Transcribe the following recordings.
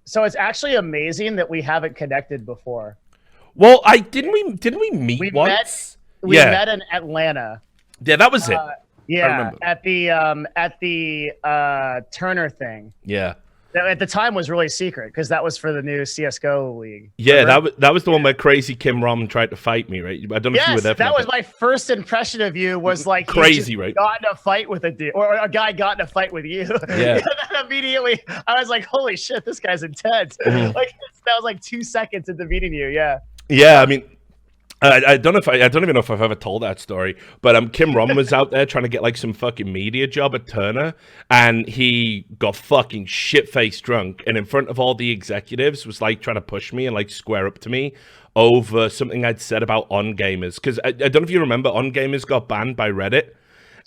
So it's actually amazing that we haven't connected before. Well, didn't we meet once? We met in Atlanta. Yeah, that was it. Yeah, at the Turner thing. Yeah. That at the time was really secret because that was for the new CS:GO league. Yeah, that was the one where crazy Kim Rom tried to fight me, right? I don't know if you were there. That was my first impression of you. Was like crazy, right? Got in a fight with a dude, or a guy got in a fight with you. Yeah. And then immediately, I was like, "Holy shit, this guy's intense!" Mm-hmm. Like that was like 2 seconds into meeting you. Yeah. Yeah, I mean. I don't even know if I've ever told that story, but Kim Rom was out there trying to get like some fucking media job at Turner, and he got fucking shit-faced drunk, and in front of all the executives was like trying to push me and like square up to me over something I'd said about On Gamers, because I don't know if you remember, On Gamers got banned by Reddit.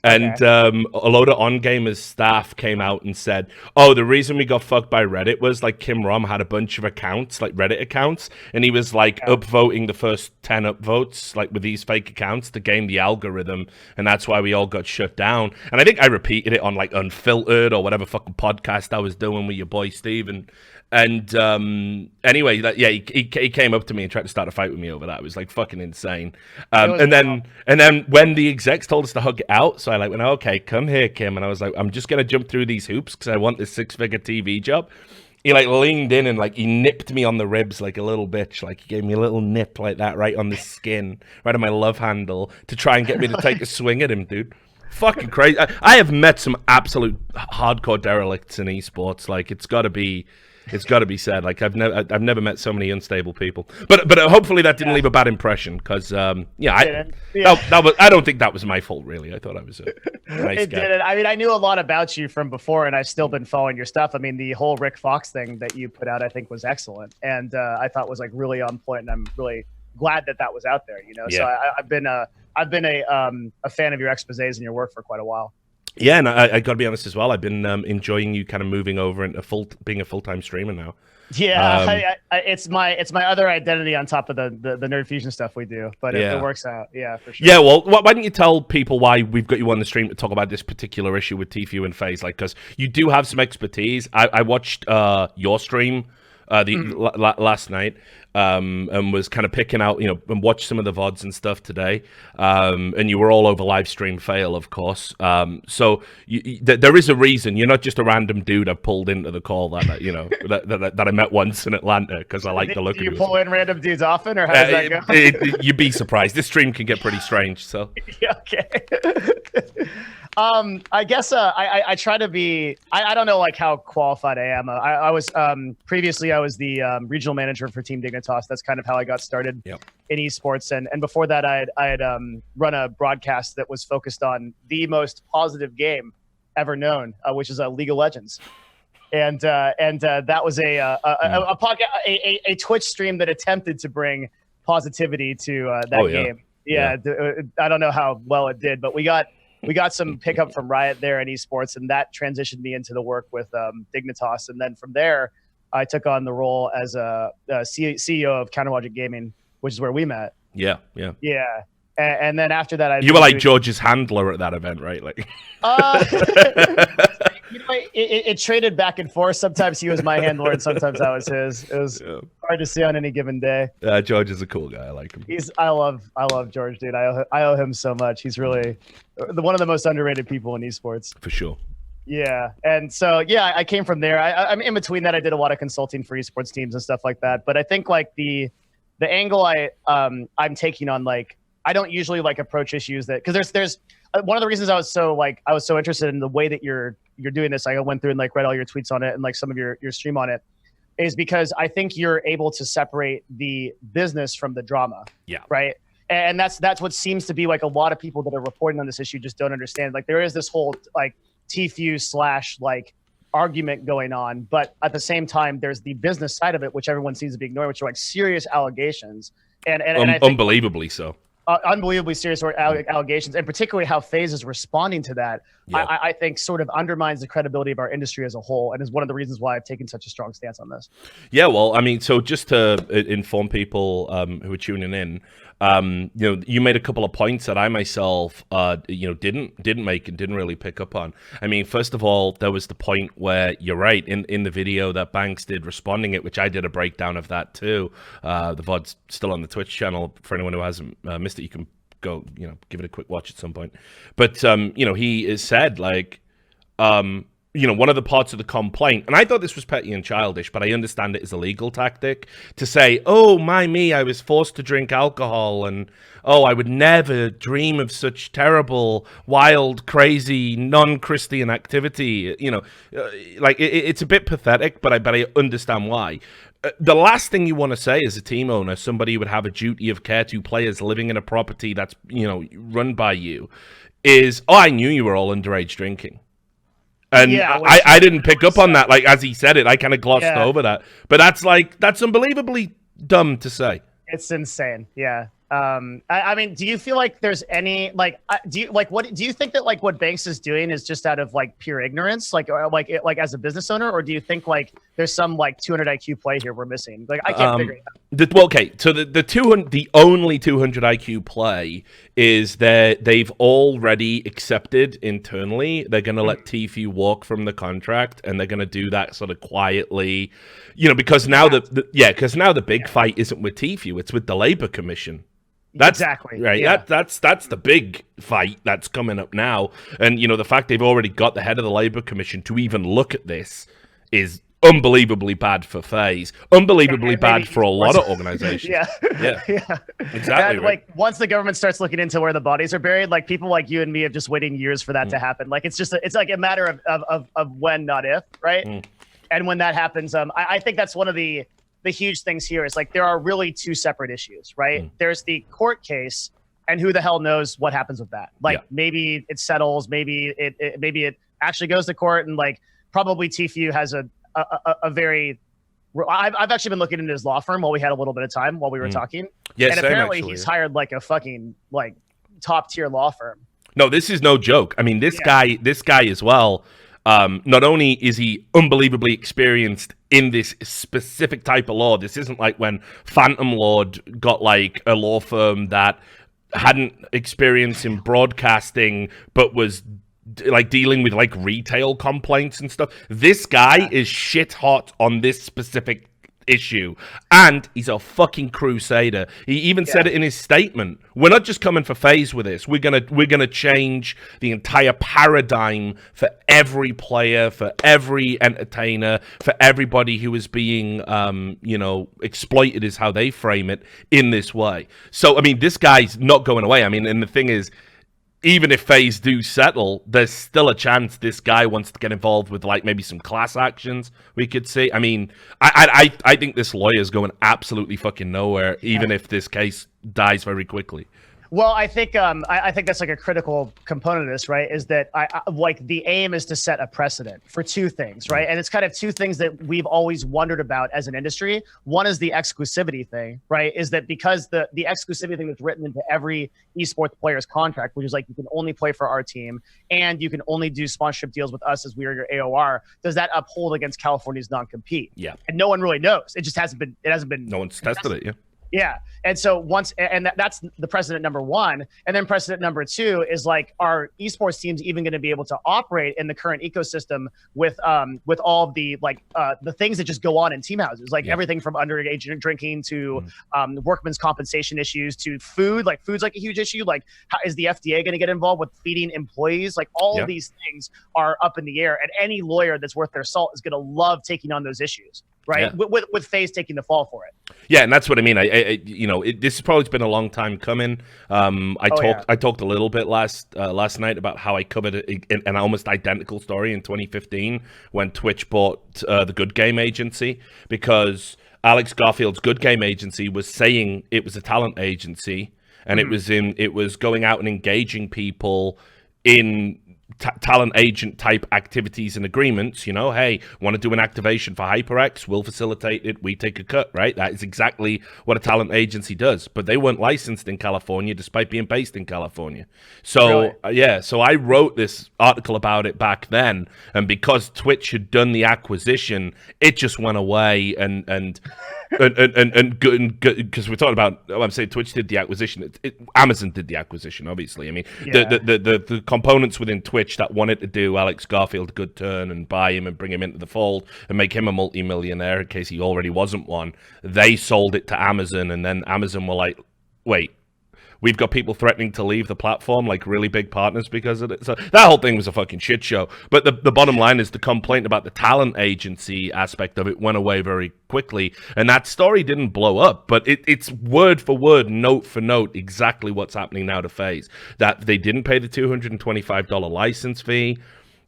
And a load of On Gamers staff came out and said, "Oh, the reason we got fucked by Reddit was like Kim Rom had a bunch of accounts, like Reddit accounts, and he was like upvoting the first 10 upvotes, like with these fake accounts to game the algorithm, and that's why we all got shut down." And I think I repeated it on like Unfiltered or whatever fucking podcast I was doing with your boy Steve, and anyway, he came up to me and tried to start a fight with me over that. It was like fucking insane. And then when the execs told us to hug it out, so I like went, "Okay, come here, Kim," and I was like, "I'm just gonna jump through these hoops because I want this 6-figure TV job." He like leaned in and like he nipped me on the ribs like a little bitch. Like he gave me a little nip like that right on the skin, right on my love handle to try and get me to take a swing at him, dude. Fucking crazy. I have met some absolute hardcore derelicts in esports. Like it's got to be said. Like I've never met so many unstable people. But hopefully that didn't leave a bad impression because I don't think that was my fault really. I thought I was a nice guy. Didn't. I mean, I knew a lot about you from before, and I've still been following your stuff. I mean, the whole Rick Fox thing that you put out, I think, was excellent, and I thought was like really on point. And I'm really glad that was out there. You know, so I've been a fan of your exposés and your work for quite a while. Yeah, and I got to be honest as well. I've been enjoying you kind of moving over into being a full-time streamer now. Yeah, it's my other identity on top of the Nerd Fusion stuff we do. But if it works out, yeah, for sure. Yeah, well, why don't you tell people why we've got you on the stream to talk about this particular issue with Tfue and FaZe? Like, because you do have some expertise. I watched your stream last night. And was kind of picking out, and watched some of the VODs and stuff today. And you were all over live stream fail, of course. So there is a reason. You're not just a random dude I pulled into the call that that I met once in Atlanta because I like the look of you. Do you pull in random dudes often, or how does that go? You'd be surprised. This stream can get pretty strange. So yeah, okay. I guess I try to be. I don't know like how qualified I am. I was previously I was the regional manager for Team Dignitas. That's kind of how I got started in esports, and before that I had run a broadcast that was focused on the most positive game ever known, which is League of Legends, and that was a podcast, a Twitch stream that attempted to bring positivity to that game. Yeah, I don't know how well it did, but we got some pickup from Riot there in esports, and that transitioned me into the work with Dignitas. And then from there, I took on the role as a CEO of Counterlogic Gaming, which is where we met. Yeah. And then after that, you were like George's handler at that event, right? Like, it traded back and forth. Sometimes he was my handler, and sometimes I was his. It was hard to see on any given day. George is a cool guy. I like him. I love George, dude. I owe him so much. He's really one of the most underrated people in esports. For sure. Yeah, and so I came from there. I'm in between that. I did a lot of consulting for esports teams and stuff like that. But I think like the angle I'm taking on, like, I don't usually like approach issues that, because there's one of the reasons I was so interested in the way that you're doing this. I went through and like read all your tweets on it and like some of your stream on it, is because I think you're able to separate the business from the drama. Yeah. Right. And that's what seems to be like a lot of people that are reporting on this issue just don't understand. Like there is this whole like Tfue / like argument going on, but at the same time there's the business side of it, which everyone seems to be ignoring, which are like serious allegations and I think, unbelievably so. Unbelievably serious allegations, and particularly how FaZe is responding to that, I think sort of undermines the credibility of our industry as a whole, and is one of the reasons why I've taken such a strong stance on this. Yeah, well, I mean, so just to inform people who are tuning in, You made a couple of points that I myself, didn't make and didn't really pick up on. I mean, first of all, there was the point where you're right in the video that Banks did responding it, which I did a breakdown of that too. The VOD's still on the Twitch channel for anyone who hasn't missed it. You can go, give it a quick watch at some point. But he has said like, one of the parts of the complaint, and I thought this was petty and childish, but I understand it as a legal tactic to say, oh, me, I was forced to drink alcohol, and oh, I would never dream of such terrible, wild, crazy, non-Christian activity. It's a bit pathetic, but I understand why. The last thing you want to say as a team owner, somebody who would have a duty of care to players living in a property that's, run by you, is, oh, I knew you were all underage drinking. And yeah, I didn't pick up on that. Like, as he said it, I kind of glossed over that. But that's unbelievably dumb to say. It's insane. Yeah. I mean, do you feel like there's any do you think that what Banks is doing is just out of pure ignorance, like as a business owner, or do you think there's some 200 IQ play here we're missing? I can't figure it out. Okay, so the only 200 IQ play is that they've already accepted internally they're going to let Tfue walk from the contract, and they're going to do that sort of quietly, because now the big fight isn't with Tfue, it's with the Labor Commission. That's exactly right. Yeah. That's the big fight that's coming up now. And the fact they've already got the head of the Labor Commission to even look at this is unbelievably bad for FaZe. Unbelievably bad for a lot of organizations. Yeah. Exactly. And once the government starts looking into where the bodies are buried, people like you and me have just waiting years for that to happen. It's a matter of when, not if, right? And when that happens, I think that's one of the huge things here is there are really two separate issues, right? There's the court case, and who the hell knows what happens with that? Maybe it settles, maybe it actually goes to court, and probably Tfue has a very. I've actually been looking into his law firm while we had a little bit of time while we were talking. Yes, and apparently he's hired a fucking top tier law firm. No, this is no joke. I mean, this guy as well. Not only is he unbelievably experienced in this specific type of law, this isn't like when Phantom Lord got a law firm that hadn't experience in broadcasting, but was dealing with retail complaints and stuff. This guy is shit hot on this specific issue, and he's a fucking crusader. He even said it in his statement. We're not just coming for FaZe with this. We're gonna change the entire paradigm for every player, for every entertainer, for everybody who is being exploited, is how they frame it, in this way. So I mean, this guy's not going away. I mean, and the thing is, even if FaZe do settle, there's still a chance this guy wants to get involved with maybe some class actions we could see. I mean, I think this lawyer is going absolutely fucking nowhere, even if this case dies very quickly. Well, I think that's a critical component of this, right? Is that the aim is to set a precedent for two things, right? And it's kind of two things that we've always wondered about as an industry. One is the exclusivity thing, right? Is that because the exclusivity thing that's written into every esports player's contract, which is you can only play for our team and you can only do sponsorship deals with us as we are your AOR. Does that uphold against California's non-compete? Yeah. And no one really knows. It just hasn't been. No one's tested it. Yeah. Yeah. And so that's the precedent number one. And then precedent number two is are esports teams even going to be able to operate in the current ecosystem with all of the things that just go on in team houses, everything from underage drinking to workman's compensation issues to food. Food's a huge issue. How is the FDA going to get involved with feeding employees? All of these things are up in the air, and any lawyer that's worth their salt is going to love taking on those issues. Right, with FaZe taking the fall for it. Yeah, and that's what I mean. This has probably been a long time coming. I talked a little bit last night about how I covered an almost identical story in 2015 when Twitch bought the Good Game Agency, because Alex Garfield's Good Game Agency was saying it was a talent agency, and it was going out and engaging people in talent agent type activities and agreements. Hey, want to do an activation for HyperX, we'll facilitate it, we take a cut, right? That is exactly what a talent agency does. But they weren't licensed in California despite being based in California. So so I wrote this article about it back then, and because Twitch had done the acquisition, it just went away, and and good because we're talking about. I'm saying Twitch did the acquisition. Amazon did the acquisition, obviously. I mean, the components within Twitch that wanted to do Alex Garfield a good turn and buy him and bring him into the fold and make him a multi-millionaire in case he already wasn't one. They sold it to Amazon, and then Amazon were like, "Wait, we've got people threatening to leave the platform, like really big partners because of it." So that whole thing was a fucking shit show. But the bottom line is the complaint about the talent agency aspect of it went away very quickly. And that story didn't blow up, but it's word for word, note for note, exactly what's happening now to FaZe. That they didn't pay the $225 license fee.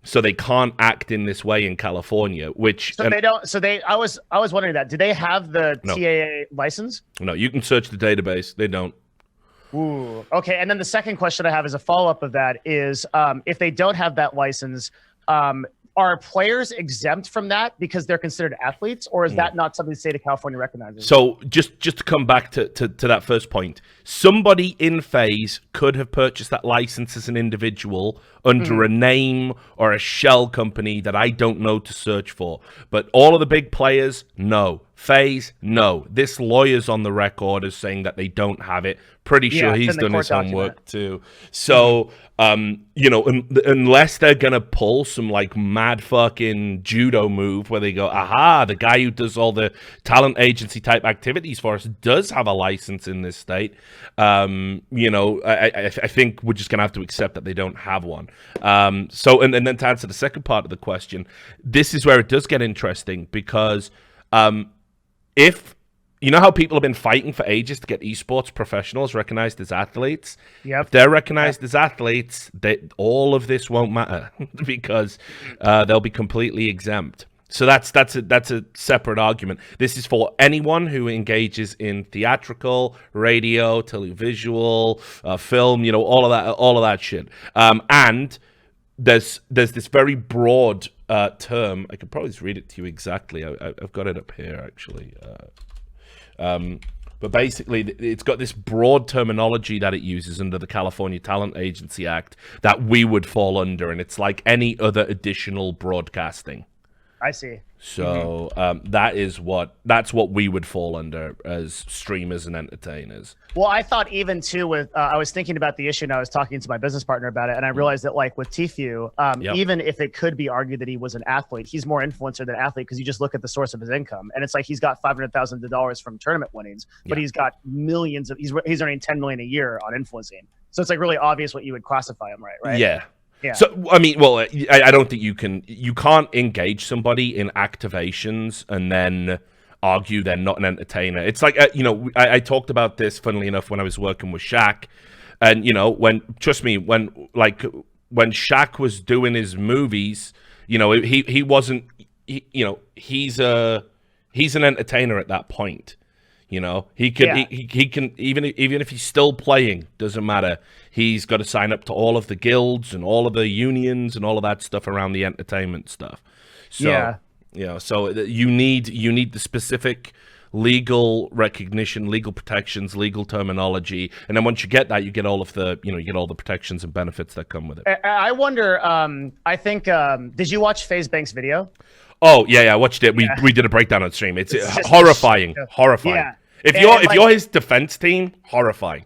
So they can't act in this way in California, which they don't. So I was wondering that. Do they have the TAA license? No, you can search the database. They don't. Ooh, okay. And then the second question I have as a follow-up of that is, if they don't have that license, are players exempt from that because they're considered athletes, or is that not something the state of California recognizes? So just to come back to that first point, somebody in FaZe could have purchased that license as an individual under a name or a shell company that I don't know to search for. But all of the big players, no. FaZe, no. This lawyer's on the record as saying that they don't have it. Pretty sure he's done his homework too. So, you know, unless they're going to pull some like mad fucking judo move where they go, aha, the guy who does all the talent agency type activities for us does have a license in this state. You know, I think we're just going to have to accept that they don't have one. So, and then to answer the second part of the question, this is where it does get interesting because, if you know how people have been fighting for ages to get esports professionals recognized as athletes, if they're recognized as athletes, all of this won't matter because they'll be completely exempt. So that's a separate argument. This is for anyone who engages in theatrical, radio, televisual, film, you know, all of that shit. And there's this very broad term. I could probably just read it to you exactly. I've got it up here actually. But basically, it's got this broad terminology that it uses under the California Talent Agency Act that we would fall under, and it's like any other additional broadcasting. I see. So that's what we would fall under as streamers and entertainers. Well, I thought even too with I was thinking about the issue and I was talking to my business partner about it, and I realized that like with Tfue, even if it could be argued that he was an athlete, he's more influencer than athlete because you just look at the source of his income, and it's like he's got $500,000 from tournament winnings, but he's got millions of he's earning $10 million a year on influencing. So it's like really obvious what you would classify him, right? Yeah. Yeah. So I mean, well, I don't think you can't engage somebody in activations and then argue they're not an entertainer. It's like you know, I talked about this, funnily enough, when I was working with Shaq, and you know, when Shaq was doing his movies, you know, he wasn't, you know, he's an entertainer at that point. You know, he can even if he's still playing, doesn't matter. He's got to sign up to all of the guilds and all of the unions and all of that stuff around the entertainment stuff. So you know, so you need the specific legal recognition, legal protections, legal terminology, and then once you get that, you get all of the you get all the protections and benefits that come with it. I wonder. I think. Did you watch FaZe Bank's video? Oh yeah, I watched it. We did a breakdown on stream. It's horrifying. Yeah. If you're his defense team, horrifying.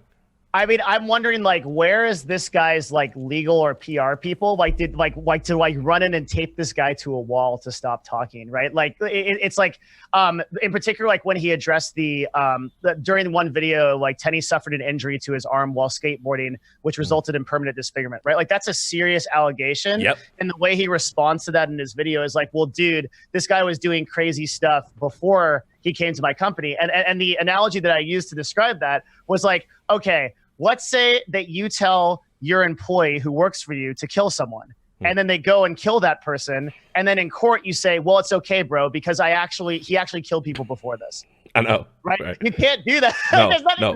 I mean, I'm wondering, like, where is this guy's like legal or PR people? Like, did like to run in and tape this guy to a wall to stop talking, right? Like, it's like, in particular, like when he addressed during one video, like Tenny suffered an injury to his arm while skateboarding, which resulted in permanent disfigurement, right? Like that's a serious allegation. Yep. And the way he responds to that in his video is like, well, dude, this guy was doing crazy stuff before he came to my company. And the analogy that I used to describe that was like, okay, let's say that you tell your employee who works for you to kill someone, and then they go and kill that person, and then in court you say, well, it's okay, bro, because he actually killed people before this. I know. Right? You can't do that. No.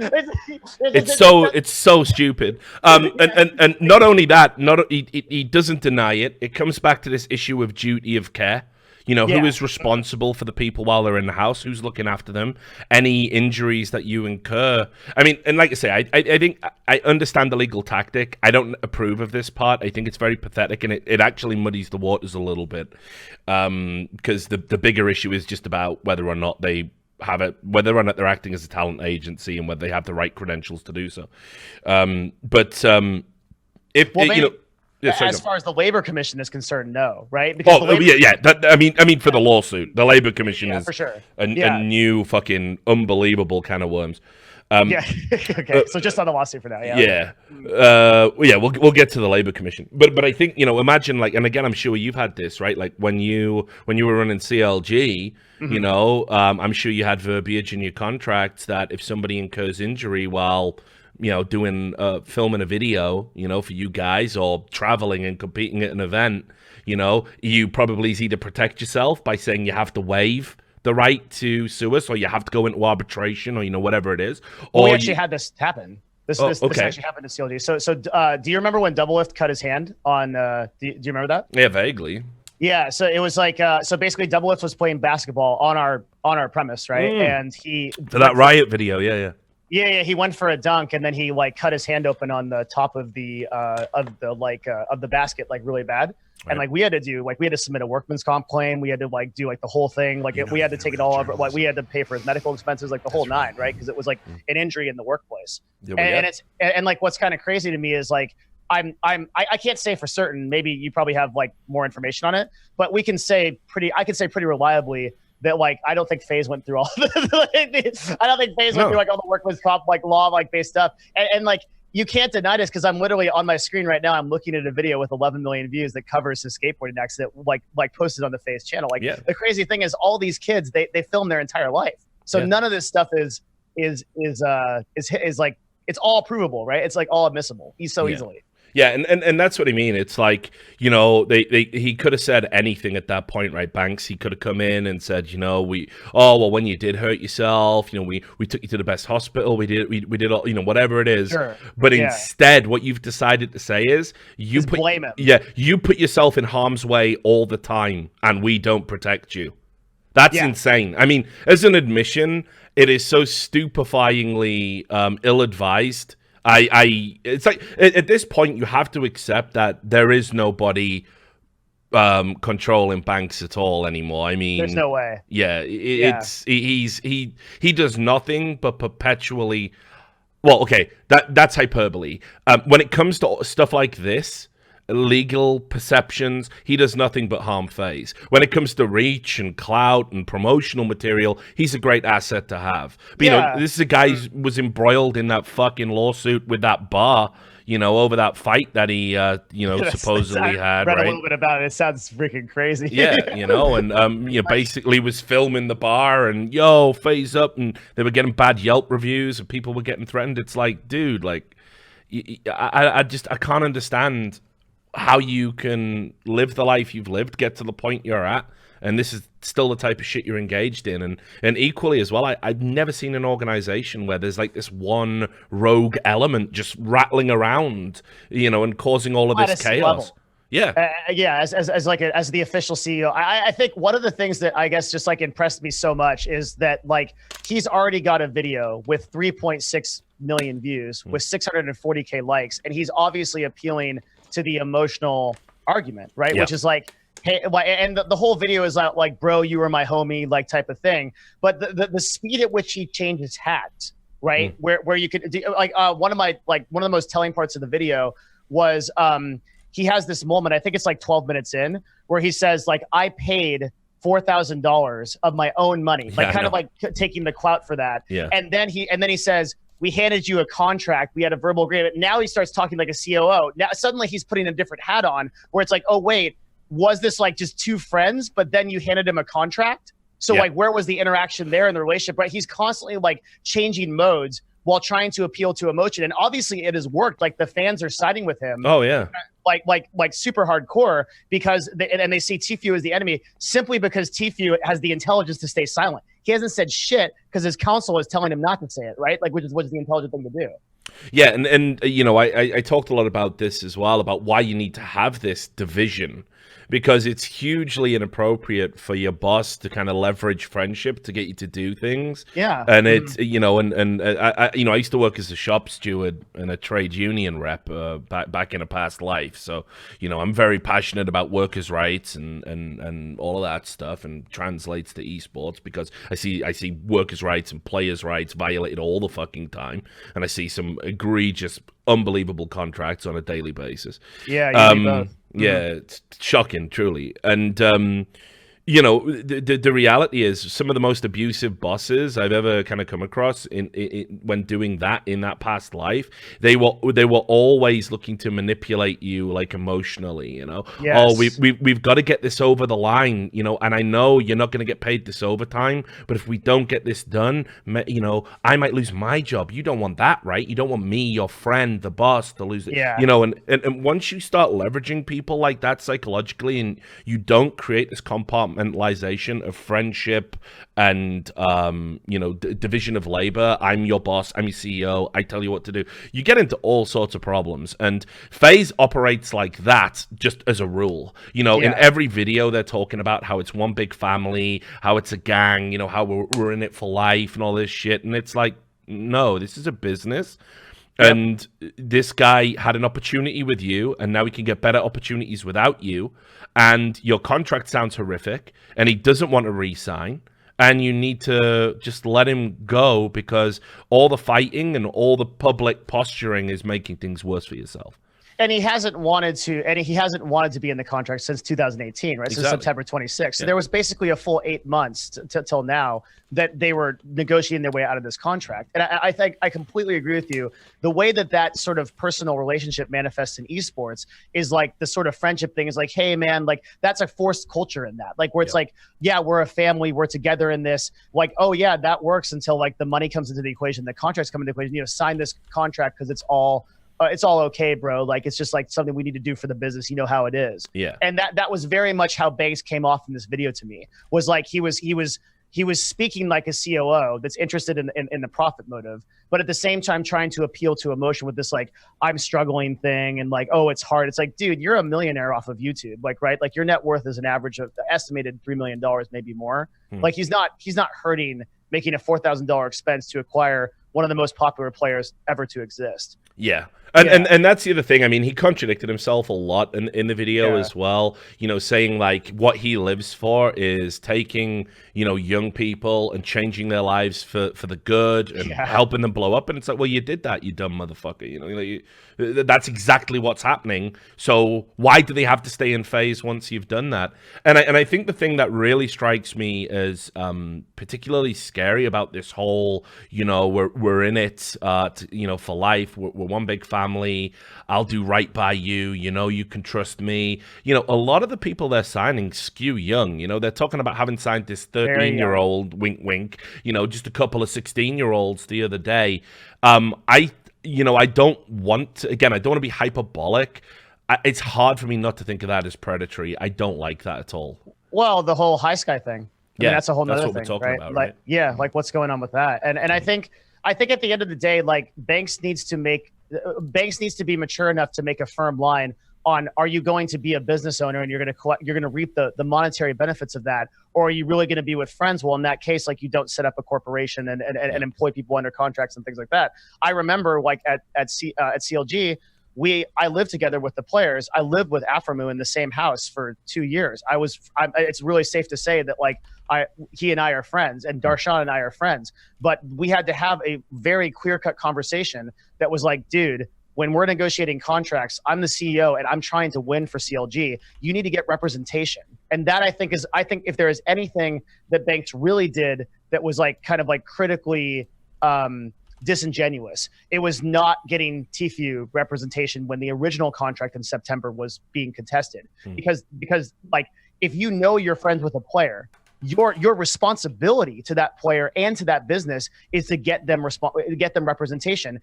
It's so stupid. And not only that, he doesn't deny it. It comes back to this issue of duty of care. You know, who is responsible for the people while they're in the house? Who's looking after them? Any injuries that you incur? I mean, and like I say, I think I understand the legal tactic. I don't approve of this part. I think it's very pathetic, and it actually muddies the waters a little bit. Because the bigger issue is just about whether or not they have it, whether or not they're acting as a talent agency and whether they have the right credentials to do so. As far as the Labor Commission is concerned, no, right? Because I mean, for the lawsuit, the Labor Commission is for sure a new fucking unbelievable can of worms. Okay. So just on the lawsuit for now. We'll get to the Labor Commission, but I think, imagine, like, and again, I'm sure you've had this, right? Like when you were running CLG, I'm sure you had verbiage in your contracts that if somebody incurs injury while doing filming a video, for you guys, or traveling and competing at an event, you probably either protect yourself by saying you have to waive the right to sue us, or you have to go into arbitration, or whatever it is. Or we actually had this happen. This actually happened to CLG. So do you remember when Doublelift cut his hand on? Do you remember that? Yeah, vaguely. Yeah. So it was like so basically Doublelift was playing basketball on our premise, right? And that Riot video, yeah. Yeah, he went for a dunk and then he like cut his hand open on the top of the basket like really bad. Right. And like we had to submit a workman's comp claim. We had to like do like the whole thing. Like we had to take it all over. Like we had to pay for his medical expenses, like the whole nine, right? Because it was like an injury in the workplace. And like what's kind of crazy to me is like I can't say for certain. Maybe you probably have like more information on it, but I can say pretty reliably that like I don't think FaZe went through all went through like all the workman's comp like law like based stuff. And like you can't deny this because I'm literally on my screen right now. I'm looking at a video with 11 million views that covers his skateboarding accident, like posted on the FaZe channel. Like the crazy thing is, all these kids they film their entire life, so none of this stuff is like it's all provable, right? It's like all admissible easily. Yeah, and that's what I mean. It's like, he could have said anything at that point, right, Banks? He could have come in and said, when you did hurt yourself, we took you to the best hospital, we did all, whatever it is. Sure. But instead, what you've decided to say is blame him. Yeah, you put yourself in harm's way all the time, and we don't protect you. That's insane. I mean, as an admission, it is so stupefyingly ill-advised. It's like at this point you have to accept that there is nobody controlling Banks at all anymore. I mean, there's no way. Yeah, he does nothing but perpetually. Well, okay, that's hyperbole. When it comes to stuff like this, legal perceptions, he does nothing but harm FaZe. When it comes to reach and clout and promotional material, he's a great asset to have. But this is a guy who was embroiled in that fucking lawsuit with that bar, over that fight that he supposedly had. Read right? a little bit about it. It sounds freaking crazy. Yeah, and basically was filming the bar and FaZe up, and they were getting bad Yelp reviews and people were getting threatened. It's like, dude, like I can't understand how you can live the life you've lived, get to the point you're at, and this is still the type of shit you're engaged in. And equally as well, I've never seen an organization where there's like this one rogue element just rattling around, and causing all of this chaos. Level. As the official CEO, I think one of the things that I guess just like impressed me so much is that like he's already got a video with 3.6 million views with 640K likes, and he's obviously appealing to the emotional argument, right? Which is like, hey, and the whole video is like, bro, you were my homie, like type of thing. But the speed at which he changes hats, right? Where you could do, like one of the most telling parts of the video was he has this moment, I think it's like 12 minutes in, where he says like, I paid $4,000 of my own money, like kind of like taking the clout for that. Yeah. And then he says, we handed you a contract. We had a verbal agreement. Now he starts talking like a COO. Now suddenly he's putting a different hat on where it's like, oh, wait, was this like just two friends, but then you handed him a contract? So like, where was the interaction there in the relationship? Right? He's constantly like changing modes while trying to appeal to emotion. And obviously it has worked. Like the fans are siding with him. Oh, yeah. Like super hardcore because they see Tfue as the enemy simply because Tfue has the intelligence to stay silent. He hasn't said shit because his counsel is telling him not to say it, right? Like, which is the intelligent thing to do. Yeah, and I talked a lot about this as well, about why you need to have this division. because it's hugely inappropriate for your boss to kind of leverage friendship to get you to do things. Yeah. And it's, you know, I used to work as a shop steward and a trade union rep back in a past life. So, you know, I'm very passionate about workers' rights and all of that stuff, and translates to esports because I see workers' rights and players' rights violated all the fucking time. And I see some egregious, unbelievable contracts on a daily basis. Yeah, you both. Yeah, it's shocking, truly. And you know, the reality is some of the most abusive bosses I've ever kind of come across when doing that in that past life, they were always looking to manipulate you, like, emotionally, you know. Yes. Oh, we've got to get this over the line, you know, and I know you're not going to get paid this overtime, but if we don't get this done, you know, I might lose my job. You don't want that, right? You don't want me, your friend, the boss, to lose it. Yeah. You know, and once you start leveraging people like that psychologically, and you don't create this compartmentalization of friendship and you know, division of labor. I'm your boss, I'm your CEO, I tell you what to do. You get into all sorts of problems, and FaZe operates like that just as a rule. You know, in every video they're talking about how it's one big family, how it's a gang, you know, how we're in it for life and all this shit, and it's like, no, this is a business. Yep. And this guy had an opportunity with you, and now he can get better opportunities without you. And your contract sounds horrific, and he doesn't want to re-sign. And you need to just let him go, because all the fighting and all the public posturing is making things worse for yourself. And he hasn't wanted to be in the contract since 2018, right? Exactly. Since September 26th. So there was basically a full 8 months till now that they were negotiating their way out of this contract. And I think I completely agree with you. The way that sort of personal relationship manifests in esports is like the sort of friendship thing is like, hey man, like that's a forced culture in that, like where it's like, yeah, we're a family, we're together in this, like, oh yeah, that works until like the money comes into the equation, the contracts come into the equation, you know, sign this contract because it's all okay, bro. Like, it's just like something we need to do for the business. You know how it is. Yeah. And that was very much how Banks came off in this video to me, was like he was speaking like a COO that's interested in the profit motive, but at the same time trying to appeal to emotion with this like, I'm struggling thing, and like, oh, it's hard. It's like, dude, you're a millionaire off of YouTube, like, right? Like your net worth is an average of estimated $3 million, maybe more. Like he's not hurting making a $4,000 expense to acquire one of the most popular players ever to exist. Yeah. And that's the other thing. I mean, he contradicted himself a lot in the video as well, you know, saying like what he lives for is taking, you know, young people and changing their lives for the good and helping them blow up. And it's like, well, you did that, you dumb motherfucker. You know, that's exactly what's happening. So why do they have to stay in FaZe once you've done that? And I think the thing that really strikes me as particularly scary about this whole, you know, we're in it, you know, for life. We're one big family. I'll do right by you. You know, you can trust me. You know, a lot of the people they're signing skew young. You know, they're talking about having signed this 13-year-old, wink, wink, you know, just a couple of 16-year-olds the other day. I don't want to, again, I don't want to be hyperbolic. It's hard for me not to think of that as predatory. I don't like that at all. Well, the whole High Sky thing. I mean, that's a whole nother thing, we're talking right? about, like, right? Yeah, like what's going on with that? And I think at the end of the day, like Banks needs to be mature enough to make a firm line on, are you going to be a business owner and you're going to reap the monetary benefits of that, or are you really going to be with friends? Well, in that case, like you don't set up a corporation and employ people under contracts and things like that. I remember like at CLG, I lived together with the players. I lived with Aframu in the same house for 2 years. It's really safe to say that like he and I are friends, and Darshan and I are friends, but we had to have a very clear-cut conversation that was like, dude, when we're negotiating contracts, I'm the CEO and I'm trying to win for CLG. You need to get representation. And that I think if there is anything that Banks really did that was like kind of like critically disingenuous, it was not getting TFU representation when the original contract in September was being contested. Because like, if you know you're friends with a player, your responsibility to that player and to that business is to get them representation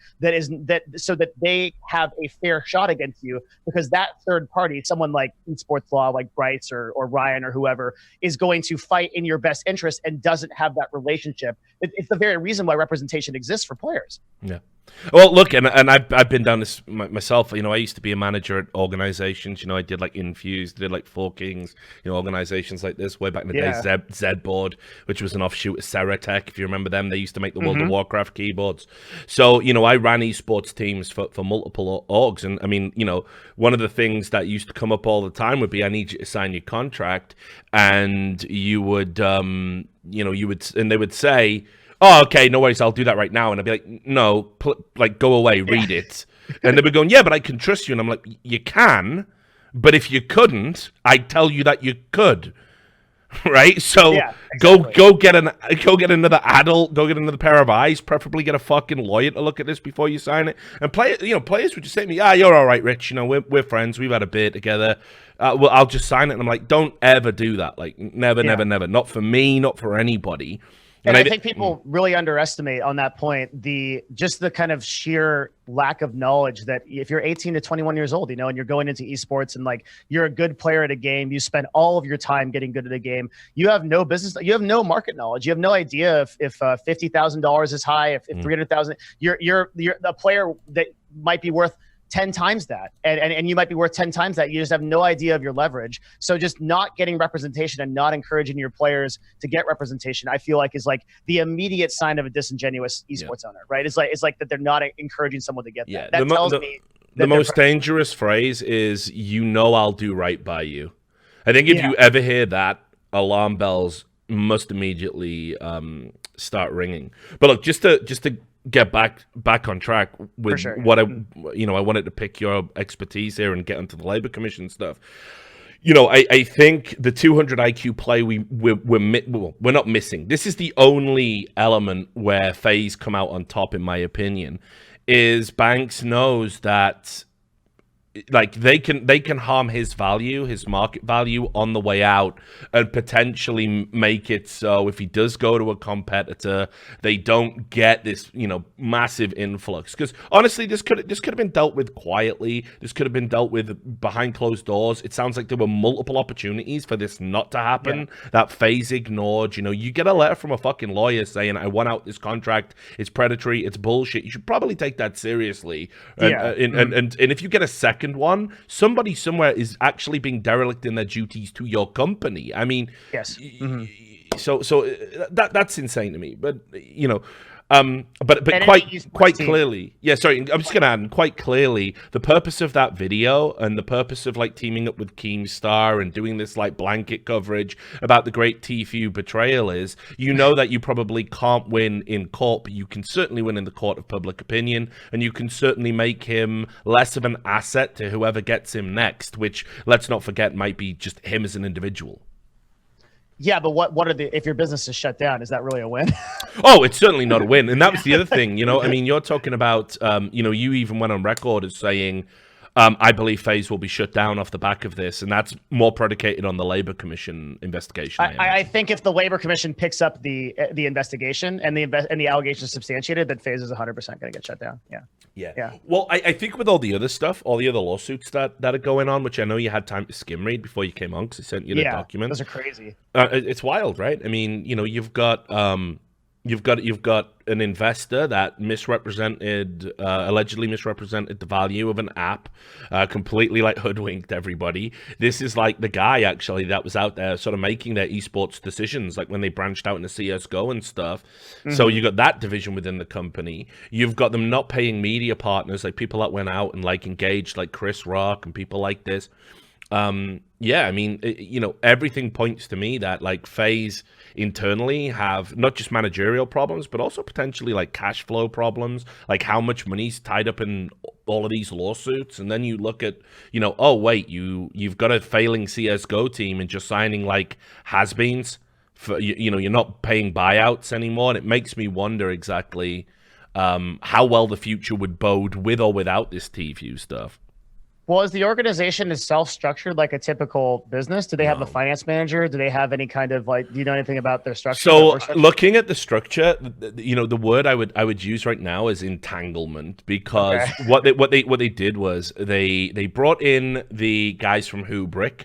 so that they have a fair shot against you, because that third party, someone like in sports law, like Bryce or Ryan or whoever, is going to fight in your best interest and doesn't have that relationship. It's the very reason why representation exists for players. Yeah. Well, look, and I've been down this myself. I used to be a manager at organizations. I did like Infused, did like Four Kings, organizations like this way back in the day. Z-Board, which was an offshoot of Ceratech, if you remember them. They used to make the World of Warcraft keyboards. So, I ran esports teams for multiple orgs. And I mean, one of the things that used to come up all the time would be, I need you to sign your contract. And you would, and they would say, oh, okay, no worries, I'll do that right now. And I'd be like, no, go away, read it. And they were going, yeah, but I can trust you. And I'm like, you can, but if you couldn't, I'd tell you that you could. Right? So exactly. go get another adult, go get another pair of eyes, preferably get a fucking lawyer to look at this before you sign it. And players would just say to me, you're all right, Rich, we're friends, we've had a beer together. Well, I'll just sign it. And I'm like, don't ever do that. Like, never. Not for me, not for anybody. And I think people really underestimate on that point the kind of sheer lack of knowledge that if you're 18 to 21 years old, and you're going into esports and like you're a good player at a game, you spend all of your time getting good at a game. You have no business, you have no market knowledge. You have no idea if $50,000 is high, if 300,000. You're a player that might be worth 10 times that, and you might be worth 10 times that. You just have no idea of your leverage. So just not getting representation and not encouraging your players to get representation, I feel like is like the immediate sign of a disingenuous esports owner, right? It's like that they're not encouraging someone to get that. That tells me the most dangerous phrase is, I'll do right by you. I think if you ever hear that, alarm bells must immediately start ringing. But look, just to get back on track with what I wanted to pick your expertise here and get into the Labor Commission stuff. I think the 200 IQ play we're not missing. This is the only element where FaZe come out on top, in my opinion. Is Banks knows that like they can harm his value, his market value on the way out, and potentially make it so if he does go to a competitor, they don't get this massive influx. Because honestly, this could have been dealt with quietly. This could have been dealt with behind closed doors. It sounds like there were multiple opportunities for this not to happen that FaZe ignored. You get a letter from a fucking lawyer saying, I want out this contract, it's predatory, it's bullshit. You should probably take that seriously. And if you get a second one, somebody somewhere is actually being derelict in their duties to your company. I mean, yes. So that's insane to me. But but quite clearly, I'm just gonna add, quite clearly, the purpose of that video and the purpose of like teaming up with Keemstar and doing this like blanket coverage about the great Tfue betrayal is, that you probably can't win in court, but you can certainly win in the court of public opinion, and you can certainly make him less of an asset to whoever gets him next, which, let's not forget, might be just him as an individual. Yeah, but what are if your business is shut down, is that really a win? Oh, it's certainly not a win. And that was the other thing, I mean, you're talking about, you even went on record as saying, I believe FaZe will be shut down off the back of this, and that's more predicated on the Labor Commission investigation. I think if the Labor Commission picks up the investigation and the allegations substantiated, then FaZe is 100% going to get shut down. Yeah. Well, I think with all the other stuff, all the other lawsuits that are going on, which I know you had time to skim read before you came on because I sent you the documents. Those are crazy. It's wild, right? I mean, you've got an investor that allegedly misrepresented the value of an app, completely like hoodwinked everybody. This is like the guy actually that was out there sort of making their esports decisions, like when they branched out into CSGO and stuff. So you got that division within the company. You've got them not paying media partners, like people that went out and like engaged, like Chris Rock and people like this. I mean, everything points to me that like FaZe internally have not just managerial problems, but also potentially like cash flow problems, like how much money's tied up in all of these lawsuits. And then you look at, oh wait, you've got a failing CSGO team and just signing like has-beens for, you're not paying buyouts anymore. And it makes me wonder exactly how well the future would bode with or without this Tfue stuff. Well, is the organization is self-structured like a typical business? Do they have a finance manager? Do they have any kind of do you know anything about their structure? So looking at the structure, the word I would use right now is entanglement, because what they did was they brought in the guys from Hubrick,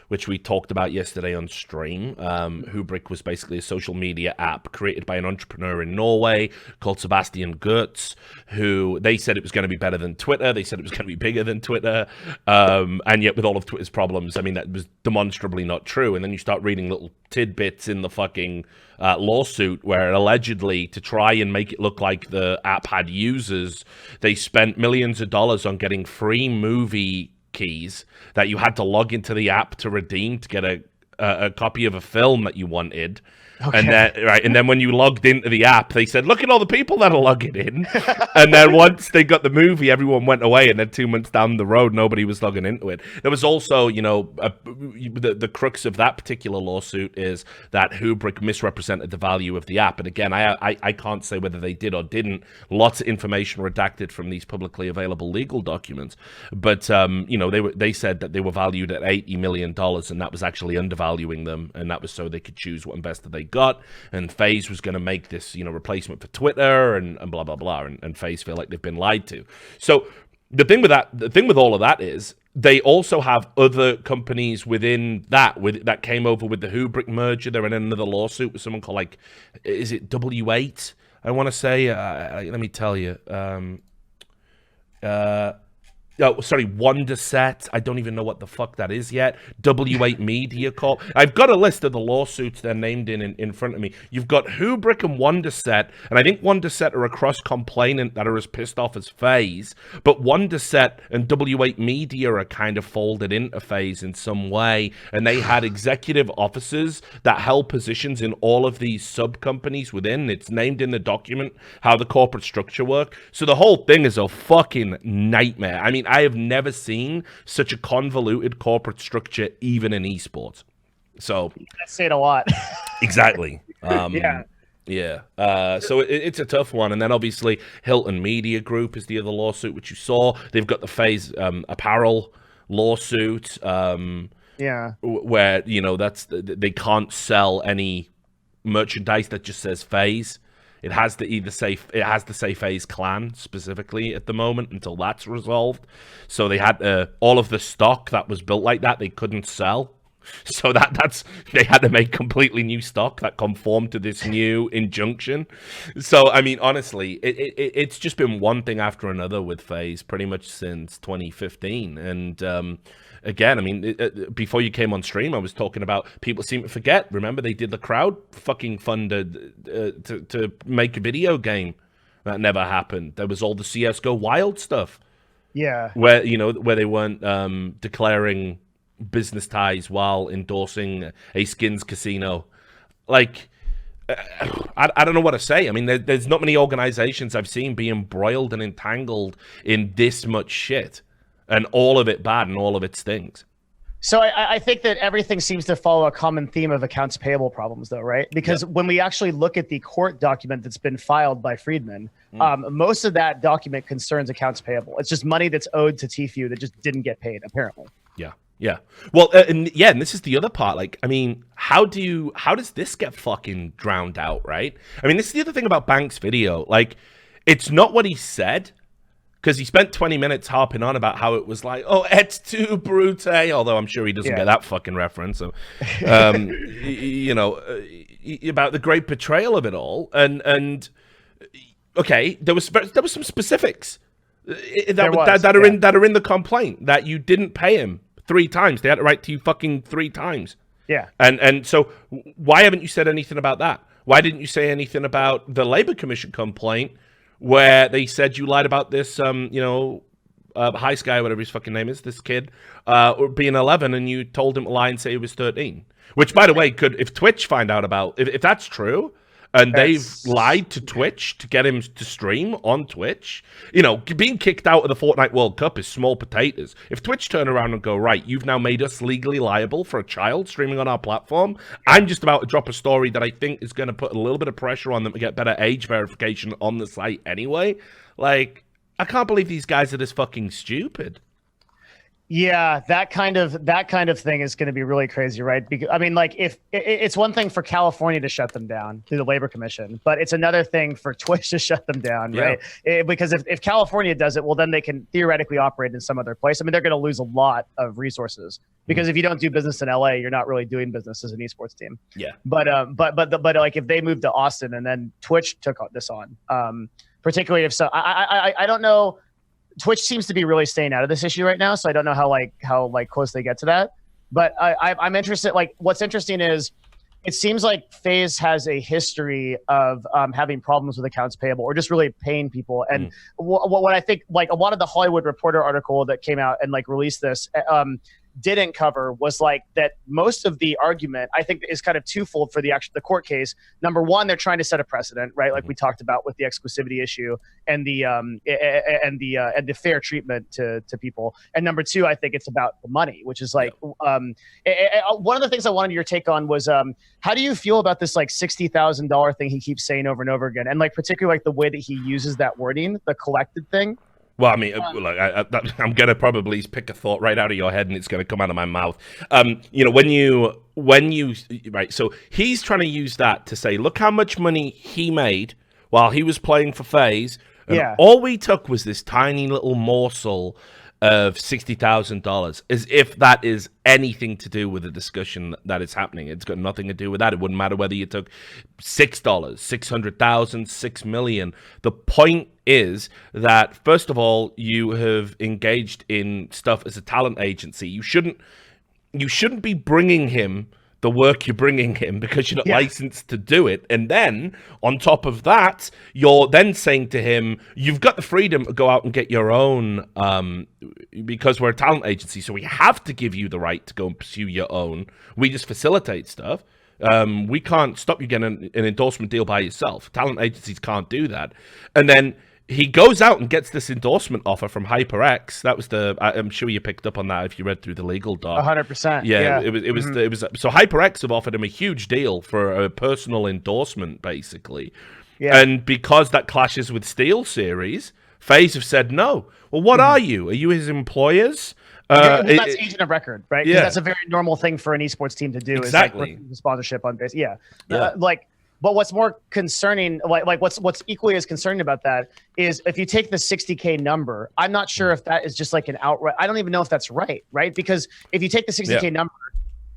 which we talked about yesterday on stream. Hubrick was basically a social media app created by an entrepreneur in Norway called Sebastian Goetz, who they said it was going to be better than Twitter. They said it was going to be bigger than Twitter. And yet with all of Twitter's problems, I mean, that was demonstrably not true. And then you start reading little tidbits in the fucking lawsuit where allegedly, to try and make it look like the app had users, they spent millions of dollars on getting free movie keys that you had to log into the app to redeem to get a copy of a film that you wanted. And then when you logged into the app, they said, look at all the people that are logging in. And then once they got the movie, everyone went away. And then 2 months down the road, nobody was logging into it. There was also, the crux of that particular lawsuit is that Hubrick misrepresented the value of the app. And again, I can't say whether they did or didn't. Lots of information redacted from these publicly available legal documents. But, they said that they were valued at $80 million, and that was actually undervaluing them. And that was so they could choose what investor they got, and FaZe was going to make this replacement for Twitter and blah blah blah, and FaZe feel like they've been lied to. So the thing with all of that is they also have other companies within that came over with the Hubrick merger. They're in another lawsuit with someone called is it W8? I want to say let me tell you. Wonderset. I don't even know what the fuck that is yet. W8 Media Corp. I've got a list of the lawsuits they're named in front of me. You've got Hubrick and Wonderset, and I think Wonderset are a cross-complainant that are as pissed off as FaZe, but Wonderset and W8 Media are kind of folded into FaZe in some way, and they had executive officers that held positions in all of these sub-companies within. It's named in the document how the corporate structure works. So the whole thing is a fucking nightmare. I mean, I have never seen such a convoluted corporate structure, even in esports. So that's saying a lot. Exactly. Yeah. So it's a tough one. And then obviously Hilton Media Group is the other lawsuit, which you saw. They've got the FaZe apparel lawsuit. Where they can't sell any merchandise that just says FaZe. It has to say FaZe Clan specifically at the moment until that's resolved. So they had all of the stock that was built like that they couldn't sell. So they had to make completely new stock that conformed to this new injunction. So I mean, honestly, it's just been one thing after another with FaZe pretty much since 2015. And again, I mean, before you came on stream, I was talking about people seem to forget. Remember, they did the crowd fucking funded to make a video game. That never happened. There was all the CS:GO Wild stuff. Yeah. Where they weren't declaring business ties while endorsing a skins casino. I don't know what to say. I mean, there's not many organizations I've seen be embroiled and entangled in this much shit. And all of it bad and all of it stings. So I think that everything seems to follow a common theme of accounts payable problems, though, right? Because when we actually look at the court document that's been filed by Friedman, most of that document concerns accounts payable. It's just money that's owed to TFU that just didn't get paid, apparently. Yeah. Well, and this is the other part. I mean, how does this get fucking drowned out, right? I mean, this is the other thing about Banks' video. It's not what he said. Because he spent 20 minutes harping on about how it was it's too brute, although I'm sure he doesn't get that fucking reference. So, about the great betrayal of it all. And okay, there was some specifics that are in the complaint that you didn't pay him 3 times. They had to write to you fucking 3 times. Yeah. And so why haven't you said anything about that? Why didn't you say anything about the Labor Commission complaint where they said you lied about this, High Sky, whatever his fucking name is, this kid, being 11, and you told him to lie and say he was 13? Which, by the way, if Twitch find out about, if that's true, and they've lied to Twitch to get him to stream on Twitch, being kicked out of the Fortnite World Cup is small potatoes. If Twitch turn around and go, right, you've now made us legally liable for a child streaming on our platform, I'm just about to drop a story that I think is going to put a little bit of pressure on them to get better age verification on the site anyway. I can't believe these guys are this fucking stupid. Yeah, that kind of thing is going to be really crazy, right? Because I mean, like, if it's one thing for California to shut them down through the Labor Commission, but it's another thing for Twitch to shut them down, right? Because if California does it, well, then they can theoretically operate in some other place. I mean, they're going to lose a lot of resources because if you don't do business in LA, you're not really doing business as an esports team. Yeah. But like if they moved to Austin and then Twitch took this on, particularly if so, I don't know. Twitch seems to be really staying out of this issue right now, so I don't know how close they get to that. But I'm interested. Like, what's interesting is it seems like FaZe has a history of having problems with accounts payable or just really paying people. And what I think, like, a lot of the Hollywood Reporter article that came out and like released this didn't cover was like that most of the argument I think is kind of twofold for the court case. Number one, they're trying to set a precedent, right? Like we talked about with the exclusivity issue and the fair treatment to people. And number two, I think it's about the money, which is like one of the things I wanted your take on was how do you feel about this like $60,000 thing he keeps saying over and over again, and like particularly like the way that he uses that wording, the collected thing. Well, I mean, look, I'm gonna probably pick a thought right out of your head, and it's gonna come out of my mouth. You know, when you right, so he's trying to use that to say, look how much money he made while he was playing for FaZe. And all we took was this tiny little morsel of $60,000, as if that is anything to do with the discussion that is happening. It's got nothing to do with that. It wouldn't matter whether you took $6, 600,000, 6 million. The point is that, first of all, you have engaged in stuff as a talent agency. You shouldn't be bringing him the work you're bringing him because you're not licensed to do it. And then on top of that, you're then saying to him, you've got the freedom to go out and get your own, because we're a talent agency, so we have to give you the right to go and pursue your own. We just facilitate stuff. We can't stop you getting an endorsement deal by yourself. Talent agencies can't do that. And then he goes out and gets this endorsement offer from HyperX. That was I'm sure you picked up on that if you read through the legal doc. 100%. Yeah, it was. So HyperX have offered him a huge deal for a personal endorsement, basically. Yeah. And because that clashes with SteelSeries, FaZe have said no. Well, what are you? Are you his employers? That's agent of record, right? Yeah. That's a very normal thing for an esports team to do. Exactly. Is like sponsorship on base. Yeah. But what's more concerning, like what's equally as concerning about that is if you take the 60K number, I'm not sure if that is just like an outright. I don't even know if that's right? Because if you take the 60K number,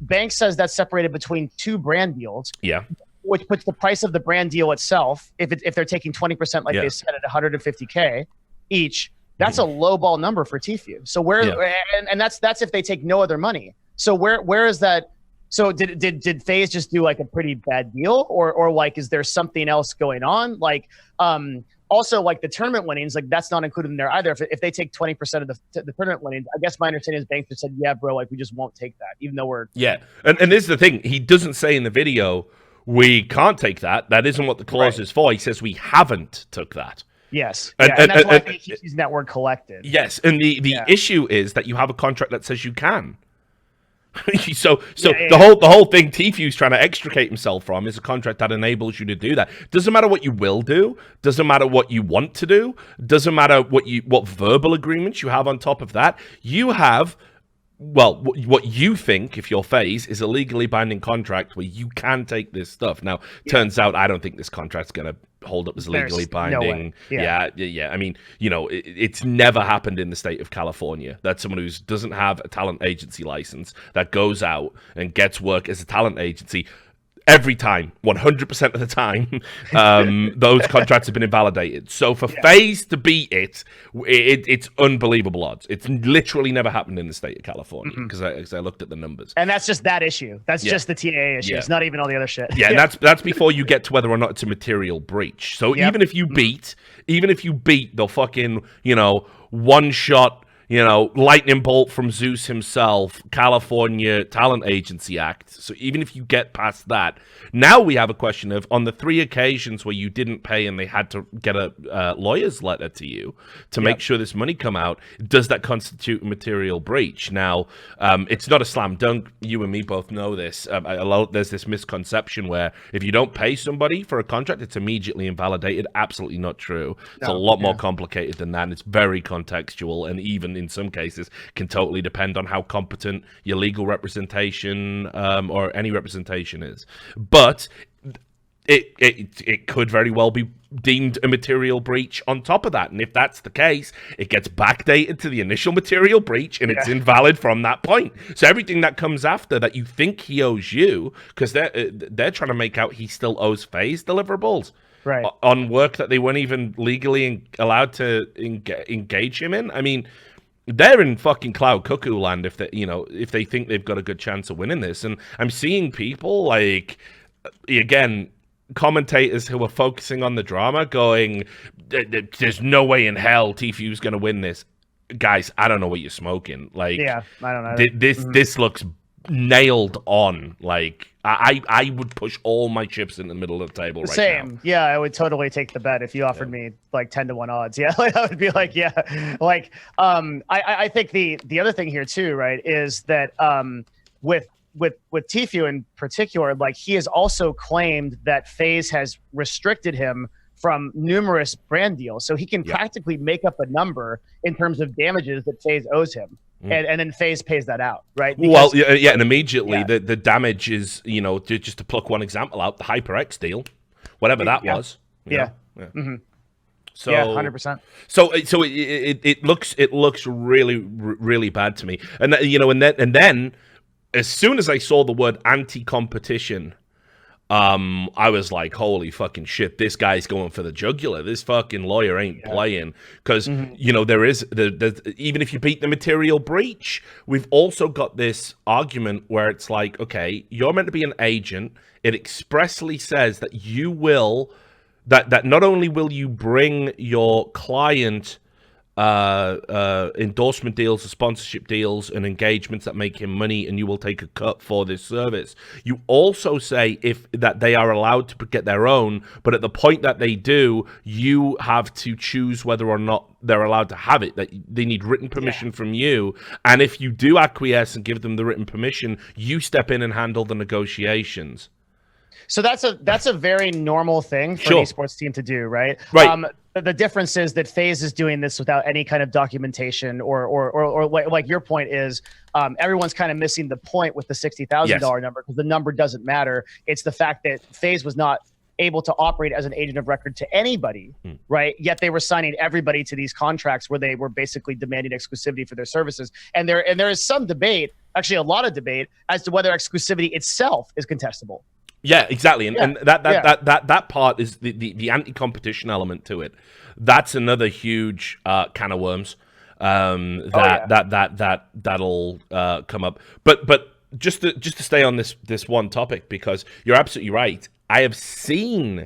Banks says that's separated between two brand deals. Yeah. Which puts the price of the brand deal itself, if they're taking 20%, like they said, at 150K each, that's a low ball number for Tfue. So and that's if they take no other money. So where is that? So did FaZe just do like a pretty bad deal, or like is there something else going on? Like also like the tournament winnings, like that's not included in there either. If they take 20% of the tournament winnings, I guess my understanding is Banks just said, yeah, bro, like we just won't take that, even though we're And this is the thing, he doesn't say in the video we can't take that. That isn't what the clause is for. He says we haven't took that. Yes, and that's why he keeps using that word collected. Yes, and the issue is that you have a contract that says you can. The whole thing Tfue's trying to extricate himself from is a contract that enables you to do that. Doesn't matter what you will do, doesn't matter what you want to do, doesn't matter what verbal agreements you have on top of that. You have, well, what you think, if you're FaZe, is a legally binding contract where you can take this stuff. Now, turns out I don't think this contract's going to hold up as legally binding. No way. I mean, it's never happened in the state of California that someone who doesn't have a talent agency license that goes out and gets work as a talent agency. Every time, 100% of the time, those contracts have been invalidated. So for FaZe to beat it's unbelievable odds. It's literally never happened in the state of California because I looked at the numbers. And that's just that issue. That's just the TAA issue. It's not even all the other shit. Yeah, and that's before you get to whether or not it's a material breach. So even if you beat the fucking, one shot, lightning bolt from Zeus himself, California Talent Agency Act. So even if you get past that, now we have a question of, on the 3 occasions where you didn't pay and they had to get a lawyer's letter to you to make sure this money come out, does that constitute a material breach? Now, it's not a slam dunk. You and me both know this. There's this misconception where if you don't pay somebody for a contract, it's immediately invalidated. Absolutely not true. It's a lot more complicated than that. And it's very contextual, and even in some cases can totally depend on how competent your legal representation or any representation is. But it could very well be deemed a material breach on top of that. And if that's the case, it gets backdated to the initial material breach and it's invalid from that point. So everything that comes after that you think he owes you, because they're trying to make out he still owes FaZe deliverables on work that they weren't even legally allowed to engage him in. I mean, they're in fucking cloud cuckoo land if they think they've got a good chance of winning this. And I'm seeing people like, again, commentators who are focusing on the drama going, there's no way in hell Tfue's going to win this. Guys, I don't know what you're smoking. Like, yeah, I don't know. This looks nailed on. Like, I would push all my chips in the middle of the table right now. Same. Yeah, I would totally take the bet if you offered me like 10-1 odds. Yeah, like, I would be like, yeah. Like, I think the other thing here too, right, is that with Tfue in particular, like, he has also claimed that FaZe has restricted him from numerous brand deals, so he can practically make up a number in terms of damages that FaZe owes him, and then FaZe pays that out, right? Because, and immediately the damage is, just to pluck one example out, the HyperX deal, whatever that was. Mm-hmm. So 100%. So it looks really, really bad to me, and then. As soon as I saw the word anti-competition, I was like, holy fucking shit, this guy's going for the jugular. This fucking lawyer ain't playing. Because, there is, even if you beat the material breach, we've also got this argument where it's like, okay, you're meant to be an agent. It expressly says that you will, that not only will you bring your client endorsement deals, or sponsorship deals, and engagements that make him money, and you will take a cut for this service. You also say that they are allowed to get their own, but at the point that they do, you have to choose whether or not they're allowed to have it. That they need written permission from you, and if you do acquiesce and give them the written permission, you step in and handle the negotiations. So that's a very normal thing for an esports team to do, right? Right. The difference is that FaZe is doing this without any kind of documentation, or like your point is, everyone's kind of missing the point with the $60,000 number, because the number doesn't matter. It's the fact that FaZe was not able to operate as an agent of record to anybody, right? Yet they were signing everybody to these contracts where they were basically demanding exclusivity for their services. And there is some debate, actually a lot of debate, as to whether exclusivity itself is contestable. Yeah, exactly, and that part is the anti-competition element to it. That's another huge can of worms that'll come up. But just to stay on this one topic, because you're absolutely right. I have seen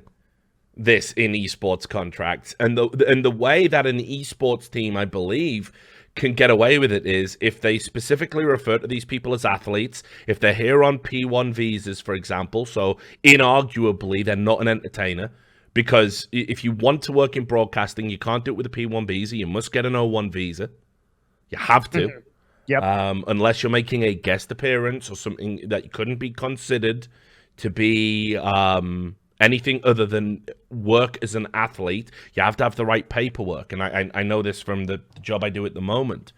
this in esports contracts, and the way that an esports team, I believe, can get away with it is if they specifically refer to these people as athletes, if they're here on P1 visas, for example, so inarguably they're not an entertainer, because if you want to work in broadcasting, you can't do it with a P1 visa, you must get an O1 visa. You have to. Unless you're making a guest appearance or something that couldn't be considered to be anything other than work as an athlete, you have to have the right paperwork. And I know this from the job I do at the moment.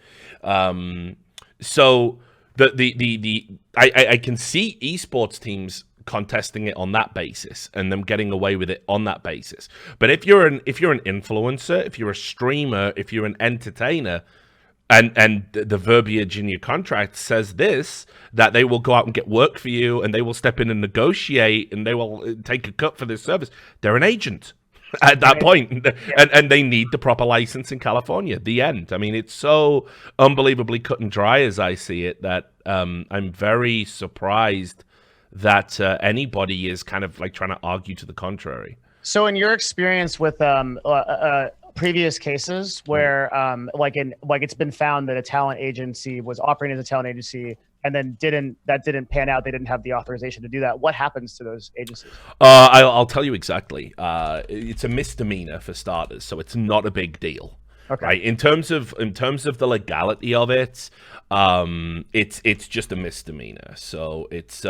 So I can see esports teams contesting it on that basis and them getting away with it on that basis. But if you're an influencer, if you're a streamer, if you're an entertainer, and the verbiage in your contract says that they will go out and get work for you, and they will step in and negotiate, and they will take a cut for this service. They're an agent at that point, and they need the proper license in California. The end. I mean, it's so unbelievably cut and dry as I see it that I'm very surprised that anybody is kind of like trying to argue to the contrary. So in your experience with previous cases where like it's been found that a talent agency was operating as a talent agency and then didn't pan out, they didn't have the authorization to do that, what happens to those agencies? I'll tell you exactly. It's a misdemeanor for starters, so it's not a big deal. Okay. Right. In terms of the legality of it, it's just a misdemeanor. So it's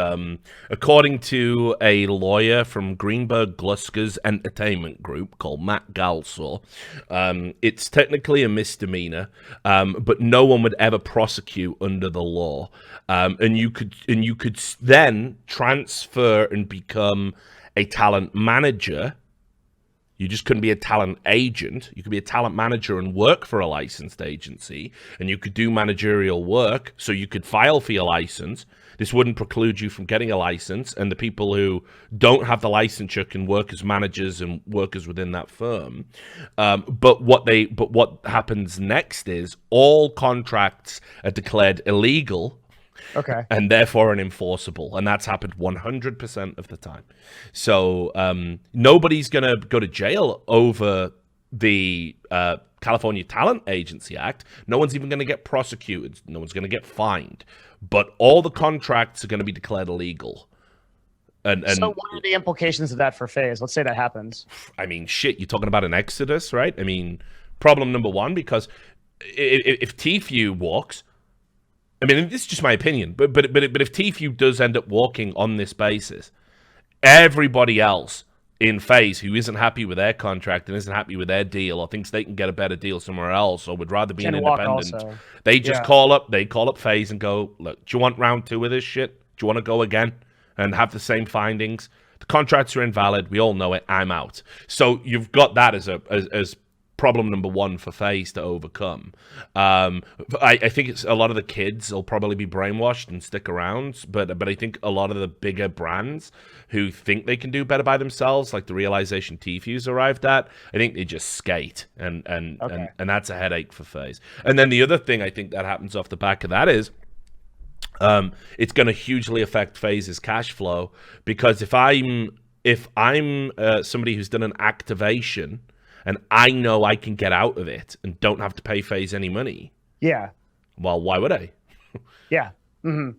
according to a lawyer from Greenberg Gluskers Entertainment Group called Matt Galsor, it's technically a misdemeanor, but no one would ever prosecute under the law. And you could then transfer and become a talent manager. You just couldn't be a talent agent. You could be a talent manager and work for a licensed agency, and you could do managerial work, so you could file for your license. This wouldn't preclude you from getting a license, and the people who don't have the licensure can work as managers and workers within that firm. But what happens next is all contracts are declared illegal. Okay. And therefore unenforceable. And that's happened 100% of the time. So nobody's going to go to jail over the California Talent Agency Act. No one's even going to get prosecuted. No one's going to get fined. But all the contracts are going to be declared illegal. And so what are the implications of that for FaZe? Let's say that happens. I mean, shit, you're talking about an exodus, right? I mean, problem number one, because if Tfue walks, I mean, this is just my opinion, but if Tfue does end up walking on this basis, everybody else in FaZe who isn't happy with their contract and isn't happy with their deal or thinks they can get a better deal somewhere else or would rather be an independent, they just call up FaZe and go, look, do you want round 2 of this shit? Do you want to go again and have the same findings? The contracts are invalid. We all know it. I'm out. So you've got that as problem number one for FaZe to overcome. I think it's a lot of the kids will probably be brainwashed and stick around, but I think a lot of the bigger brands who think they can do better by themselves, like the realization Tfue's arrived at, I think they just skate, and that's a headache for FaZe. And then the other thing I think that happens off the back of that is it's going to hugely affect FaZe's cash flow, because if I'm somebody who's done an activation and I know I can get out of it and don't have to pay FaZe any money. Yeah. Well, why would I? Yeah. Mm-hmm.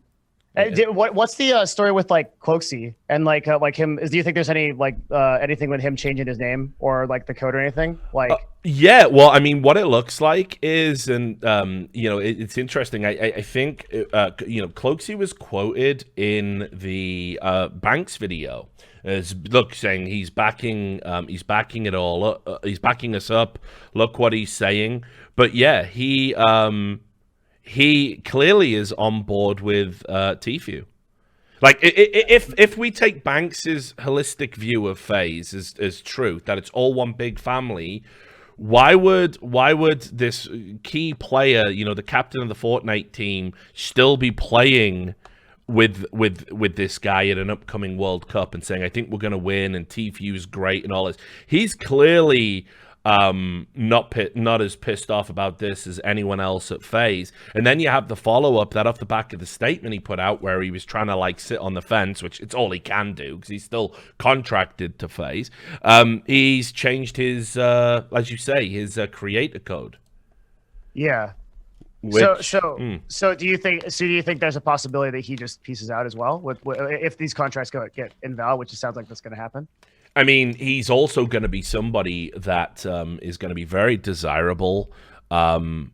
Yeah. What's the story with like Cloaksy and like him? Do you think there's any anything with him changing his name or like the code or anything? Like, yeah. Well, I mean, what it looks like is, and it's interesting. I think Cloaksy was quoted in the Banks video as saying he's backing it all up, he's backing us up. Look what he's saying. But yeah, he clearly is on board with Tfue. Like, if we take Banks's holistic view of FaZe as truth, that it's all one big family, why would this key player, the captain of the Fortnite team, still be playing with this guy at an upcoming World Cup and saying, I think we're going to win and Tfue's great and all this? He's clearly not as pissed off about this as anyone else at FaZe. And then you have the follow-up that off the back of the statement he put out where he was trying to like sit on the fence, which it's all he can do because he's still contracted to FaZe. He's changed his, as you say, his creator code. Yeah. Which, so do you think there's a possibility that he just pieces out as well if these contracts get invalid, which it sounds like that's going to happen? I mean, he's also going to be somebody that is going to be very desirable to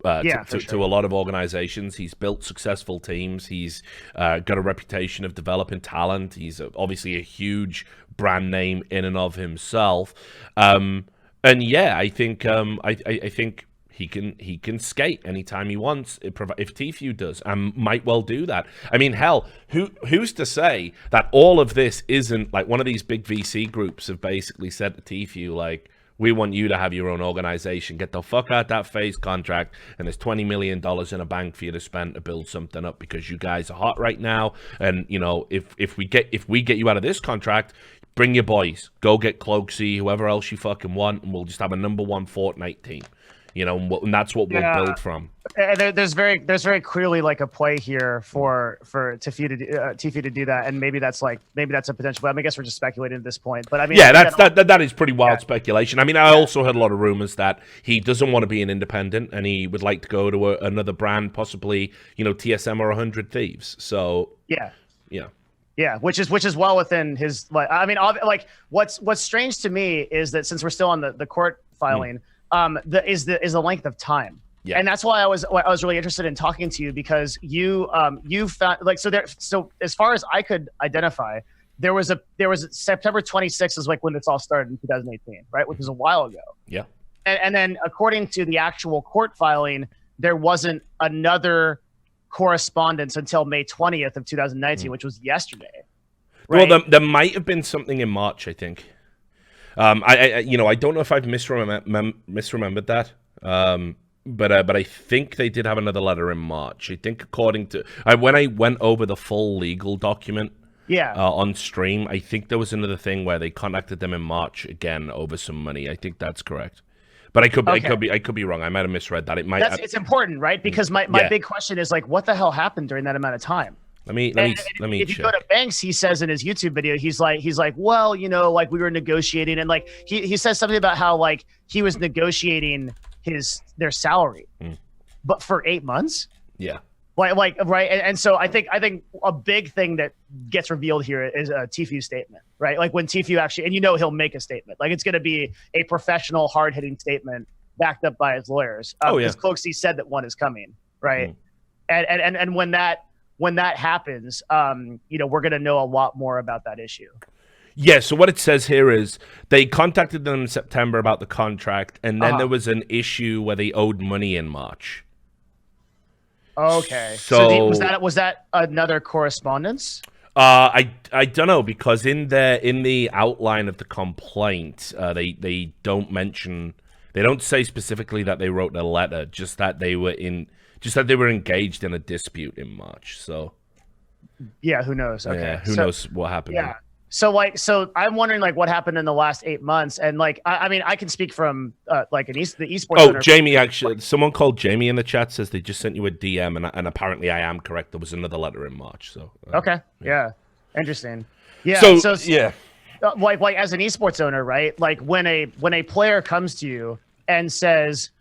a lot of organizations. He's built successful teams. He's got a reputation of developing talent. He's obviously a huge brand name in and of himself. And yeah, I think he can skate anytime he wants if Tfue does, and might well do that. I mean, hell, who's to say that all of this isn't like one of these big VC groups have basically said to Tfue, like, we want you to have your own organization. Get the fuck out that FaZe contract, and there's $20 million in a bank for you to spend to build something up because you guys are hot right now. And if we get you out of this contract, bring your boys, go get Cloaksy, whoever else you fucking want, and we'll just have a #1 Fortnite team. And that's what we'll build from. There's very clearly like a play here for Tfue to do that, and maybe that's a potential. I guess we're just speculating at this point, but I mean, yeah, that is pretty wild speculation. I mean, I also heard a lot of rumors that he doesn't want to be an independent, and he would like to go to another brand, possibly TSM or 100 Thieves. So yeah, which is well within his. Like, I mean, like what's strange to me is that since we're still on the court filing. is the length of time. Yeah. And that's why I was really interested in talking to you, because you found like so as far as I could identify, there was September 26th is like when this all started in 2018, right? Which was a while ago. Yeah. And then according to the actual court filing, there wasn't another correspondence until May 20th of 2019, which was yesterday. Right? Well, there might have been something in March, I think. I don't know if I've misremembered that. But I think they did have another letter in March. I think according to when I went over the full legal document, on stream, I think there was another thing where they contacted them in March again over some money. I think that's correct. But I could be wrong. I might have misread that. It might. It's important, right? Because my big question is like, what the hell happened during that amount of time? Let me. If you go to Banks, he says in his YouTube video, he's like, well, like we were negotiating, and like he says something about how like he was negotiating their salary, but for 8 months. Yeah. Like right, and so I think a big thing that gets revealed here is a Tfue statement, right? Like when Tfue actually, and he'll make a statement, like it's going to be a professional, hard-hitting statement backed up by his lawyers. Because Cloaksy said that one is coming, right? And when that happens, we're going to know a lot more about that issue. Yeah, so what it says here is they contacted them in September about the contract, and then there was an issue where they owed money in March. Okay. So was that another correspondence? I don't know, because in the outline of the complaint, they don't say specifically that they wrote a letter, just that they were engaged in a dispute in March. So yeah, who knows? Okay. Yeah, who knows what happened? Yeah. So I'm wondering like what happened in the last 8 months, and like I mean I can speak from the esports. Oh, Jamie, actually, someone called Jamie in the chat says they just sent you a DM, and apparently I am correct. There was another letter in March. So okay, yeah, interesting. Yeah. So yeah, like as an esports owner, right? Like when a player comes to you and says,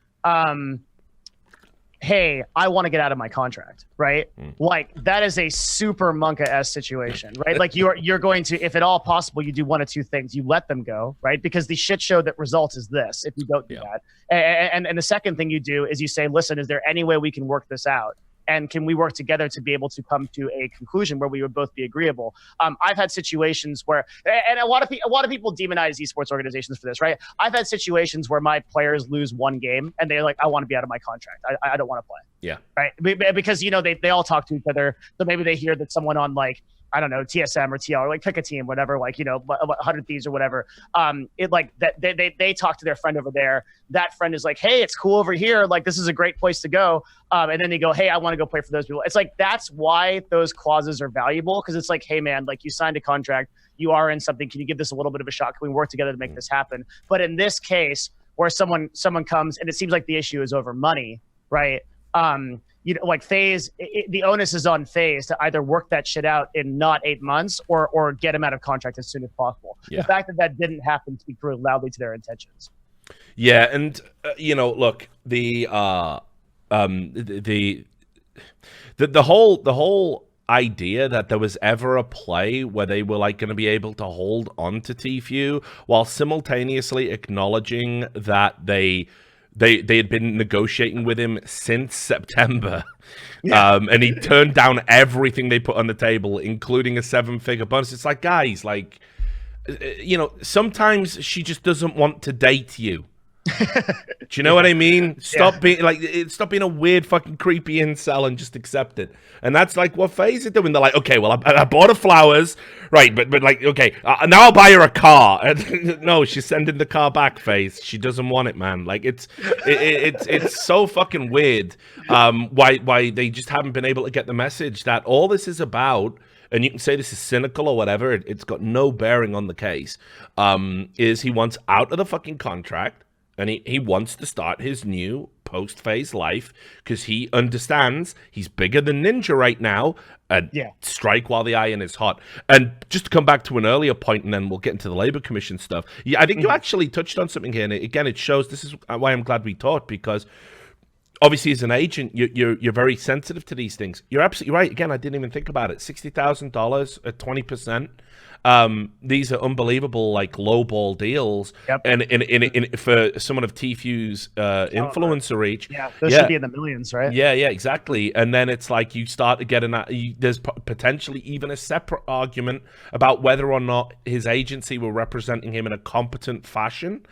hey, I want to get out of my contract, right? Like that is a super Monka-esque situation, right? Like you're going to, if at all possible, you do one of two things. You let them go, right? Because the shit show that results is this, if you don't do that. And the second thing you do is you say, listen, is there any way we can work this out? And can we work together to be able to come to a conclusion where we would both be agreeable? I've had situations where, and a lot of people demonize esports organizations for this, right? I've had situations where my players lose one game and they're like, I want to be out of my contract. I don't want to play. Yeah. Right. Because, they all talk to each other. So maybe they hear that someone on like, I don't know, TSM or TL, or like pick a team, whatever, like, 100 Thieves or whatever. It like that they talk to their friend over there. That friend is like, hey, it's cool over here. Like, this is a great place to go. And then they go, hey, I want to go play for those people. It's like, that's why those clauses are valuable. Cause it's like, hey man, like you signed a contract, you are in something. Can you give this a little bit of a shot? Can we work together to make this happen? But in this case where someone comes and it seems like the issue is over money, right? Like FaZe, the onus is on FaZe to either work that shit out in not 8 months or get him out of contract as soon as possible. Yeah. The fact that didn't happen speaks really loudly to their intentions. Yeah, and look, the whole idea that there was ever a play where they were like going to be able to hold on to Tfue while simultaneously acknowledging that they had been negotiating with him since September. Yeah. And he turned down everything they put on the table, including a 7-figure bonus. It's like, guys, like, sometimes she just doesn't want to date you. Do you know what I mean? Stop being a weird fucking creepy incel and just accept it. And that's like what FaZe are doing. They're like, okay, well, I bought her flowers, right? But like, okay, now I'll buy her a car. No, she's sending the car back, FaZe. She doesn't want it, man. Like it's so fucking weird. Why they just haven't been able to get the message that all this is about. And you can say this is cynical or whatever. It's got no bearing on the case. Is he wants out of the fucking contract. And he wants to start his new post-FaZe life because he understands he's bigger than Ninja right now and strike while the iron is hot. And just to come back to an earlier point, and then we'll get into the Labor Commission stuff. Yeah, I think you actually touched on something here. And again, it shows this is why I'm glad we talked, because obviously as an agent, you're very sensitive to these things. You're absolutely right. Again, I didn't even think about it. $60,000 at 20%. These are unbelievable, like lowball deals. Yep. And in for someone of Tfue's influencer reach, those should be in the millions, right? Yeah, exactly. And then it's like you start to get there's potentially even a separate argument about whether or not his agency were representing him in a competent fashion.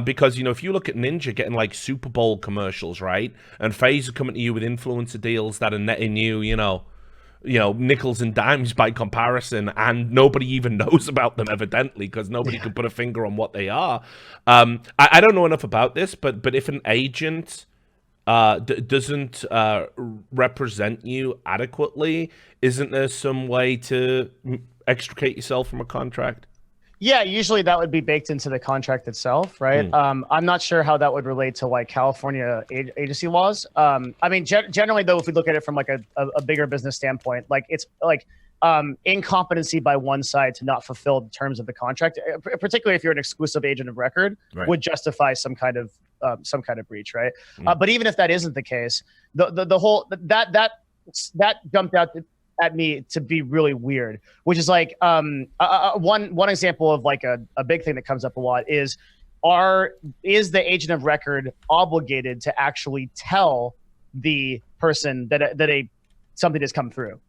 Because, if you look at Ninja getting like Super Bowl commercials, right? And FaZe are coming to you with influencer deals that are netting you, nickels and dimes by comparison, and nobody even knows about them, evidently, because nobody can put a finger on what they are. I don't know enough about this, but if an agent doesn't represent you adequately, isn't there some way to extricate yourself from a contract? Yeah, usually that would be baked into the contract itself, right? I'm not sure how that would relate to like California agency laws. I mean, generally though, if we look at it from like a bigger business standpoint, like it's like incompetency by one side to not fulfill the terms of the contract, particularly if you're an exclusive agent of record, would justify some kind of breach, right? But even if that isn't the case, the whole that jumped out at me to be really weird, which is like one example of like a big thing that comes up a lot is the agent of record obligated to actually tell the person that something has come through?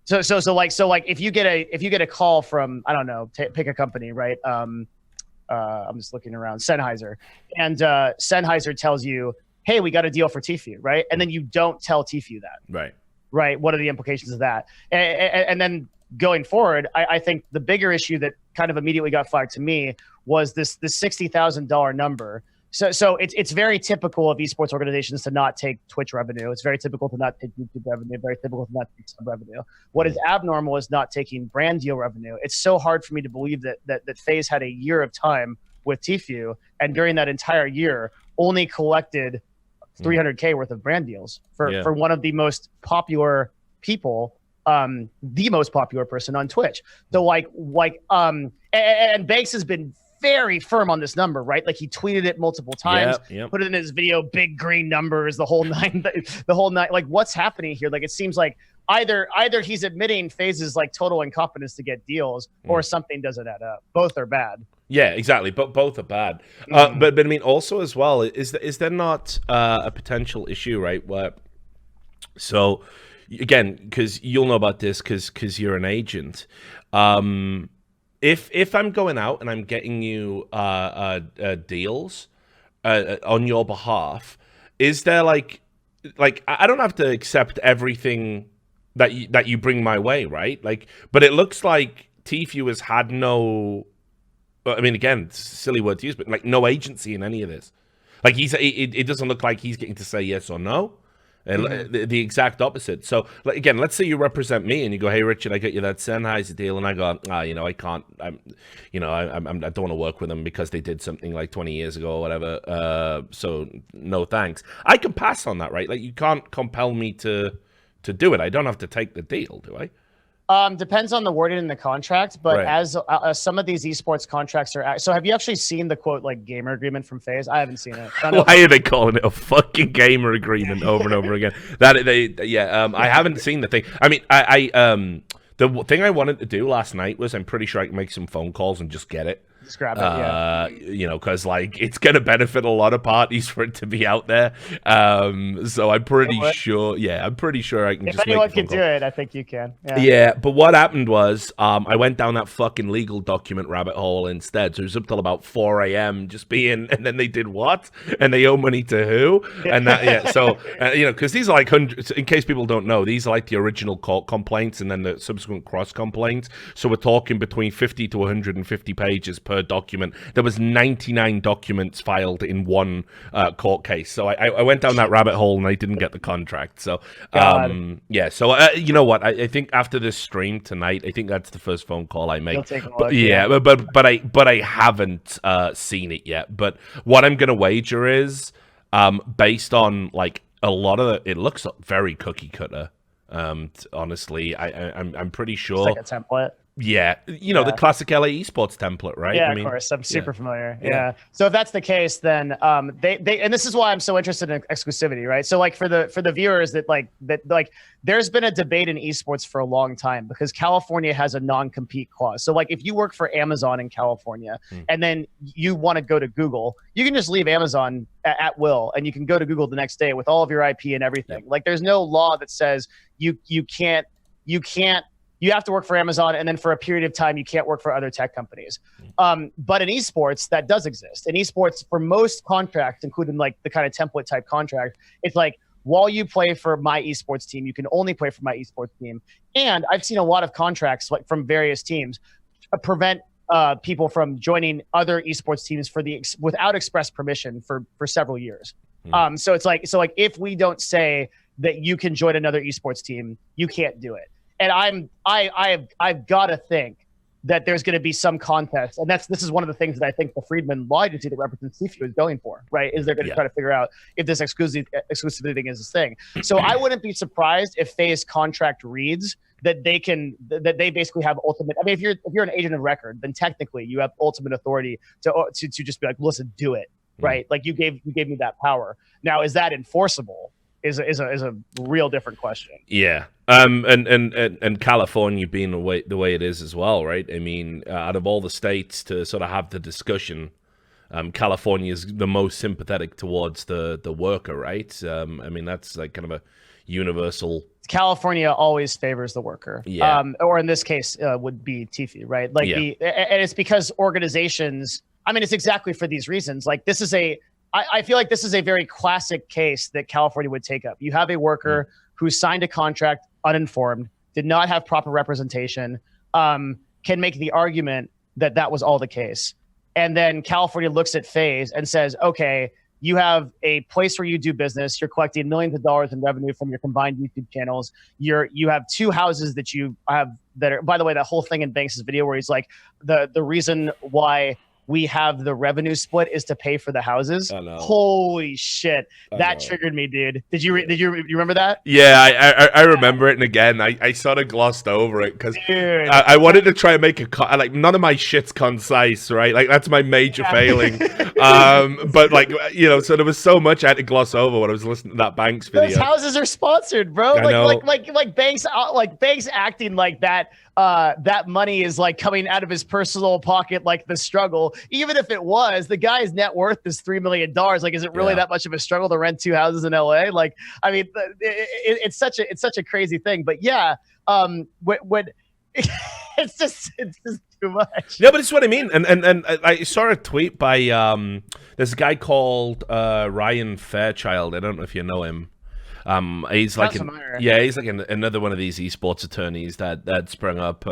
So like if you get a call from, I don't know, pick a company, right? I'm just looking around, Sennheiser, and Sennheiser tells you, hey, we got a deal for Tfue, right? And then you don't tell Tfue that, right? What are the implications of that? And then going forward, I think the bigger issue that kind of immediately got flagged to me was this $60,000 number. So it's very typical of esports organizations to not take Twitch revenue. It's very typical to not take YouTube revenue. Very typical to not take sub revenue. What is abnormal is not taking brand deal revenue. It's so hard for me to believe that FaZe had a year of time with Tfue, and during that entire year only collected $300K worth of brand deals for one of the most popular people, the most popular person on Twitch. So and Banks has been very firm on this number, right? Like he tweeted it multiple times, put it in his video, big green numbers, the whole nine. Like what's happening here? Like it seems like either he's admitting FaZe's like total incompetence to get deals, or something doesn't add up. Both are bad. Yeah, exactly. But both are bad. But I mean, also as well, is there not a potential issue, right? Where so again, because you'll know about this, because you're an agent. If I'm going out and I'm getting you deals on your behalf, is there like I don't have to accept everything that you bring my way, right? Like, but it looks like Tfue has had no. I mean, again, silly word to use, but like no agency in any of this. Like it doesn't look like he's getting to say yes or no. The exact opposite. So like, again, let's say you represent me and you go, hey Richard, I got you that Sennheiser deal, and I go, I can't, I don't want to work with them because they did something like 20 years ago or whatever. So no thanks. I can pass on that, right? Like you can't compel me to do it. I don't have to take the deal, do I? Depends on the wording in the contract, but as some of these esports contracts are, so have you actually seen the quote like gamer agreement from FaZe? I haven't seen it. Why are they calling it a fucking gamer agreement over and over again? I haven't seen the thing. I mean, the thing I wanted to do last night was, I'm pretty sure I can make some phone calls and just get it. Just grab it, because like it's gonna benefit a lot of parties for it to be out there. So I'm pretty sure. Yeah, I'm pretty sure I can. If anyone can do it, I think you can. Yeah, but what happened was, I went down that fucking legal document rabbit hole instead. So it was up till about 4 a.m. just being, and then they did what? And they owe money to who? And that, So because these are like hundreds. In case people don't know, these are like the original court complaints and then the subsequent cross complaints. So we're talking between 50 to 150 pages per document. There was 99 documents filed in one court case. So I went down that rabbit hole and I didn't get the contract. So So you know what? I think after this stream tonight, I think that's the first phone call I make. But I haven't seen it yet. But what I'm gonna wager is, based on like a lot of it looks very cookie cutter. Honestly, I'm pretty sure. It's like a template. Yeah, the classic LA esports template, right? Yeah, of course. I'm super familiar. Yeah. So if that's the case, then they and this is why I'm so interested in exclusivity, right? So like for the viewers that there's been a debate in esports for a long time because California has a non-compete clause. So like if you work for Amazon in California and then you want to go to Google, you can just leave Amazon at will and you can go to Google the next day with all of your IP and everything. Like there's no law that says you can't. You have to work for Amazon, and then for a period of time, you can't work for other tech companies. But in esports, that does exist. In esports, for most contracts, including like the kind of template type contract, it's like, while you play for my esports team, you can only play for my esports team. And I've seen a lot of contracts like from various teams prevent people from joining other esports teams without express permission for several years. So it's like, if we don't say that you can join another esports team, you can't do it. And I've got to think that there's going to be some contest, and this is one of the things that I think the Friedman Law Agency that represents CFU is going for, right? Is they're going to try to figure out if this exclusivity thing is this thing. So I wouldn't be surprised if FaZe contract reads that they basically have ultimate. I mean, if you're an agent of record, then technically you have ultimate authority to just be like, listen, do it, right? Like you gave me that power. Now, is that enforceable? Is a real different question. Yeah. And California being the way it is as well, right? I mean, out of all the states to sort of have the discussion, California is the most sympathetic towards the worker, right? I mean, that's like kind of a universal. California always favors the worker. Yeah. Or in this case, would be Tifi, right? Like and it's because organizations. I mean, it's exactly for these reasons. Like this is I feel like this is a very classic case that California would take up. You have a worker who signed a contract uninformed, did not have proper representation, can make the argument that was all the case. And then California looks at FaZe and says, okay, you have a place where you do business. You're collecting millions of dollars in revenue from your combined YouTube channels. You have two houses that you have that are, by the way, that whole thing in Banks' video where he's like, the reason why we have the revenue split is to pay for the houses. Holy shit. That triggered me, dude. Did you remember that? Yeah, I remember it. And again, I sort of glossed over it because I wanted to try and make like none of my shit's concise, right? Like that's my major failing. But like, so there was so much I had to gloss over when I was listening to that Banks video. Those houses are sponsored, bro. Like Banks acting like that. That money is like coming out of his personal pocket, like the struggle. Even if it was, the guy's net worth is $3 million. Like, is it really that much of a struggle to rent two houses in LA? Like, I mean, it's such a crazy thing. But yeah, when it's just too much. Yeah, but it's what I mean. And I saw a tweet by this guy called Ryan Fairchild. I don't know if you know him. He's like another one of these esports attorneys that sprung up.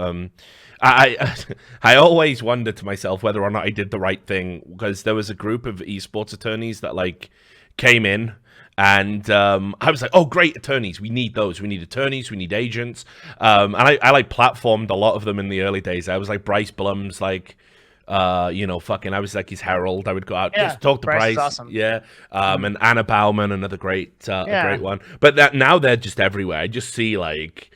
I always wonder to myself whether or not I did the right thing, because there was a group of esports attorneys that like came in, and I was like, oh great, attorneys, we need those, we need attorneys, we need agents, and I like platformed a lot of them in the early days. I was like Bryce Blum's like I was like his herald. I would go out just talk to Bryce. Awesome. And Anna Bauman, another great one. But now they're just everywhere. I just see like,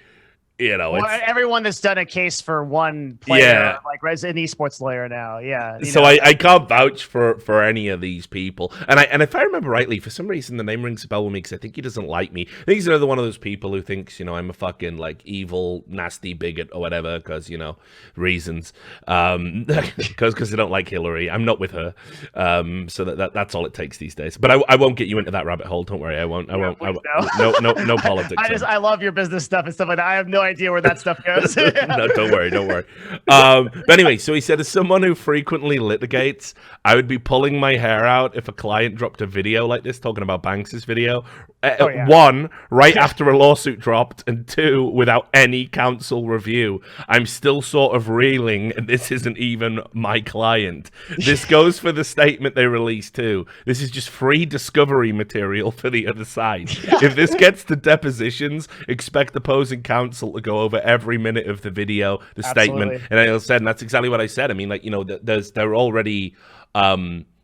everyone that's done a case for one player, like an esports lawyer now. I can't vouch for any of these people. And if I remember rightly, for some reason the name rings a bell with me because I think he doesn't like me. I think he's another one of those people who thinks, I'm a fucking like evil, nasty bigot or whatever because, reasons. Because they don't like Hillary. I'm not with her. So that's all it takes these days. But I won't get you into that rabbit hole. Don't worry. I won't. No politics. I love your business stuff and stuff like that. I have no idea where that stuff goes. No, don't worry. But anyway, so he said, as someone who frequently litigates, I would be pulling my hair out if a client dropped a video like this, talking about Banks's video. One, right after a lawsuit dropped, and two, without any counsel review. I'm still sort of reeling, and this isn't even my client. This goes for the statement they released too. This is just free discovery material for the other side. If this gets to depositions, expect opposing counsel to go over every minute of the video, the statement. And I said, and that's exactly what I said. I mean, like, they're already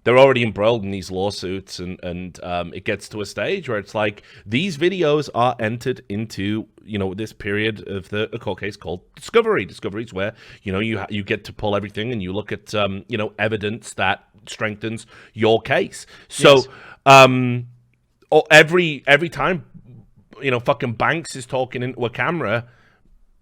they're already embroiled in these lawsuits, and it gets to a stage where it's like these videos are entered into, you know, this period of the court case called discovery. Discovery is where, you know, you get to pull everything and you look at you know, evidence that strengthens your case. So every time, you know, fucking Banks is talking into a camera,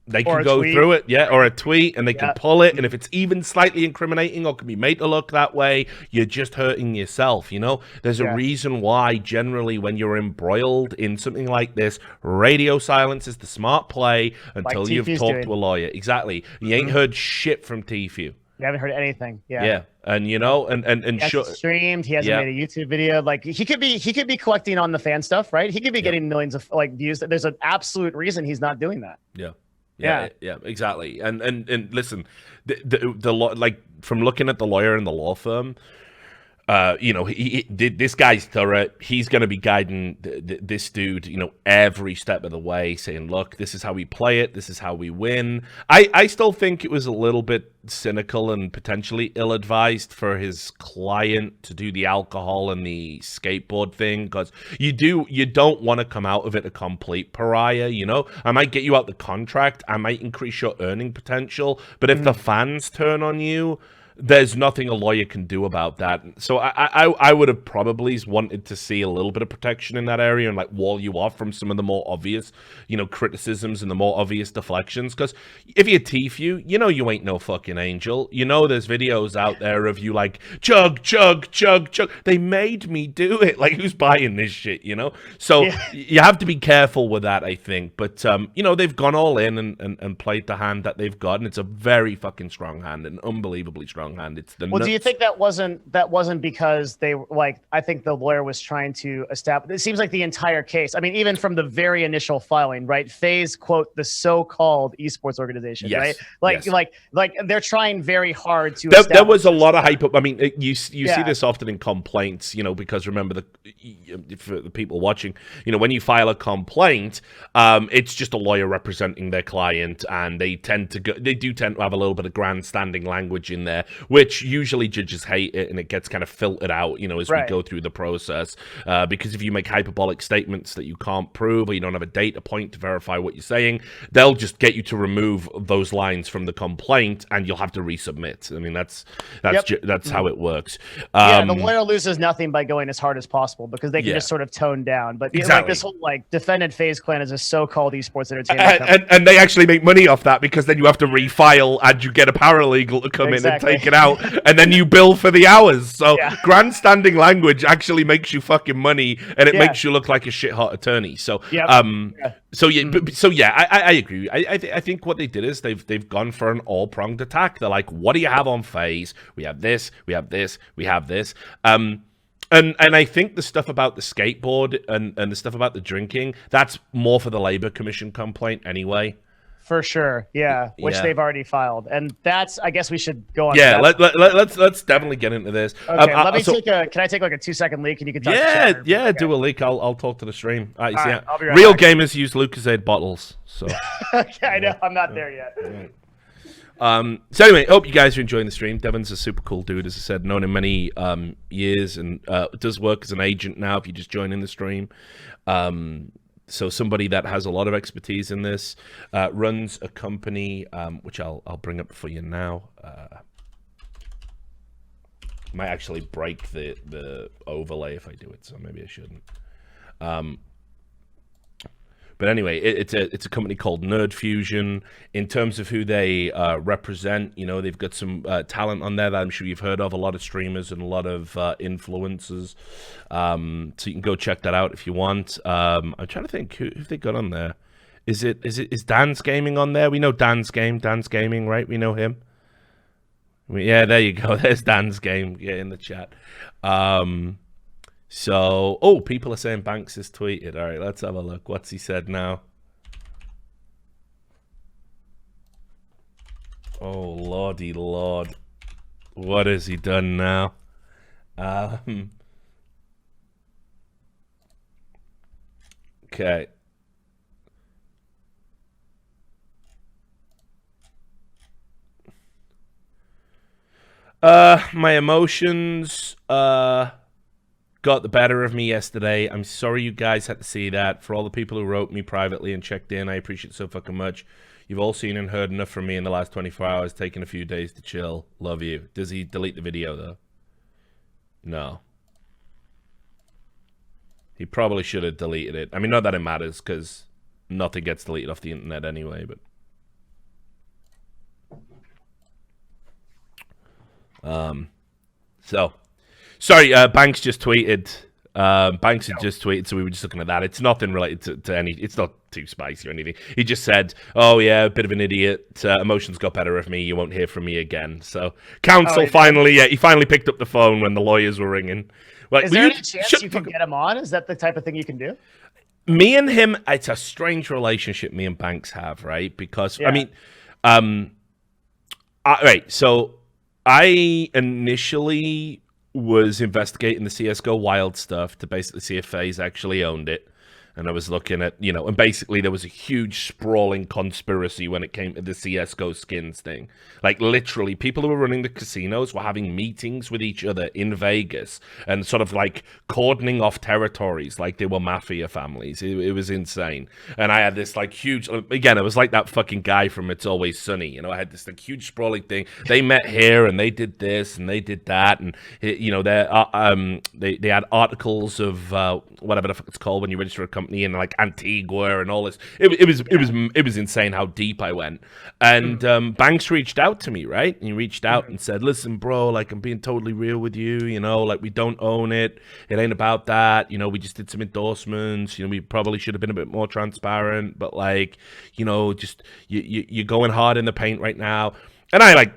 they can go through it, or a tweet, and they can pull it, and if it's even slightly incriminating or can be made to look that way, you're just hurting yourself, you know? There's a reason why, generally, when you're embroiled in something like this, radio silence is the smart play until like you've talked to a lawyer. Exactly. You ain't heard shit from Tfue. You haven't heard anything. Yeah. And you know, and he hasn't streamed. He hasn't made a YouTube video. Like he could be collecting on the fan stuff, right? He could be getting millions of like views. There's an absolute reason he's not doing that. Yeah, exactly. And listen, the like from looking at the lawyer and the law firm, you know, this guy's thorough. He's going to be guiding this dude, you know, every step of the way, saying, look, this is how we play it. This is how we win. I still think it was a little bit cynical and potentially ill-advised for his client to do the alcohol and the skateboard thing, because you don't want to come out of it a complete pariah, you know? I might get you out the contract. I might increase your earning potential. But if the fans turn on you, there's nothing a lawyer can do about that. So I would have probably wanted to see a little bit of protection in that area and like wall you off from some of the more obvious, you know, criticisms and the more obvious deflections. Because if you're Tfue, you know you ain't no fucking angel. You know there's videos out there of you like chug, chug, chug, chug. They made me do it. Like who's buying this shit, you know? So you have to be careful with that, I think. But, you know, they've gone all in and played the hand that they've got. And it's a very fucking strong hand, an unbelievably strong hand. It's the do you think that wasn't because they like, I think the lawyer was trying to establish, it seems like the entire case, I mean, even from the very initial filing, right? FaZe, quote, the so-called esports organization, right? Like they're trying very hard to there was a lot of hype up. I mean, you see this often in complaints, you know, because remember, for the people watching, you know, when you file a complaint, it's just a lawyer representing their client, and they do tend to have a little bit of grandstanding language in there, which usually judges hate it, and it gets kind of filtered out, you know, as we go through the process. Because if you make hyperbolic statements that you can't prove, or you don't have a data point to verify what you're saying, they'll just get you to remove those lines from the complaint, and you'll have to resubmit. I mean, that's how it works. The lawyer loses nothing by going as hard as possible, because they can just sort of tone down. But like this whole like defended FaZe Clan is a so-called esports entertainment and they actually make money off that, because then you have to refile and you get a paralegal to come in and take it out, and then you bill for the hours. So grandstanding language actually makes you fucking money, and it makes you look like a shit hot attorney. So I agree. I think what they did is they've gone for an all-pronged attack. They're like, what do you have on FaZe? We have this, we have this, we have this. And I think the stuff about the skateboard and the stuff about the drinking, that's more for the Labor Commission complaint anyway. For sure, which they've already filed, and that's. I guess we should go on. Yeah, let's definitely get into this. Okay, let me take a. Can I take like a 2-second leak, and you can talk? Okay. Do a leak. I'll talk to the stream. All right, I'll be right Real back. gamers use Lucozade bottles, so. Okay, I know I'm not there yet. So anyway, hope you guys are enjoying the stream. Devin's a super cool dude, as I said, known him many years, and does work as an agent now. If you just join in the stream. So somebody that has a lot of expertise in this, runs a company, which I'll bring up for you now. Might actually break the overlay if I do it, so maybe I shouldn't. But anyway, it's a company called Nerd Fusion. In terms of who they represent, you know, they've got some talent on there that I'm sure you've heard of, a lot of streamers and a lot of influencers. So you can go check that out if you want. I'm trying to think who they got on there. Is Dan's Gaming on there? We know Dan's Gaming, right? We know him. Yeah, there you go. There's Dan's Game. Yeah, in the chat. So, people are saying Banks has tweeted. All right, let's have a look. What's he said now? Oh, lordy lord. What has he done now? Okay. My emotions got the better of me yesterday. I'm sorry you guys had to see that. For all the people who wrote me privately and checked in, I appreciate it so fucking much. You've all seen and heard enough from me in the last 24 hours, taking a few days to chill. Love you. Does he delete the video, though? No. He probably should have deleted it. I mean, not that it matters, because nothing gets deleted off the internet anyway, but... So, sorry, Banks just tweeted. Banks had just tweeted, so we were just looking at that. It's nothing related to any. It's not too spicy or anything. He just said, "Oh yeah, a bit of an idiot. Emotions got better of me. You won't hear from me again." So, counsel finally, he finally picked up the phone when the lawyers were ringing. Like, is there any chance you can get him on? Is that the type of thing you can do? Me and him, it's a strange relationship me and Banks have, right? Because I mean, right. So I initially was investigating the CSGO Wild stuff to basically see if FaZe actually owned it. And I was looking at, and basically there was a huge sprawling conspiracy when it came to the CSGO skins thing. Like, literally, people who were running the casinos were having meetings with each other in Vegas and sort of, like, cordoning off territories like they were mafia families. It was insane. And I had this, like, huge... Again, it was like that fucking guy from It's Always Sunny. I had this, like, huge sprawling thing. They met here, and they did this, and they did that. And, they had articles of whatever the fuck it's called when you register a company in like Antigua and all this. It was insane how deep I went. And Banks reached out to me, right? And he reached out and said, "Listen, bro, like, I'm being totally real with you. Like, we don't own it. It ain't about that. We just did some endorsements. We probably should have been a bit more transparent. But like, just you're going hard in the paint right now." And I like,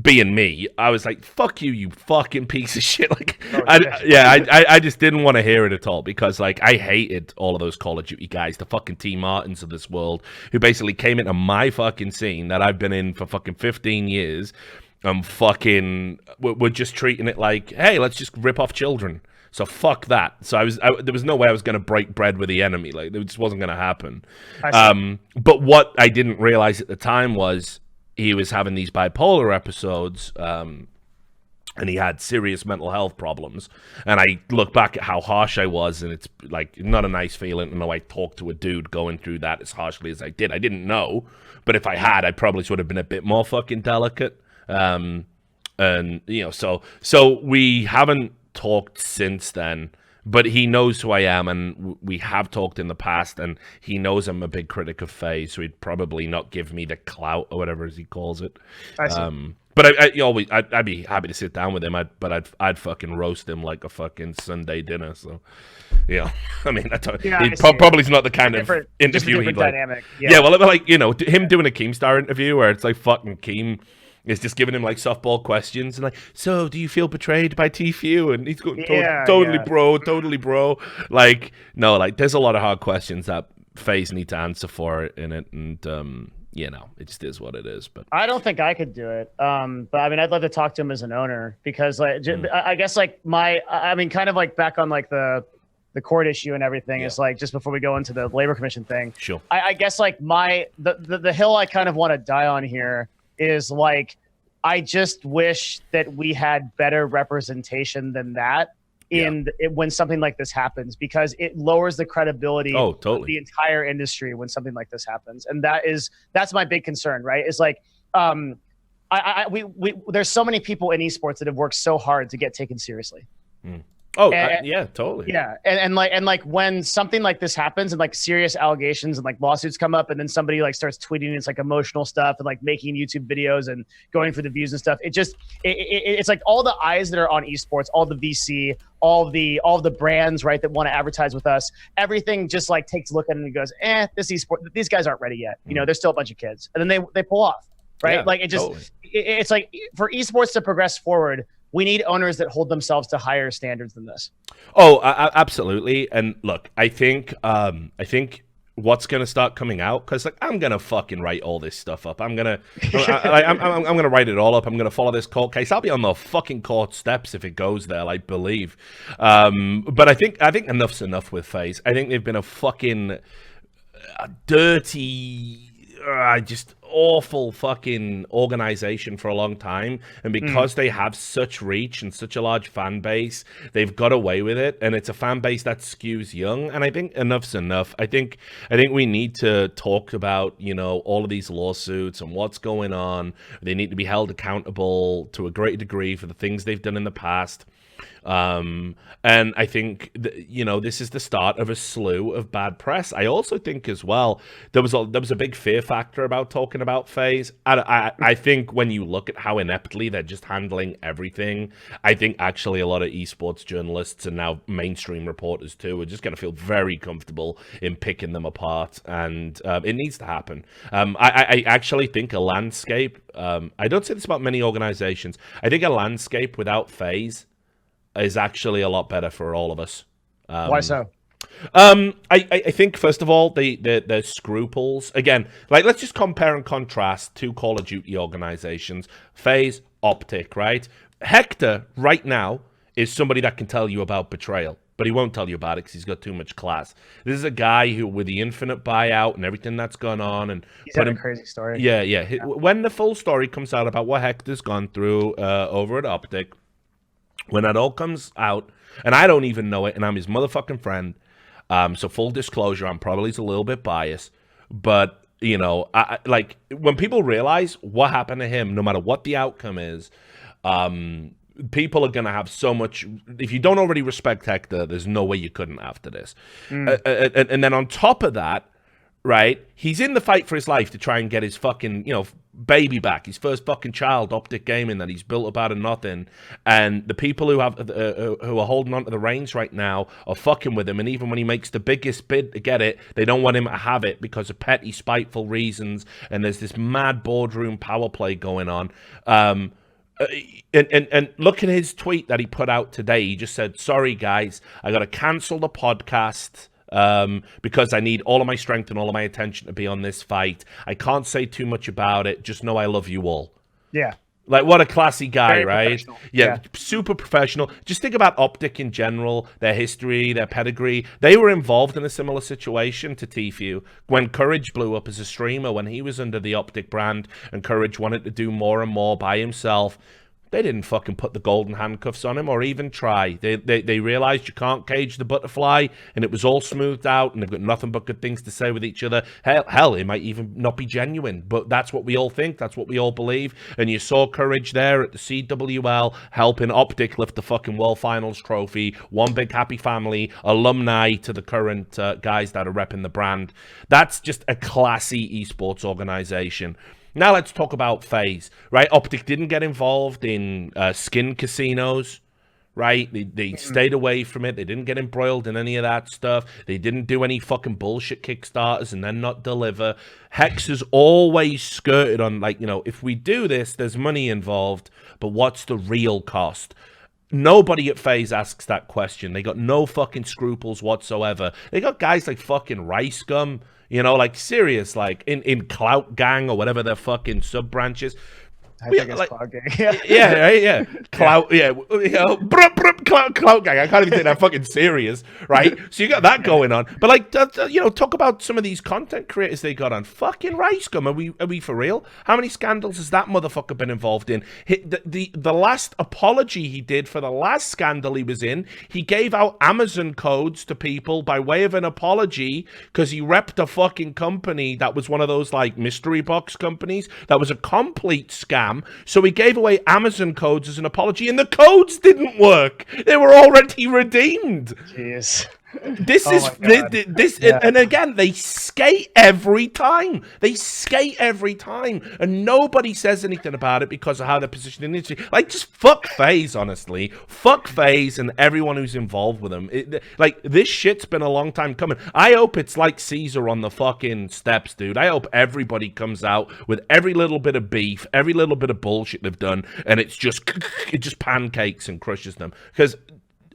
being me, I was like, "Fuck you, you fucking piece of shit!" Like, I just didn't want to hear it at all because, like, I hated all of those Call of Duty guys, the fucking T. Martins of this world, who basically came into my fucking scene that I've been in for fucking 15 years, and we're just treating it like, hey, let's just rip off children. So fuck that. So there was no way I was going to break bread with the enemy. Like, it just wasn't going to happen. But what I didn't realize at the time was, he was having these bipolar episodes, and he had serious mental health problems. And I look back at how harsh I was, and it's like not a nice feeling. I talked to a dude going through that as harshly as I did. I didn't know, but if I had, I probably would have been a bit more fucking delicate. And so we haven't talked since then. But he knows who I am, and we have talked in the past, and he knows I'm a big critic of FaZe, so he'd probably not give me the clout or whatever as he calls it. I see. But I'd be happy to sit down with him. I'd fucking roast him like a fucking Sunday dinner. So, I mean, he probably is not the kind of interview he'd like. Dynamic. Well, like, him doing a Keemstar interview where it's like fucking Keem is just giving him like softball questions and like, "So do you feel betrayed by TFU?" And he's going, totally bro. Like, no, like, there's a lot of hard questions that FaZe need to answer for in it, and it just is what it is. But I don't think I could do it. But I mean, I'd love to talk to him as an owner because, like, I guess like kind of like back on like the court issue and everything is like, just before we go into the labor commission thing. Sure. I guess like the hill I kind of want to die on here is like, I just wish that we had better representation than that when something like this happens, because it lowers the credibility of the entire industry when something like this happens. And that's my big concern, right? Is like, there's so many people in esports that have worked so hard to get taken seriously. Totally. Yeah, and like when something like this happens and like serious allegations and like lawsuits come up, and then somebody like starts tweeting it's like emotional stuff and like making YouTube videos and going for the views and stuff. It's like all the eyes that are on esports, all the VC, all the brands, right, that want to advertise with us. Everything just like takes a look at it and goes, this esport, these guys aren't ready yet. They're still a bunch of kids, and then they pull off, right? Yeah, like it's like for esports to progress forward, we need owners that hold themselves to higher standards than this. Oh, absolutely. And look, I think what's going to start coming out, because like, I'm going to fucking write all this stuff up. I'm going to write it all up. I'm going to follow this court case. I'll be on the fucking court steps if it goes there, I believe. But I think enough's enough with FaZe. I think they've been a fucking dirty, just awful fucking organization for a long time, and because they have such reach and such a large fan base, they've got away with it, and it's a fan base that skews young. And I think enough's enough. I think we need to talk about, you know, all of these lawsuits and what's going on. They need to be held accountable to a great degree for the things they've done in the past. And I think you know, this is the start of a slew of bad press. I also think as well there was a big fear factor about talking about FaZe. I think when you look at how ineptly they're just handling everything, I think actually a lot of esports journalists and now mainstream reporters too are just going to feel very comfortable in picking them apart, and it needs to happen. I actually think a landscape. I don't say this about many organizations. I think a landscape without FaZe is actually a lot better for all of us. Why so? I think, first of all, the scruples. Again, like, let's just compare and contrast two Call of Duty organizations. FaZe, Optic, right? Hector, right now, is somebody that can tell you about betrayal, but he won't tell you about it because he's got too much class. This is a guy who, with the infinite buyout and everything that's gone on, and he's had a crazy story. Yeah. When the full story comes out about what Hector's gone through over at Optic, when that all comes out, and I don't even know it, and I'm his motherfucking friend, so full disclosure, I'm probably a little bit biased, but, you know, like, when people realize what happened to him, no matter what the outcome is, people are going to have so much. If you don't already respect Hector, there's no way you couldn't after this. And then on top of that, right, he's in the fight for his life to try and get his fucking, you know, baby back, his first fucking child, Optic Gaming, that he's built up out of nothing. And the people who have who are holding on to the reins right now are fucking with him. And even when he makes the biggest bid to get it, they don't want him to have it because of petty, spiteful reasons. And there's this mad boardroom power play going on. And look at his tweet that he put out today. He just said, "Sorry guys, I got to cancel the podcast because I need all of my strength and all of my attention to be on this fight. I can't say too much about it. Just know I love you all." Yeah. Like, what a classy guy, Very right? Yeah, super professional. Just think about Optic in general, their history, their pedigree. They were involved in a similar situation to Tfue when Courage blew up as a streamer, when he was under the Optic brand, and Courage wanted to do more and more by himself. They didn't fucking put the golden handcuffs on him or even try. They realized you can't cage the butterfly, and it was all smoothed out, and they've got nothing but good things to say with each other. Hell, it might even not be genuine, but that's what we all think. That's what we all believe. And you saw Courage there at the CWL helping Optic lift the fucking World Finals trophy. One big happy family, alumni to the current guys that are repping the brand. That's just a classy esports organization. Now let's talk about FaZe, right? Optic didn't get involved in skin casinos, right? They stayed away from it. They didn't get embroiled in any of that stuff. They didn't do any fucking bullshit Kickstarters and then not deliver. Hex has always skirted on, like, you know, if we do this, there's money involved, but what's the real cost? Nobody at FaZe asks that question. They got no fucking scruples whatsoever. They got guys like fucking Rice Gum, you know, like, serious, like, in Clout Gang or whatever their fucking sub-branches. I think it's Clout Gang. Yeah, right, yeah. Clout, yeah. You know, Clout Gang. I can't even take that fucking serious, right? So you got that going on. But, like, you know, talk about some of these content creators they got on. Fucking Rice Gum. Are we for real? How many scandals has that motherfucker been involved in? The last apology he did for the last scandal he was in, he gave out Amazon codes to people by way of an apology because he repped a fucking company that was one of those, like, mystery box companies that was a complete scam. So he gave away Amazon codes as an apology, and the codes didn't work. They were already redeemed. Jeez. This and again, they skate every time. They skate every time, and nobody says anything about it because of how they're positioned in the industry. Like, just fuck FaZe, honestly. Fuck FaZe and everyone who's involved with them. Like, this shit's been a long time coming. I hope it's like Caesar on the fucking steps, dude. I hope everybody comes out with every little bit of beef, every little bit of bullshit they've done, and it just pancakes and crushes them. Because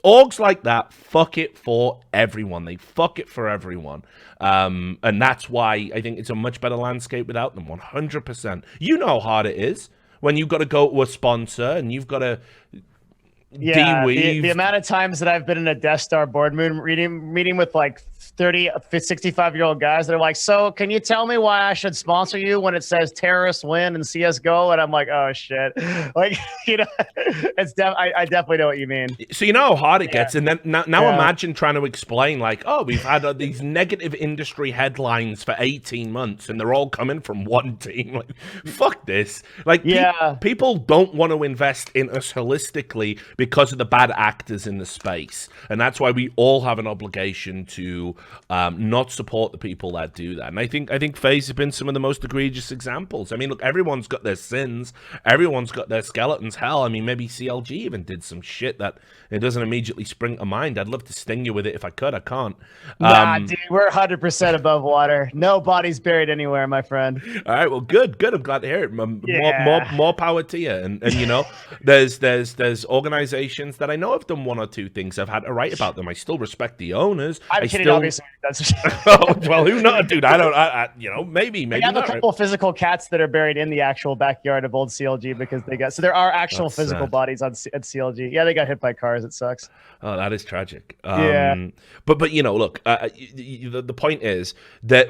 orgs like that, fuck it for everyone. They fuck it for everyone. And that's why I think it's a much better landscape without them, 100%. You know how hard it is when you've got to go to a sponsor and you've got to Yeah, de-weaved. the amount of times that I've been in a Death Star board meeting with like 30, 65-year-old guys that are like, so can you tell me why I should sponsor you when it says terrorists win in CSGO? And I'm like, oh shit. Like, you know, I definitely know what you mean. So you know how hard it gets, and then now imagine trying to explain like, oh, we've had these negative industry headlines for 18 months, and they're all coming from one team. Like, fuck this. Like, people don't want to invest in us holistically because of the bad actors in the space, and that's why we all have an obligation to not support the people that do that. And I think FaZe has been some of the most egregious examples. I mean, look, everyone's got their sins, everyone's got their skeletons. Hell, I mean, maybe CLG even did some shit that it doesn't immediately spring to mind. I'd love to sting you with it if I could. I can't. Nah, dude, we're 100% above water. No bodies buried anywhere, my friend. All right, well, good. I'm glad to hear it. More power to you. And you know, there's organizations that I know have done one or two things. I've had to write about them. I still respect the owners. I'm kidding, obviously. That's oh, well, who not, dude? I you know, maybe. I have a couple of physical cats that are buried in the actual backyard of old CLG because they got. So there are actual physical bodies at CLG. Yeah, they got hit by cars. It sucks. Oh, that is tragic. Yeah. But you know, look, the point is that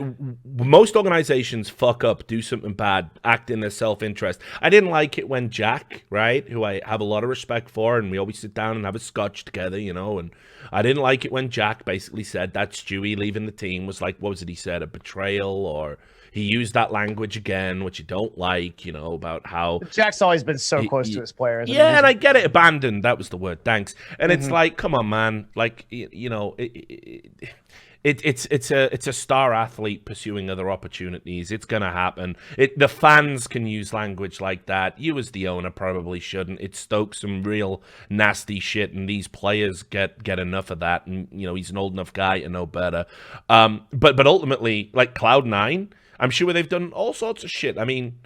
most organizations fuck up, do something bad, act in their self-interest. I didn't like it when Jack, right, who I have a lot of respect for, and we always sit down and have a scotch together, you know, and I didn't like it when Jack basically said that Stewie leaving the team was like, what was it he said, a betrayal, or he used that language again, which you don't like, you know, about how Jack's always been so close to his players. Yeah, and I get it. Abandoned. That was the word. Thanks. And it's like, come on, man. Like, you know, it's a star athlete pursuing other opportunities. It's gonna happen. The fans can use language like that. You as the owner probably shouldn't. It stokes some real nasty shit, and these players get enough of that. And you know, he's an old enough guy to know better. But ultimately, like Cloud9, I'm sure they've done all sorts of shit. I mean,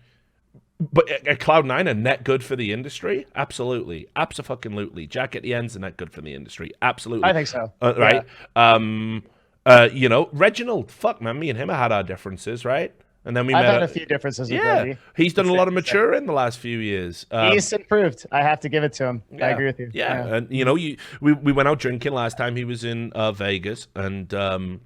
but Cloud9 a net good for the industry? Absolutely. Absolutely. Jack at the end's a net good for the industry. Absolutely. I think so. Right? Yeah. You know, Reginald, fuck, man, me and him have had our differences, right? And then I've had a few differences with Reggie. He's done a lot of maturing in the last few years. He's improved. I have to give it to him. I agree with you. Yeah. And, you know, we went out drinking last time he was in Vegas, and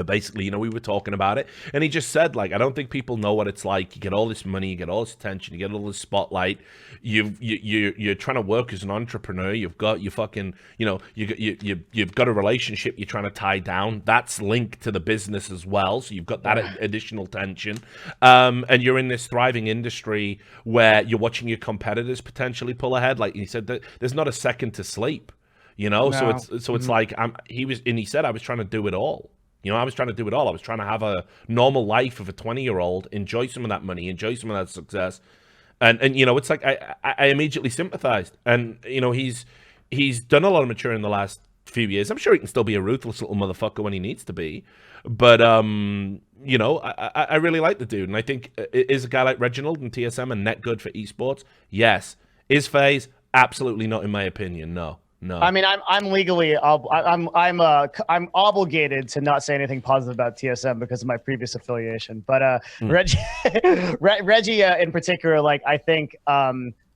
basically, you know, we were talking about it, and he just said, like, I don't think people know what it's like. You get all this money, you get all this attention, you get all this spotlight. You're trying to work as an entrepreneur. You've got your fucking, you know, you've got a relationship you're trying to tie down. That's linked to the business as well. So you've got that additional tension, and you're in this thriving industry where you're watching your competitors potentially pull ahead. Like he said, that there's not a second to sleep. You know, No. so it's like he said I was trying to do it all. You know, I was trying to do it all. I was trying to have a normal life of a 20-year-old, enjoy some of that money, enjoy some of that success. And you know, it's like I immediately sympathized. And, you know, he's done a lot of maturing in the last few years. I'm sure he can still be a ruthless little motherfucker when he needs to be. But, you know, I really like the dude. And I think, is a guy like Reginald and TSM a net good for esports? Yes. Is FaZe? Absolutely not, in my opinion. No. I mean, I'm legally, I'm obligated to not say anything positive about TSM because of my previous affiliation. But Reggie in particular, like, I think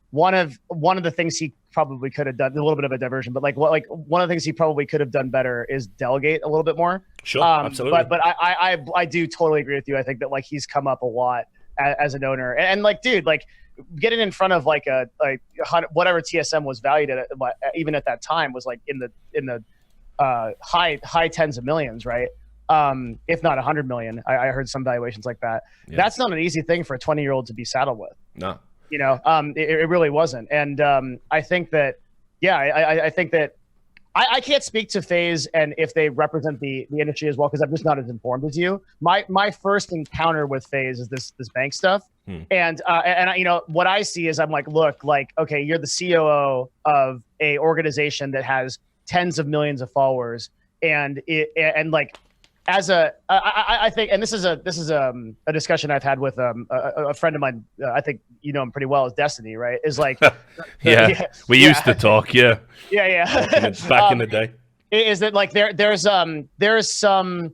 one of the things he probably could have done, a little bit of a diversion, but one of the things he probably could have done better is delegate a little bit more. Sure, absolutely. But I do totally agree with you. I think that, like, he's come up a lot as an owner, and like, dude, like, getting in front of like whatever TSM was valued at, even at that time, was like in the high tens of millions, right? If not 100 million. I heard some valuations like that. Yeah. That's not an easy thing for a 20-year-old to be saddled with. No, you know, it really wasn't. And I think that, I think that I can't speak to FaZe and if they represent the industry as well, because I'm just not as informed as you. My first encounter with FaZe is this bank stuff. And you know, what I see is, I'm like, look, like, okay, you're the COO of a organization that has tens of millions of followers, and like, as I think, and this is a discussion I've had with a friend of mine. I think you know him pretty well, is Destiny, right? Is like, we used to talk, yeah. Back in the day. Is that like there's some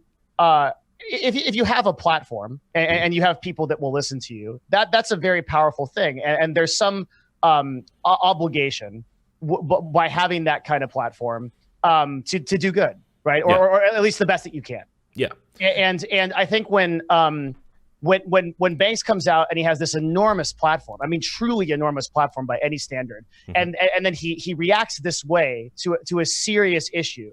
if you have a platform and you have people that will listen to you, that's a very powerful thing, and there's some obligation by having that kind of platform to do good, right? Or at least the best that you can. Yeah. And I think when Banks comes out and he has this enormous platform, I mean, truly enormous platform by any standard, and then he reacts this way to a serious issue,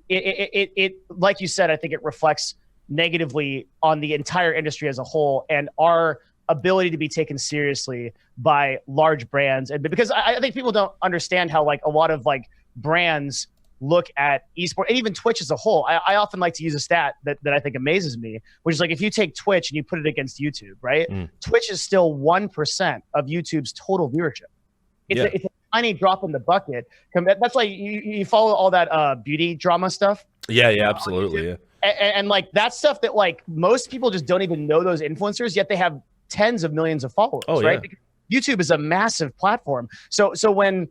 it like you said, I think it reflects negatively on the entire industry as a whole and our ability to be taken seriously by large brands. And because I think people don't understand how like a lot of like brands look at esports and even Twitch as a whole. I often like to use a stat that I think amazes me, which is like if you take Twitch and you put it against YouTube, right? Twitch is still 1% of YouTube's total viewership. It's a tiny drop in the bucket. That's like you follow all that beauty drama stuff. Yeah, absolutely. Yeah. And like that stuff that like most people just don't even know those influencers, yet they have tens of millions of followers, right? Because YouTube is a massive platform. So when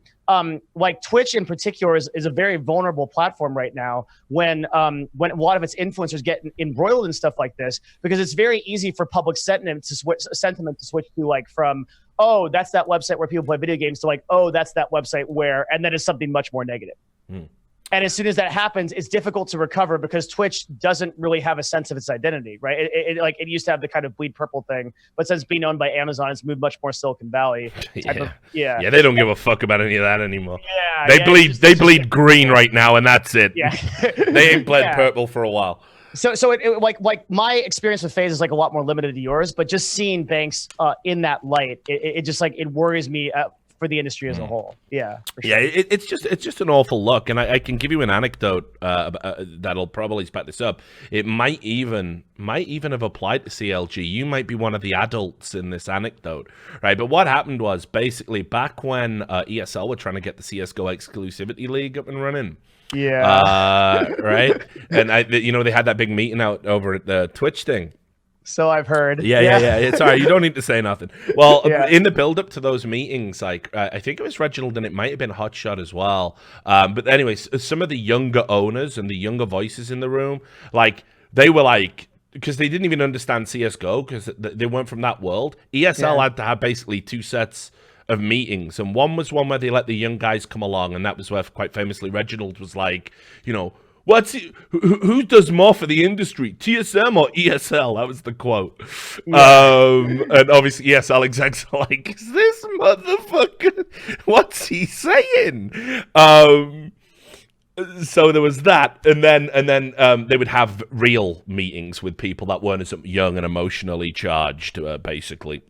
like Twitch in particular is a very vulnerable platform right now when a lot of its influencers get embroiled in stuff like this, because it's very easy for public sentiment to switch to like from, oh, that's that website where people play video games to like, oh, that's that website where, and then it's something much more negative. And as soon as that happens, it's difficult to recover because Twitch doesn't really have a sense of its identity, right? It used to have the kind of bleed purple thing, but since being owned by Amazon, it's moved much more Silicon Valley. Yeah, they don't give a fuck about any of that anymore. Yeah, they bleed green right now, and that's it. Yeah, they ain't bled purple for a while. So like my experience with FaZe is like a lot more limited to yours, but just seeing Banks in that light, it just like it worries me. For the industry as a whole. Yeah. For sure. Yeah, it's just an awful look. And I can give you an anecdote that'll probably back this up. It might even have applied to CLG. You might be one of the adults in this anecdote, right? But what happened was basically back when ESL were trying to get the CSGO exclusivity league up and running. Yeah. Right? And they had that big meeting out over at the Twitch thing. So I've heard. Yeah. Sorry, you don't need to say nothing. Well, in the build-up to those meetings, like I think it was Reginald and it might have been Hotshot as well. But anyways, some of the younger owners and the younger voices in the room, like they were like, because they didn't even understand CSGO because they weren't from that world. ESL had to have basically two sets of meetings, and one was one where they let the young guys come along, and that was where quite famously Reginald was like, who does more for the industry, TSM or ESL? That was the quote. And obviously ESL execs are like, is this motherfucker? What's he saying? So there was that, and then they would have real meetings with people that weren't as young and emotionally charged, basically.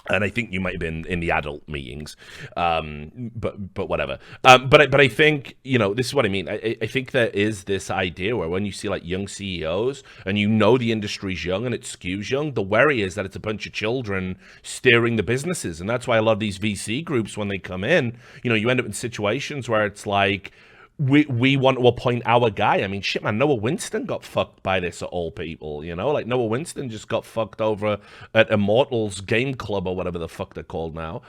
And I think you might have been in the adult meetings, but whatever. But I think, this is what I mean. I think there is this idea where when you see like young CEOs and the industry's young and it skews young, the worry is that it's a bunch of children steering the businesses. And that's why a lot of these VC groups, when they come in, you end up in situations where it's like, we want to appoint our guy. I mean, shit, man, Noah Winston got fucked by this at all people, Like, Noah Winston just got fucked over at Immortals Game Club or whatever the fuck they're called now.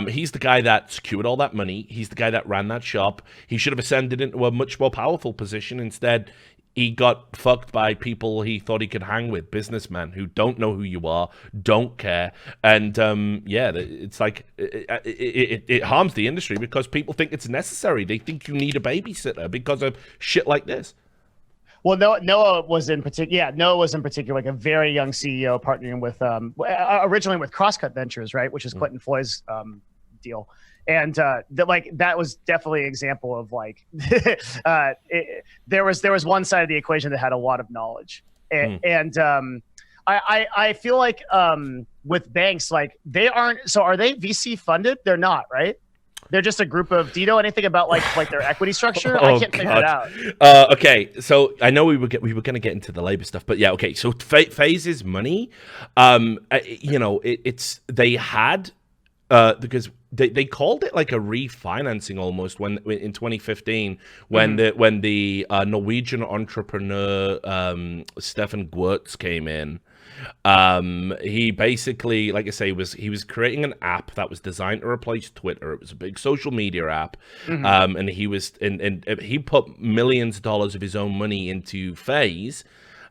He's the guy that secured all that money. He's the guy that ran that shop. He should have ascended into a much more powerful position. Instead, he got fucked by people he thought he could hang with, businessmen who don't know who you are, don't care. And, it's like it harms the industry because people think it's necessary. They think you need a babysitter because of shit like this. Well, Noah was in particular like a very young CEO partnering with originally with Crosscut Ventures, right, which is Clinton Floyd's deal. And that was definitely an example of like there was one side of the equation that had a lot of knowledge, and I feel like with Banks, like they aren't. So are they VC funded? They're not, right? They're just a group of. Do you know anything about like their equity structure? I can't figure it out. Okay, so I know we were going to get into the labor stuff, but yeah, okay. So FaZe's money, it's they had. Because they called it like a refinancing almost when in 2015 when the Norwegian entrepreneur Stefan Gwurtz came in. He basically, like I say, he was creating an app that was designed to replace Twitter. It was a big social media app, and he was and he put millions of dollars of his own money into FaZe.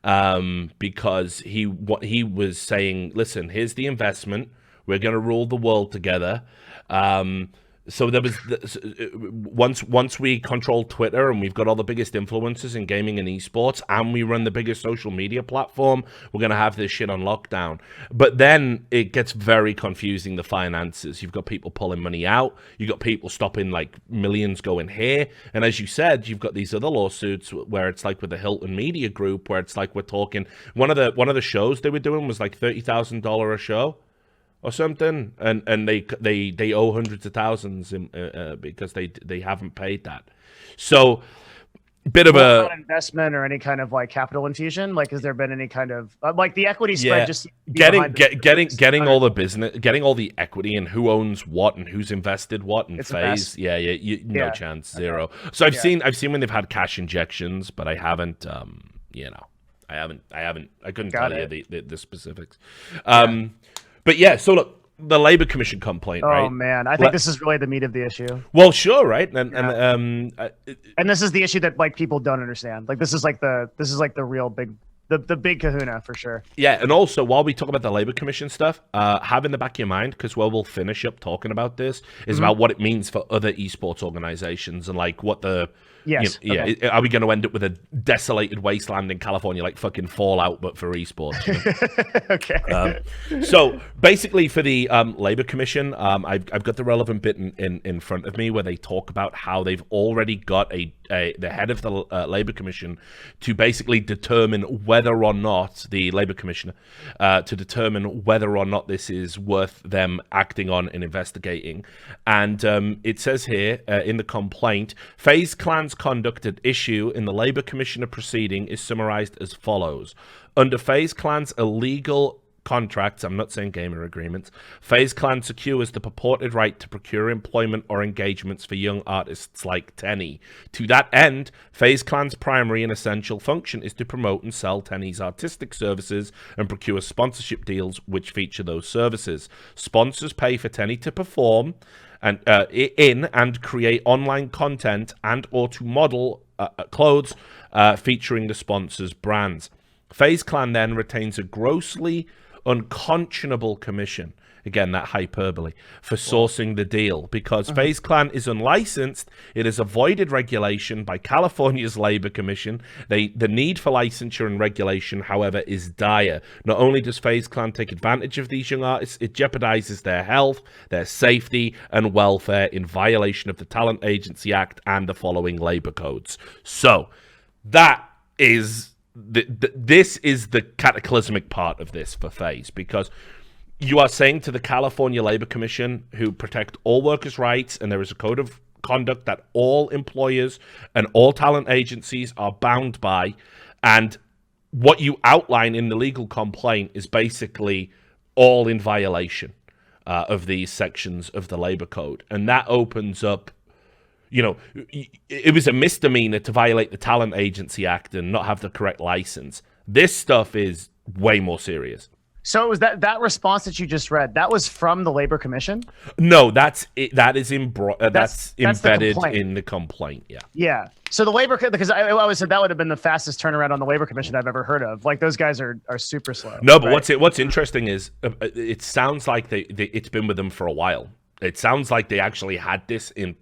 Because he was saying, listen, here's the investment. We're going to rule the world together. So there was once we control Twitter and we've got all the biggest influencers in gaming and esports, and we run the biggest social media platform, we're gonna have this shit on lockdown. But then it gets very confusing. The finances. You've got people pulling money out. You've got people stopping like millions going here. And as you said, you've got these other lawsuits where it's like with the Hilton Media Group, where it's like we're talking. One of the shows they were doing was like $30,000 a show or something, and they owe hundreds of thousands because they haven't paid that. So bit of a investment or any kind of like capital infusion. Like, has there been any kind of like the equity spread? Yeah. Just getting all the business, getting all the equity, and who owns what and who's invested what and FaZe. No chance, zero. So I've seen when they've had cash injections, but I haven't. I couldn't tell you the specifics. But yeah, so look, the Labor Commission complaint, right? Oh man, I think this is really the meat of the issue. Well, sure, right? And this is the issue that like people don't understand. Like this is like the real big the big kahuna for sure. Yeah, and also while we talk about the Labor Commission stuff, have in the back of your mind, because we'll finish up talking about this, is about what it means for other esports organizations and like what the Yes. Are we going to end up with a desolated wasteland in California, like fucking Fallout, but for esports? Okay. So basically, for the Labor Commission, I've got the relevant bit in front of me where they talk about how they've already got the head of the Labor Commission to basically determine whether or not the Labor Commissioner to determine whether or not this is worth them acting on and investigating. And it says here in the complaint, FaZe Clan's conduct at issue in the Labor Commissioner proceeding is summarized as follows. Under FaZe Clan's illegal contracts, I'm not saying gamer agreements, FaZe Clan secures the purported right to procure employment or engagements for young artists like Tenny. To that end, FaZe Clan's primary and essential function is to promote and sell Tenny's artistic services and procure sponsorship deals which feature those services. Sponsors pay for Tenny to perform and in and create online content and or to model clothes featuring the sponsor's brands. FaZe Clan then retains a grossly unconscionable commission, again that hyperbole, for sourcing the deal. Because FaZe Clan is unlicensed, it has avoided regulation by California's Labor Commission. The need for licensure and regulation, however, is dire. Not only does FaZe Clan take advantage of these young artists, it jeopardizes their health, their safety, and welfare in violation of the Talent Agency Act and the following labor codes. So that is this is the cataclysmic part of this for FaZe, because you are saying to the California Labor Commission, who protect all workers' rights, and there is a code of conduct that all employers and all talent agencies are bound by, and what you outline in the legal complaint is basically all in violation of these sections of the labor code. And that opens up, it was a misdemeanor to violate the Talent Agency Act and not have the correct license. This stuff is way more serious. So it was that response that you just read, that was from the Labor Commission? No, that's embedded in the complaint. Yeah. So the Labor, because I always said that would have been the fastest turnaround on the Labor Commission I've ever heard of. Like those guys are super slow. No, but right? What's interesting is it sounds like it's been with them for a while. It sounds like they actually had this in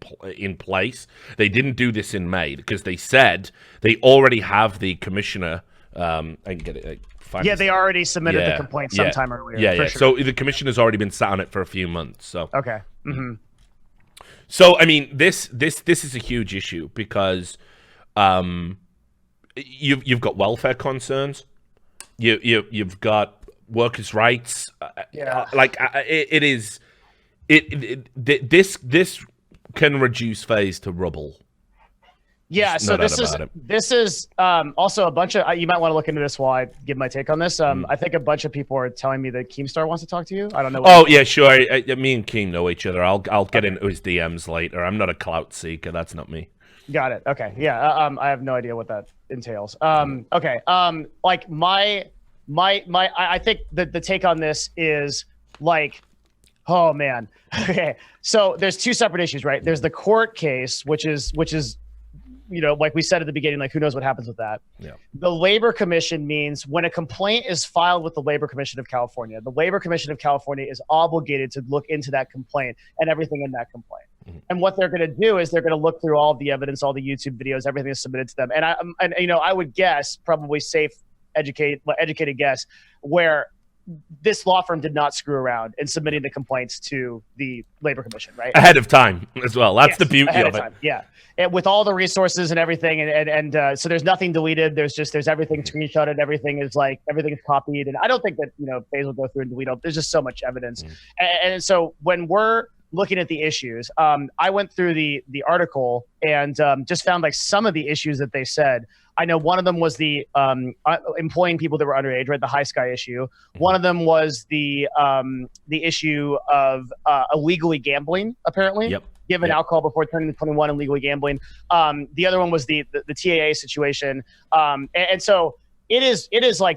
place. They didn't do this in May because they said they already have the commissioner. I can get it. They already submitted the complaint sometime earlier. Yeah. Sure. So the commissioner's already been sat on it for a few months. So okay. Mm-hmm. So I mean, this is a huge issue because you've got welfare concerns. You've got workers' rights. This can reduce FaZe to rubble. Yeah, so this is also a bunch of, you might want to look into this while I give my take on this. I think a bunch of people are telling me that Keemstar wants to talk to you. I don't know. Oh yeah, sure. Me and Keem know each other. I'll get into his DMs later. I'm not a clout seeker. That's not me. Got it. Okay. Yeah. I have no idea what that entails. Okay. Like I think the take on this is like, oh man. Okay. So there's two separate issues, right? There's the court case, which is, like we said at the beginning, like who knows what happens with that. Yeah. The Labor Commission means when a complaint is filed with the Labor Commission of California, the Labor Commission of California is obligated to look into that complaint and everything in that complaint. And what they're going to do is they're going to look through all of the evidence, all the YouTube videos, everything that's submitted to them. And I would guess, probably safe, educated guess, where this law firm did not screw around in submitting the complaints to the Labor Commission, right? Ahead of time as well. That's the beauty of it. Yeah. And with all the resources and everything. And so there's nothing deleted. There's everything screenshotted. Everything is copied. And I don't think that, FaZe will go through and delete all. There's just so much evidence. And so when we're looking at the issues, I went through the article and just found some of the issues that they said. I know one of them was the employing people that were underage, right? The High Sky issue. One of them was the issue of illegally gambling, apparently. Yep. Given alcohol before turning 21 and legally gambling. The other one was the TAA situation. And so it is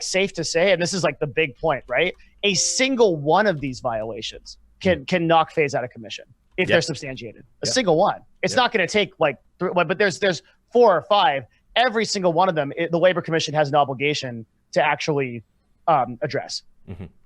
safe to say, and this is the big point, right? A single one of these violations can knock FaZe out of commission if they're substantiated. A single one. It's not going to take but there's 4 or 5. Every single one of them, the Labor Commission has an obligation to actually address.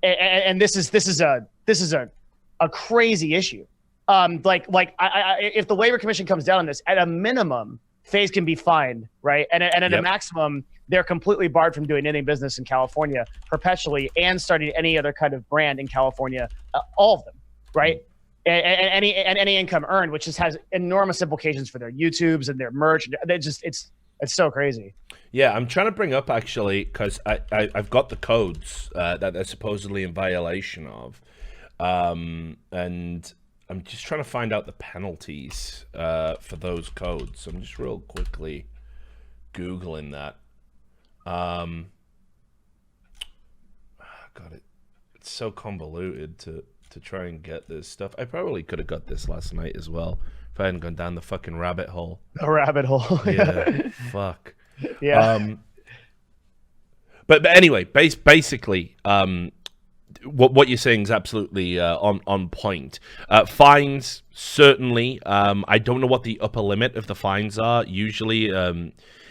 And this is a crazy issue. If the Labor Commission comes down on this, at a minimum, FaZe can be fined, right? And at a maximum, they're completely barred from doing any business in California perpetually and starting any other kind of brand in California, all of them, right? And any income earned, which just has enormous implications for their YouTubes and their merch. It's so crazy. Yeah, I'm trying to bring up actually because I've got the codes that they're supposedly in violation of, and I'm just trying to find out the penalties for those codes. So I'm just real quickly Googling that. God, it's so convoluted to try and get this stuff. I probably could have got this last night as well if I hadn't gone down the fucking rabbit hole. A rabbit hole. Yeah, fuck. Yeah. But anyway, basically, what you're saying is absolutely on point. Fines, certainly. I don't know what the upper limit of the fines are. Usually,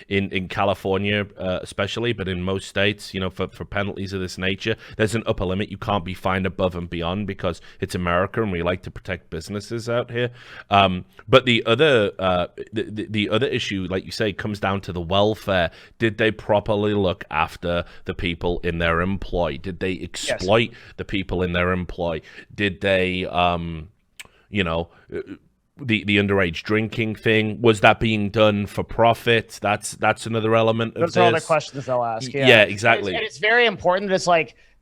in California, especially, but in most states, for penalties of this nature, there's an upper limit. You can't be fined above and beyond because it's America and we like to protect businesses out here. But the other the other issue, like you say, comes down to the welfare. Did they properly look after the people in their employ? Did they exploit the people in their employ? Did they, the underage drinking thing, was that being done for profit? That's another element of Those are all the questions they'll ask. Yeah, exactly. And it's very important. It's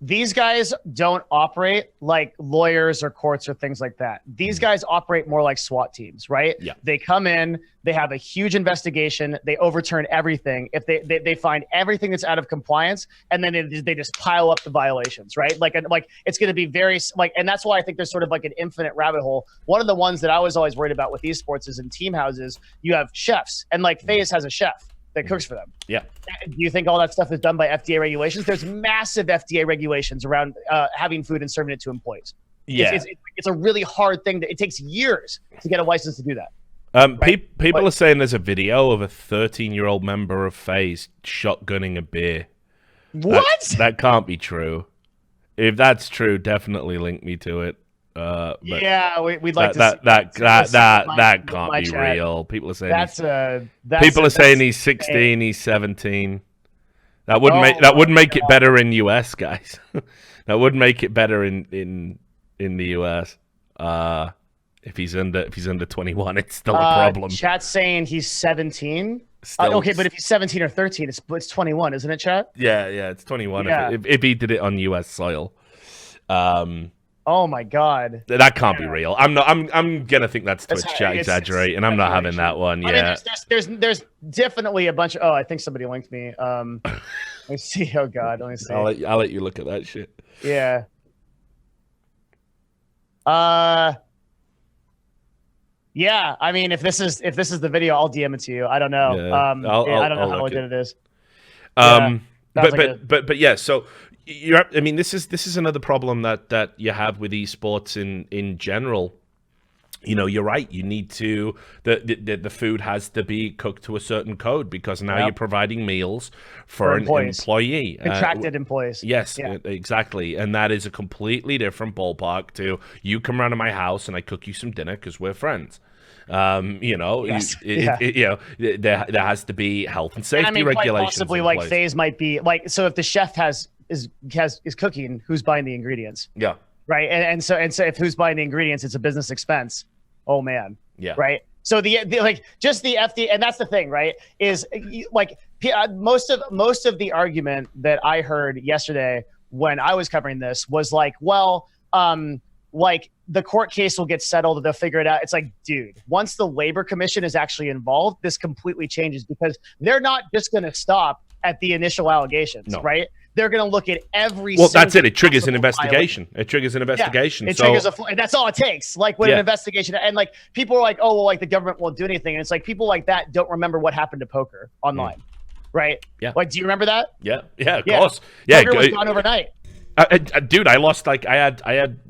these guys don't operate like lawyers or courts or things like that. These guys operate more like SWAT teams, right? Yeah. They come in, they have a huge investigation, they overturn everything. If they find everything that's out of compliance, and then they just pile up the violations, right? It's going to be very and that's why I think there's sort of an infinite rabbit hole. One of the ones that I was always worried about with esports is in team houses, you have chefs, and FaZe has a chef that cooks for them. Yeah. Do you think all that stuff is done by FDA regulations? There's massive FDA regulations around having food and serving it to employees. Yeah. It's a really hard thing. It takes years to get a license to do that. People are saying there's a video of a 13-year-old member of FaZe shotgunning a beer. What? That can't be true. If that's true, definitely link me to it. But yeah, we'd like to see that can't be chat. Real. People are saying people are saying he's 16, he's 17. That wouldn't make it better in US, guys. That would make it better in the US. If he's under 21, it's still a problem. Chat's saying he's 17. Okay, but if he's 17 or 13, it's 21, isn't it, chat? Yeah, it's 21. Yeah. If he did it on US soil. Oh my God, that can't be real. I'm gonna think that's Twitch chat exaggerate, and I'm not having that one. Yeah, I mean, there's definitely a bunch of. Oh, I think somebody linked me. Let me see. Oh God, let me see. I'll let you look at that shit. Yeah. Yeah. I mean, if this is the video, I'll DM it to you. I don't know. Yeah, I don't know how legit it is. But yeah. So. This is another problem that you have with esports in general. You're right. You need to the food has to be cooked to a certain code because now you're providing meals for an employee, contracted employees. Yes, exactly, and that is a completely different ballpark to you come around to my house and I cook you some dinner because we're friends. Yes. There has to be health and safety And I mean, regulations. quite possibly, like FaZe might be like, so if the chef is cooking, who's buying the ingredients? Yeah. Right. And so if who's buying the ingredients, it's a business expense. Oh man. Yeah. Right. So the like just the FDA, and that's the thing, right? Is like most of the argument that I heard yesterday when I was covering this was like, well, like the court case will get settled, they'll figure it out. It's like, dude, once the Labor Commission is actually involved, this completely changes, because they're not just going to stop at the initial allegations, right? They're going to look at every. Well, that's it. It triggers an investigation. It triggers an investigation. Yeah, it triggers and that's all it takes. Like when an investigation, and like people are like, oh, well, like the government won't do anything. And it's like people like that don't remember what happened to poker online, right? Yeah. Like, do you remember that? Yeah. Yeah. Of course. Yeah. Poker was gone overnight. Dude, I lost like I had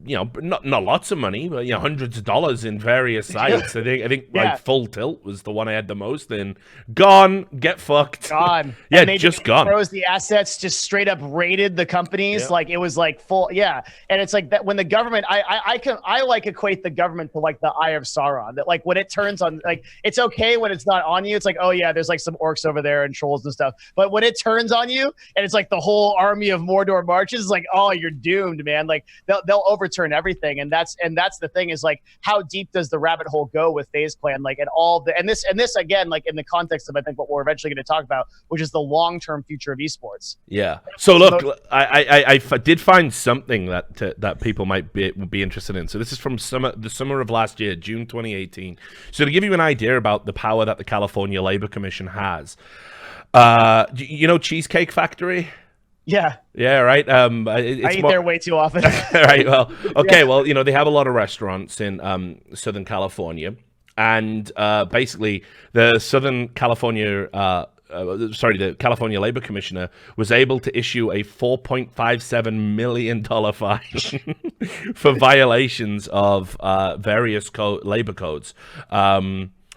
not lots of money, but hundreds of dollars in various sites. I think like Full Tilt was the one I had the most in. Gone, get fucked. Gone. Yeah, just gone. Froze the assets, just straight up raided the companies. Like it was like full. Yeah, and it's like that when the government. I like equate the government to like the Eye of Sauron. That like when it turns on, like it's okay when it's not on you. It's like, oh yeah, there's like some orcs over there and trolls and stuff. But when it turns on you and it's like the whole army of Mordor marches, like, oh, you're doomed, man. Like they'll overturn everything, and that's the thing is like, how deep does the rabbit hole go with FaZe Clan? Like, and all the and this again, like in the context of I think what we're eventually going to talk about, which is the long-term future of esports. Yeah. So look, I did find something that people might be interested in. So this is from the summer of last year, June 2018. So to give you an idea about the power that the California Labor Commission has, Cheesecake Factory. Yeah. Yeah, right. I eat there way too often. Right. Well, okay. Well, they have a lot of restaurants in Southern California, and basically the the California Labor Commissioner was able to issue a $4.57 million fine for violations of various labor codes,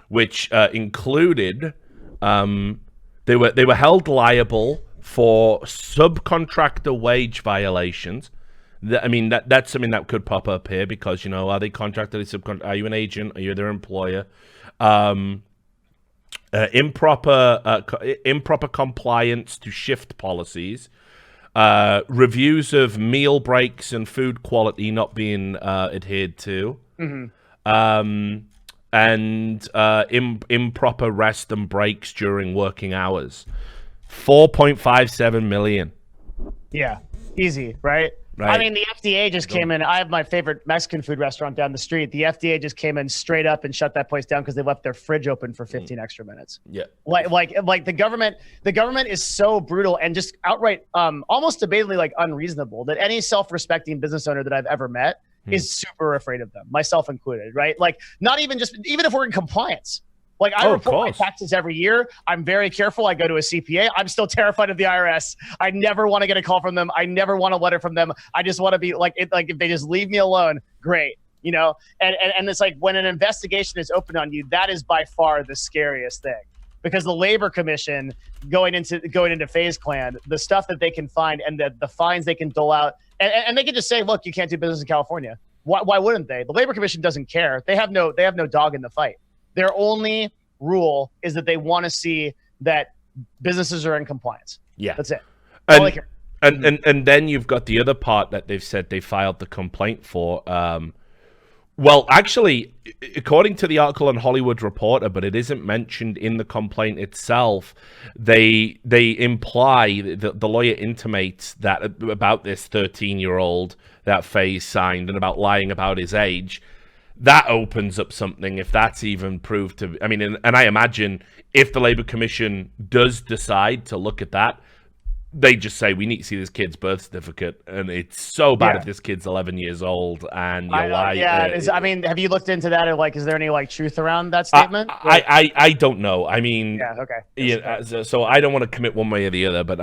which included they were held liable for subcontractor wage violations. That's something that could pop up here because, are they contracted? Are you an agent? Are you their employer? Improper compliance to shift policies. Reviews of meal breaks and food quality not being adhered to. Mm-hmm. And improper rest and breaks during working hours. 4.57 million. Yeah, easy, right? I mean, the FDA just came in. I have my favorite Mexican food restaurant down the street. The FDA just came in straight up and shut that place down because they left their fridge open for 15 extra minutes. Yeah, like the government is so brutal and just outright, almost debatably like unreasonable that any self-respecting business owner that I've ever met is super afraid of them, myself included. Right? Like, not even if we're in compliance. Like, I report my taxes every year. I'm very careful. I go to a CPA. I'm still terrified of the IRS. I never want to get a call from them. I never want a letter from them. I just want to be like if they just leave me alone, great. And it's like when an investigation is open on you, that is by far the scariest thing. Because the Labor Commission going into FaZe Clan, the stuff that they can find and the fines they can dole out, and they can just say, look, you can't do business in California. Why wouldn't they? The Labor Commission doesn't care. They have no dog in the fight. Their only rule is that they want to see that businesses are in compliance. Yeah, that's it. And then you've got the other part that they've said they filed the complaint for. Well, actually, according to the article on Hollywood Reporter, but it isn't mentioned in the complaint itself, they imply, the lawyer intimates that about this 13-year-old that FaZe signed and about lying about his age. That opens up something if that's even proved to... and I imagine if the Labor Commission does decide to look at that, they just say, we need to see this kid's birth certificate, and it's so bad if this kid's 11 years old, and you're lying. Have you looked into that, or like, is there any like truth around that statement? I don't know. Yeah, okay. So I don't want to commit one way or the other, but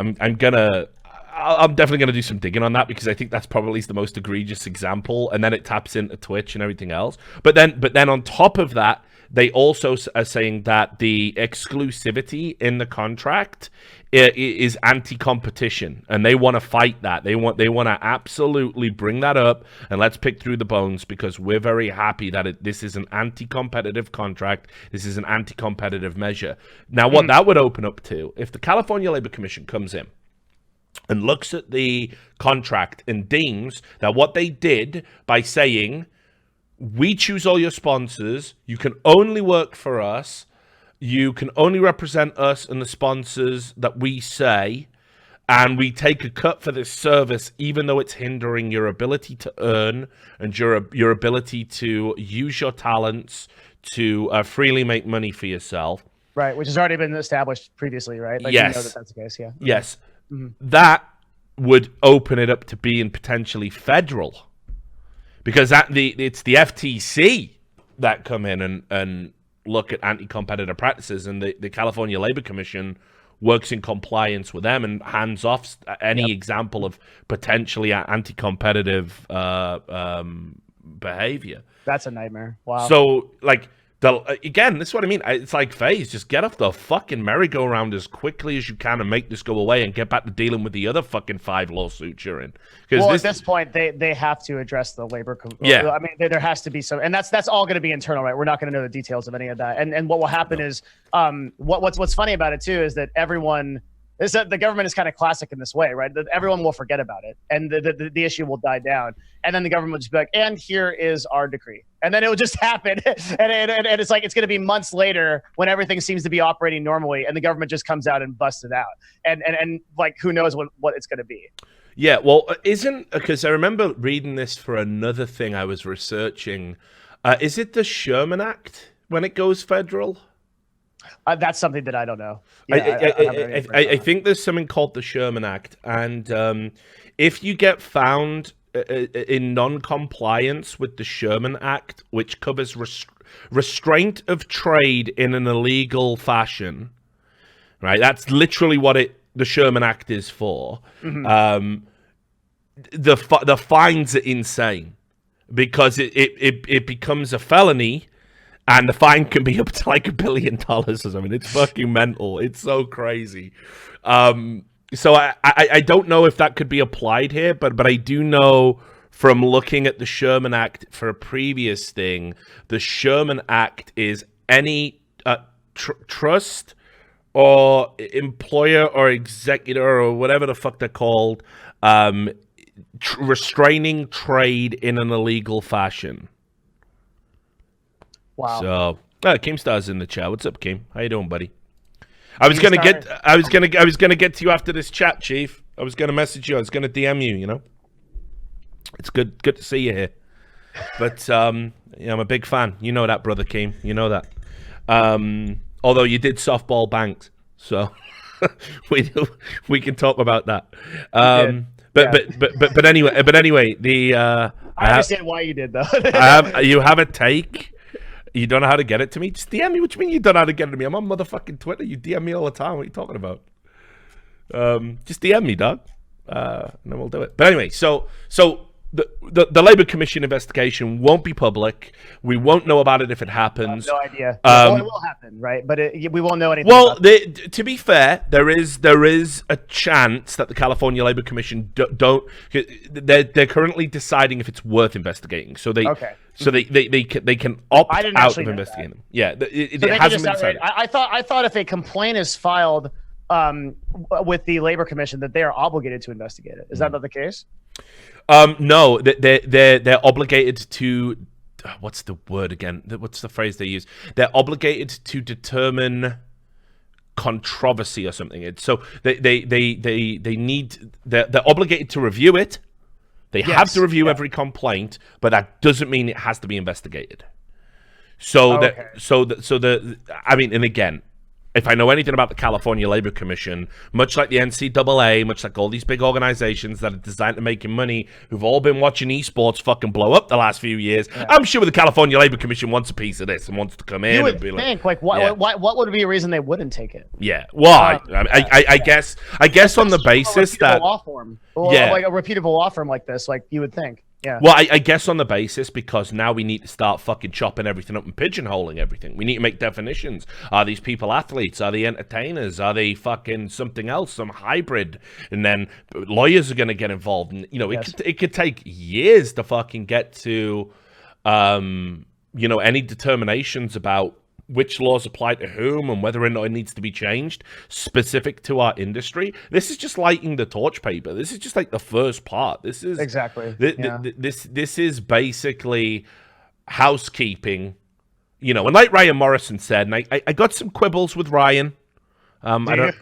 I'm definitely going to do some digging on that because I think that's probably the most egregious example, and then it taps into Twitch and everything else. But then on top of that, they also are saying that the exclusivity in the contract is anti-competition, and they want to fight that. They want to absolutely bring that up, and let's pick through the bones because we're very happy that this is an anti-competitive contract. This is an anti-competitive measure. Now, what that would open up to, if the California Labor Commission comes in and looks at the contract and deems that what they did by saying, we choose all your sponsors, you can only work for us, you can only represent us and the sponsors that we say, and we take a cut for this service even though it's hindering your ability to earn and your ability to use your talents to freely make money for yourself. Right, which has already been established previously, right? Like, yes. You know that's the case, yeah. Yes. That would open it up to being potentially federal, because it's the FTC that come in and look at anti-competitive practices, and the California Labor Commission works in compliance with them and hands off any example of potentially anti-competitive behavior. That's a nightmare. Wow. So, like, again, this is what I mean. It's like FaZe, just get off the fucking merry-go-round as quickly as you can and make this go away and get back to dealing with the other fucking 5 lawsuits you're in. Well, at this point, they have to address the labor. Yeah. I mean, there has to be some, and that's all going to be internal, right? We're not going to know the details of any of that. And what will happen is, what's funny about it too is that the government is kind of classic in this way, right? That everyone will forget about it, and the issue will die down, and then the government will just be like, "And here is our decree," and then it will just happen, and it's like it's going to be months later when everything seems to be operating normally, and the government just comes out and busts it out, and like who knows what it's going to be. Yeah, well, because I remember reading this for another thing I was researching. Is it the Sherman Act when it goes federal? That's something that I don't know. Yeah, I think there's something called the Sherman Act, and if you get found in non-compliance with the Sherman Act, which covers restraint of trade in an illegal fashion, right? That's literally what the Sherman Act is for. Mm-hmm. The fines are insane because it becomes a felony. And the fine can be up to like $1 billion or something. It's fucking mental. It's so crazy. So I don't know if that could be applied here, but I do know from looking at the Sherman Act for a previous thing, the Sherman Act is any trust or employer or executor or whatever the fuck they're called, restraining trade in an illegal fashion. Wow. So, Keemstar's in the chat. What's up, Keem? How you doing, buddy? I was gonna get to you after this chat, Chief. I was gonna message you. I was gonna DM you. You know, it's good to see you here. But I'm a big fan. You know that, brother Keem. You know that. Although you did softball Banks, so we can talk about that. But anyway, I understand why you did though. You have a take. You don't know how to get it to me? Just DM me. What you mean you don't know how to get it to me? I'm on motherfucking Twitter. You DM me all the time. What are you talking about? Just DM me, dog. And then we'll do it. But anyway, so the Labor Commission investigation won't be public. We won't know about it if it happens. No idea. Well, it will happen, right? But we won't know anything. Well, to be fair, there is a chance that the California Labor Commission don't. They're currently deciding if it's worth investigating. So they can opt out of investigating them. Yeah, it hasn't been decided. I thought if a complaint is filed with the Labor Commission that they are obligated to investigate it. Is that not the case? No, they're obligated to. What's the word again? What's the phrase they use? They're obligated to determine controversy or something. So they're obligated to review it. They have to review every complaint, but that doesn't mean it has to be investigated. So I mean, and again, if I know anything about the California Labor Commission, much like the NCAA, much like all these big organizations that are designed to making money, who've all been watching esports fucking blow up the last few years, I'm sure the California Labor Commission wants a piece of this and wants to come in. You would and be think, like, what would be a reason they wouldn't take it? Yeah, well, I guess on the basis that law firm, like a reputable law firm like this, like you would think. Yeah. Well, I guess on the basis because now we need to start fucking chopping everything up and pigeonholing everything. We need to make definitions. Are these people athletes? Are they entertainers? Are they fucking something else, some hybrid? And then lawyers are going to get involved. And, you know, it could take years to fucking get to, you know, any determinations about which laws apply to whom and whether or not it needs to be changed specific to our industry. This is just lighting the torch paper. This is just like the first part. This is exactly this is basically housekeeping, you know. And like Ryan Morrison said, and I got some quibbles with Ryan. I don't.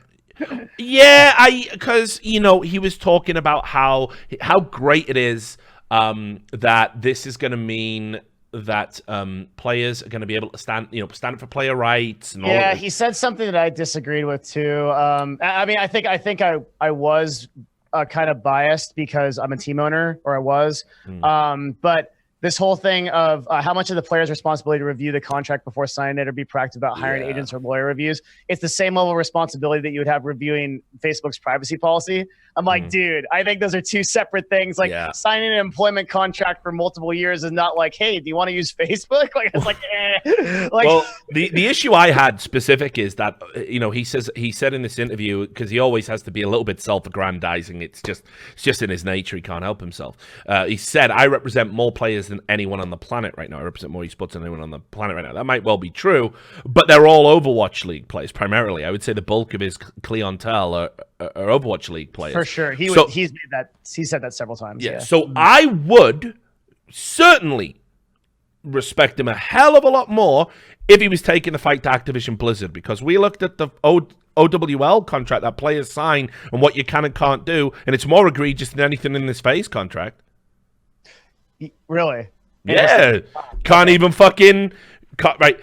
Yeah, because you know he was talking about how great it is that this is going to mean that players are going to be able to stand up for player rights and all. Yeah, he said something that I disagreed with too. I mean, I think I was kind of biased because I'm a team owner, or I was. But this whole thing of how much of the player's responsibility to review the contract before signing it or be proactive about hiring agents or lawyer reviews, it's the same level of responsibility that you would have reviewing Facebook's privacy policy. I'm like, dude, I think those are two separate things. Like signing an employment contract for multiple years is not like, hey, do you want to use Facebook? Like, it's like, Like, well, the issue I had specific is that, you know, he said in this interview, because he always has to be a little bit self-aggrandizing. It's just in his nature. He can't help himself. He said, I represent more players than anyone on the planet right now. I represent more esports than anyone on the planet right now. That might well be true, but they're all Overwatch League players primarily. I would say the bulk of his clientele are Overwatch League players. For sure. He said that several times. Yeah. So I would certainly respect him a hell of a lot more if he was taking the fight to Activision Blizzard, because we looked at the OWL contract that players sign and what you can and can't do, and it's more egregious than anything in this FaZe contract. Really? Yeah. Can't even fucking... Right.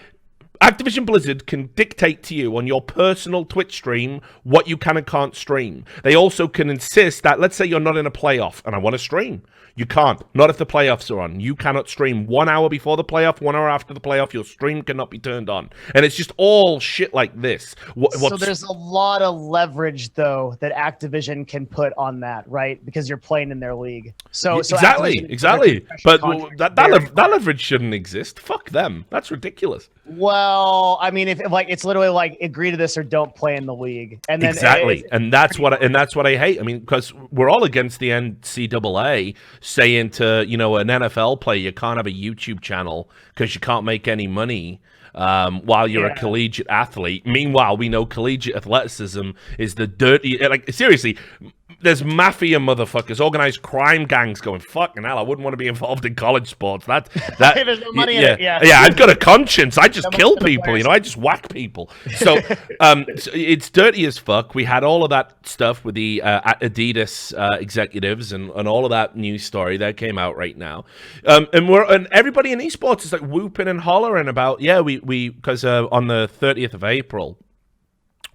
Activision Blizzard can dictate to you on your personal Twitch stream what you can and can't stream. They also can insist that, let's say you're not in a playoff and I want to stream. You can't. Not if the playoffs are on. You cannot stream 1 hour before the playoff, 1 hour after the playoff. Your stream cannot be turned on. And it's just all shit like this. So there's a lot of leverage, though, that Activision can put on that, right? Because you're playing in their league. So exactly. But that leverage shouldn't exist. Fuck them. That's ridiculous. Well, I mean, if like it's literally like agree to this or don't play in the league, and then and that's what I hate. I mean, because we're all against the NCAA saying to, you know, an NFL player, you can't have a YouTube channel because you can't make any money while you're a collegiate athlete. Meanwhile, we know collegiate athleticism is the dirty. Like, seriously. There's mafia motherfuckers, organized crime gangs going, fucking hell, I wouldn't want to be involved in college sports. That there's no money in it. Yeah, I've got a conscience. I just kill people, you know, I just whack people. So it's dirty as fuck. We had all of that stuff with the Adidas executives and all of that news story that came out right now. And everybody in esports is like whooping and hollering about, we because on the 30th of April,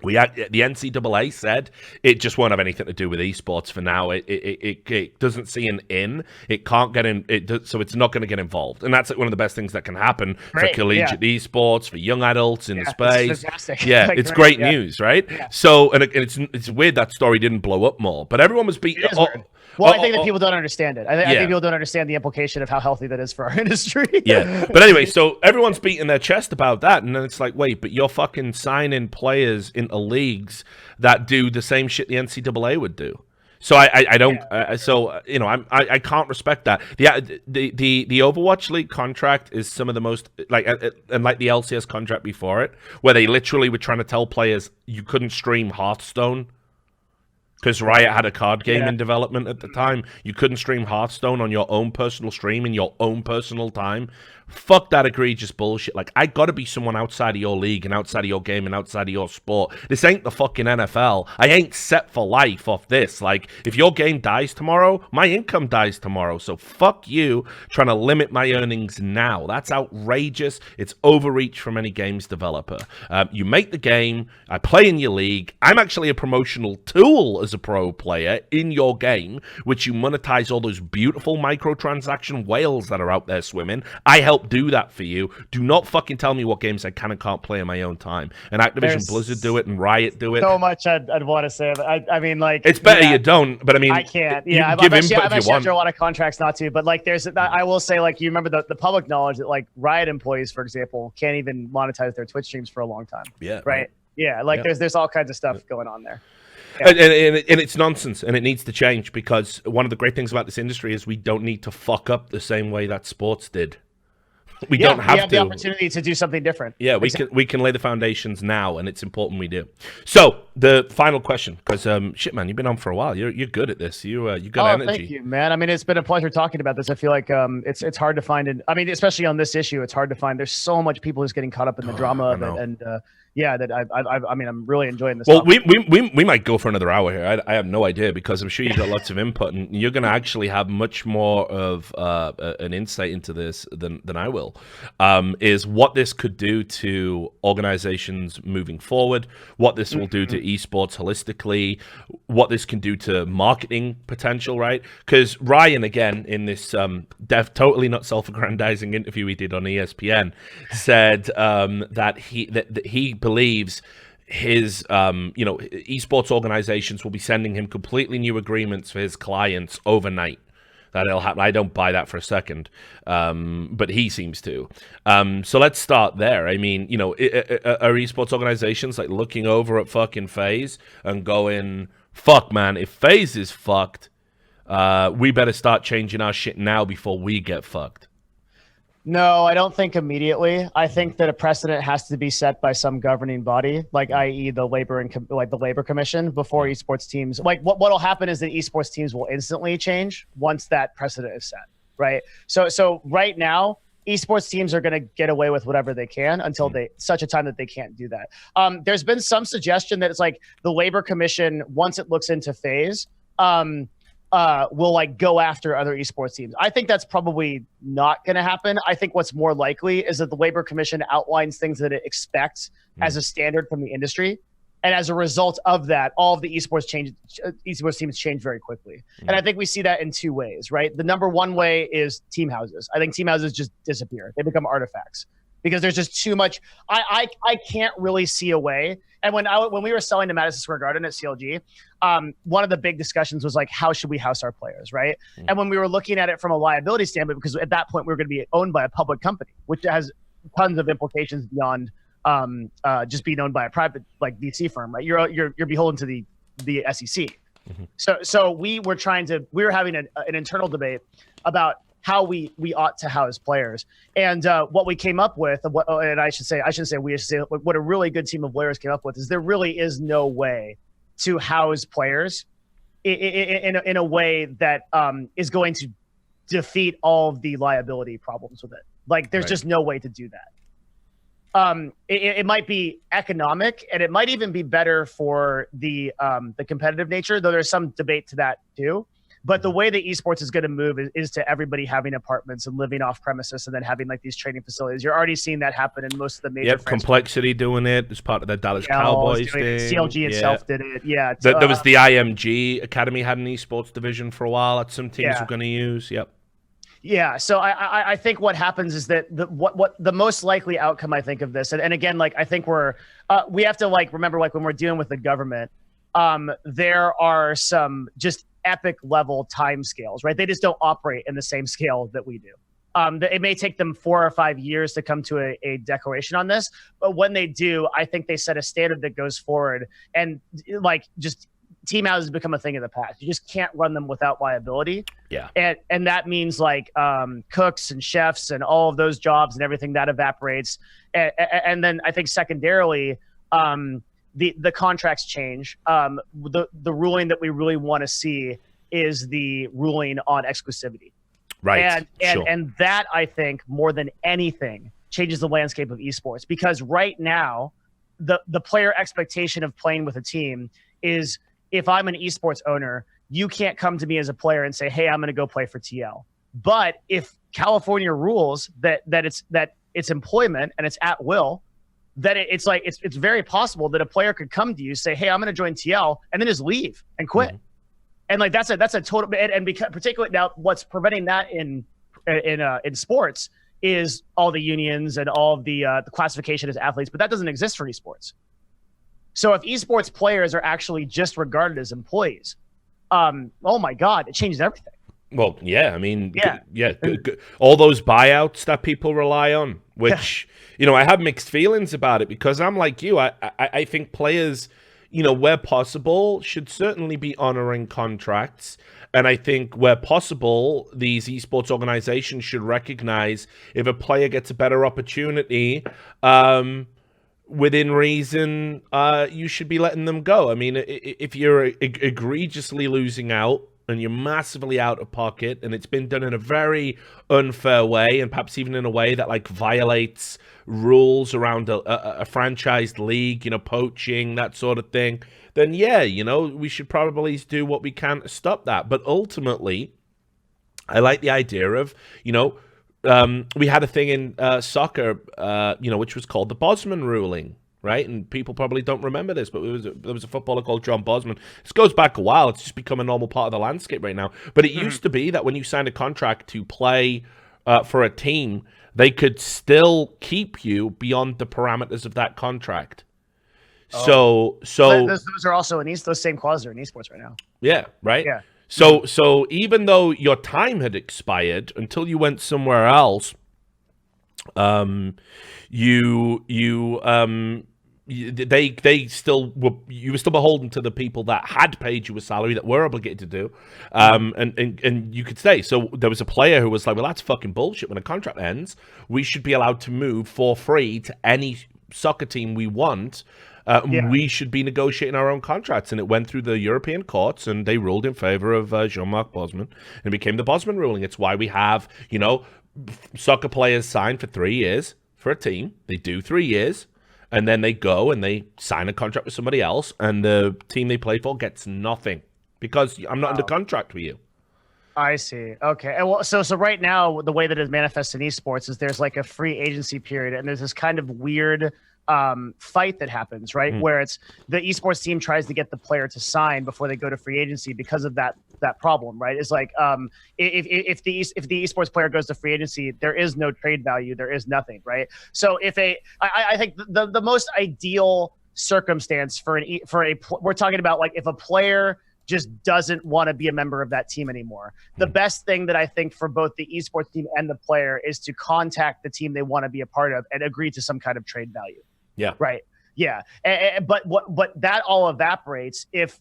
the NCAA said it just won't have anything to do with esports for now. It doesn't see an in. It can't get in. So it's not going to get involved. And that's like one of the best things that can happen for collegiate esports, for young adults in the space. It's fantastic. Yeah, like, it's great news, right? Yeah. So, and it's weird that story didn't blow up more. But everyone was beating. Well, I think that people don't understand it. I think people don't understand the implication of how healthy that is for our industry. Yeah. But anyway, so everyone's beating their chest about that. And then it's like, wait, but you're fucking signing players into leagues that do the same shit the NCAA would do. So I don't. So, you know, I can't respect that. The Overwatch League contract is some of the most like the LCS contract before it, where they literally were trying to tell players you couldn't stream Hearthstone. Because Riot had a card game in development at the time. You couldn't stream Hearthstone on your own personal stream in your own personal time. Fuck that egregious bullshit. Like, I gotta be someone outside of your league and outside of your game and outside of your sport. This ain't the fucking NFL. I ain't set for life off this. Like, if your game dies tomorrow, my income dies tomorrow. So fuck you trying to limit my earnings now. That's outrageous. It's overreach from any games developer. You make the game, I play in your league. I'm actually a promotional tool as a pro player in your game, which you monetize all those beautiful microtransaction whales that are out there swimming. I help do that for you. Do not fucking tell me what games I can and can't play in my own time. And Activision Blizzard do it, and Riot do it. So much I'd want to say. I mean, like, it's better you don't. But I mean, I can't. Yeah, give input if you want. After a lot of contracts not to. But like, I will say, like, you remember the public knowledge that like Riot employees, for example, can't even monetize their Twitch streams for a long time. Yeah. Right. Yeah. Like, there's all kinds of stuff going on there. Yeah. And it's nonsense, and it needs to change, because one of the great things about this industry is we don't need to fuck up the same way that sports did. We don't have to. The opportunity to do something different. Yeah, we can lay the foundations now, and it's important we do. So the final question, because shit, man, you've been on for a while. You're good at this. You got energy. Thank you, man. I mean, it's been a pleasure talking about this. I feel like it's hard to find. I mean, especially on this issue, it's hard to find. There's so much people just getting caught up in the drama of it, and I mean, I'm really enjoying this. Well, we might go for another hour here. I have no idea, because I'm sure you've got lots of input, and you're going to actually have much more of an insight into this than I will. Is what this could do to organizations moving forward, what this will do to esports holistically, what this can do to marketing potential, right? Because Ryan, again, in this totally not self-aggrandizing interview he did on ESPN, said that he believes his esports organizations will be sending him completely new agreements for his clients overnight. That it'll happen. I don't buy that for a second, but he seems to. So let's start there. I mean, are esports organizations like looking over at fucking FaZe and going, fuck, man, if FaZe is fucked, we better start changing our shit now before we get fucked? No, I don't think immediately. I think that a precedent has to be set by some governing body, like i.e. the labor commission, before esports teams. Like what'll happen is that esports teams will instantly change once that precedent is set, right? So right now, esports teams are going to get away with whatever they can until such a time that they can't do that. There's been some suggestion that it's like the labor commission, once it looks into FaZe, will like go after other esports teams. I think that's probably not going to happen. I think what's more likely is that the Labor Commission outlines things that it expects as a standard from the industry. And as a result of that, all of the esports teams change very quickly. And I think we see that in two ways, right? The number one way is team houses. I think team houses just disappear. They become artifacts because there's just too much. I can't really see a way. And when we were selling to Madison Square Garden at CLG, one of the big discussions was like, how should we house our players, right? And when we were looking at it from a liability standpoint, because at that point we were going to be owned by a public company, which has tons of implications beyond just being owned by a private like VC firm, right? You're beholden to the SEC. So we were having an internal debate about how we ought to house players, and what we came up with, what a really good team of lawyers came up with is there really is no way to house players in a way that is going to defeat all of the liability problems with it. Like, there's just no way to do that. It might be economic, and it might even be better for the competitive nature, though there's some debate to that too. But the way that esports is going to move is to everybody having apartments and living off premises and then having like these training facilities. You're already seeing that happen in most of the major. Complexity doing it as part of the Dallas Cowboys thing. CLG itself did it. Yeah. There was the IMG Academy had an esports division for a while that some teams were going to use. Yep. Yeah. So I think what happens is that what the most likely outcome, I think, of this, and again, like, I think we have to like remember, like, when we're dealing with the government, there are some just epic level time scales, right? They just don't operate in the same scale that we do. It may take them 4 or 5 years to come to a declaration on this, but when they do, I think they set a standard that goes forward, and like, just team houses become a thing of the past. You just can't run them without liability. Yeah. And that means like cooks and chefs and all of those jobs and everything that evaporates. And then I think secondarily, the contracts change. The ruling that we really want to see is the ruling on exclusivity. Right. And that, I think, more than anything, changes the landscape of esports, because right now the player expectation of playing with a team is, if I'm an esports owner, you can't come to me as a player and say, hey, I'm going to go play for TL. But if California rules that it's employment and it's at will, that it's very possible that a player could come to you, say, hey, I'm going to join TL, and then just leave and quit. And like that's a total, and because particularly now, what's preventing that in sports is all the unions and all of the classification as athletes, but that doesn't exist for esports. So if esports players are actually just regarded as employees, oh my God, it changes everything. Well, yeah, I mean, all those buyouts that people rely on, which, I have mixed feelings about it, because I'm like you. I think players, where possible, should certainly be honoring contracts. And I think where possible, these esports organizations should recognize if a player gets a better opportunity, within reason, you should be letting them go. I mean, if you're egregiously losing out and you're massively out of pocket, and it's been done in a very unfair way, and perhaps even in a way that like violates rules around a franchised league, poaching, that sort of thing, then yeah, we should probably do what we can to stop that. But ultimately, I like the idea of, we had a thing in soccer, which was called the Bosman ruling, right? And people probably don't remember this, but there was a footballer called John Bosman. This goes back a while. It's just become a normal part of the landscape right now. But it used to be that when you signed a contract to play for a team, they could still keep you beyond the parameters of that contract. So those are also those same clauses are in esports right now. Yeah, right? Yeah. So even though your time had expired until you went somewhere else, you were still beholden to the people that had paid you a salary, that were obligated to do, and you could stay. So there was a player who was like, well, that's fucking bullshit. When a contract ends, we should be allowed to move for free to any soccer team we want. We should be negotiating our own contracts. And it went through the European courts, and they ruled in favor of Jean-Marc Bosman, and it became the Bosman ruling. It's why we have, soccer players sign for 3 years for a team. They do 3 years, and then they go and they sign a contract with somebody else, and the team they play for gets nothing because I'm not under contract with you. I see. Okay. And well, so right now, the way that it manifests in esports is there's like a free agency period, and there's this kind of weird fight that happens, right? Where it's the esports team tries to get the player to sign before they go to free agency because of that problem, right? It's like if the esports player goes to free agency, there is no trade value, there is nothing, right? So I think the most ideal circumstance for we're talking about, like, if a player just doesn't want to be a member of that team anymore. The best thing that I think for both the esports team and the player is to contact the team they want to be a part of and agree to some kind of trade value. Yeah. Right. Yeah. But that all evaporates if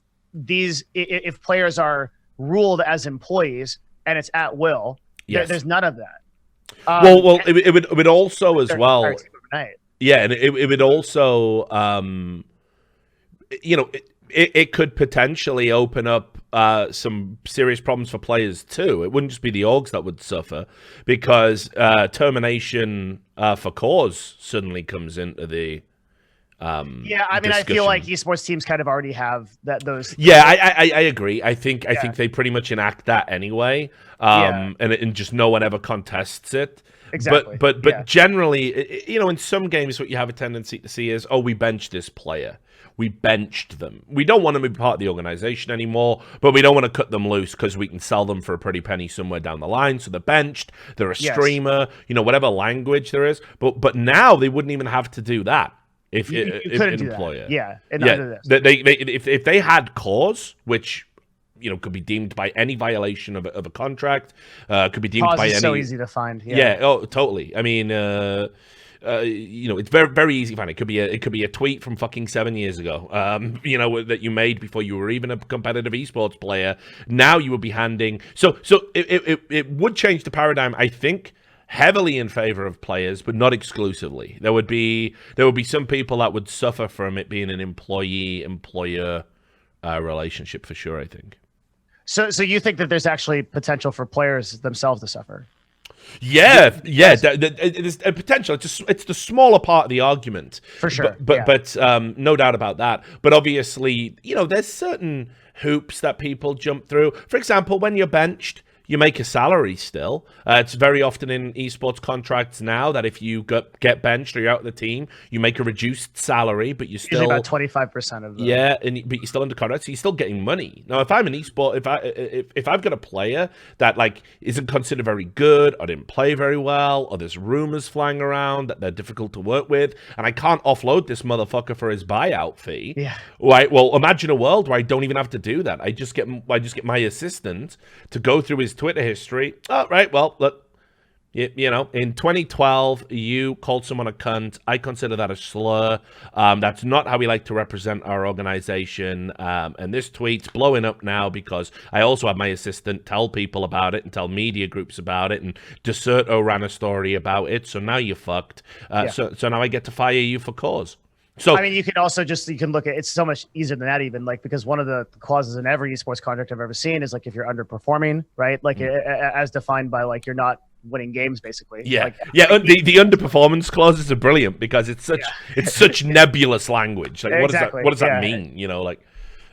players are ruled as employees and it's at will. Yes. There's none of that. It would also as well. Yeah, and it would also, it could potentially open up some serious problems for players too. It wouldn't just be the orgs that would suffer, because termination for cause suddenly comes into the discussion. I feel like esports teams kind of already have those. Yeah, I agree. I think they pretty much enact that anyway, and just no one ever contests it. Exactly. But generally, in some games, what you have a tendency to see is, oh, we benched this player. We benched them. We don't want them to be part of the organization anymore, but we don't want to cut them loose because we can sell them for a pretty penny somewhere down the line. So they're benched. They're a streamer. Whatever language there is. But now they wouldn't even have to do that if an employer. If they had cause, which could be deemed by any violation of a contract, could be deemed cause by is any. So easy to find. Oh, totally. I mean. It's very, very easy to find. It could be a tweet from fucking 7 years ago, that you made before you were even a competitive esports player. Now you would be handing. So it would change the paradigm, I think, heavily in favor of players, but not exclusively. There would be some people that would suffer from it being an employee-employer relationship for sure, I think. So you think that there's actually potential for players themselves to suffer? Yeah. It is a potential. It's the smaller part of the argument, For sure. But no doubt about that. But obviously, there's certain hoops that people jump through. For example, when you're benched, you make a salary still. It's very often in esports contracts now that if you get benched or you're out of the team, you make a reduced salary, but you're still usually about 25% of the... Yeah, but you're still under contract, so you're still getting money. Now, if I'm an esport, if I've got a player that isn't considered very good, or didn't play very well, or there's rumors flying around that they're difficult to work with, and I can't offload this motherfucker for his buyout fee, right? Well, imagine a world where I don't even have to do that. I just get my assistant to go through his Twitter history. Oh, right. Well, look, in 2012, you called someone a cunt. I consider that a slur. That's not how we like to represent our organization. And this tweet's blowing up now because I also have my assistant tell people about it and tell media groups about it. And Deserto ran a story about it. So now you're fucked. So now I get to fire you for cause. So I mean, you can also you can look at it's so much easier than that even, because one of the clauses in every esports contract I've ever seen is if you're underperforming, right? As defined by you're not winning games basically. The underperformance clauses are brilliant because it's such nebulous language. What does that mean?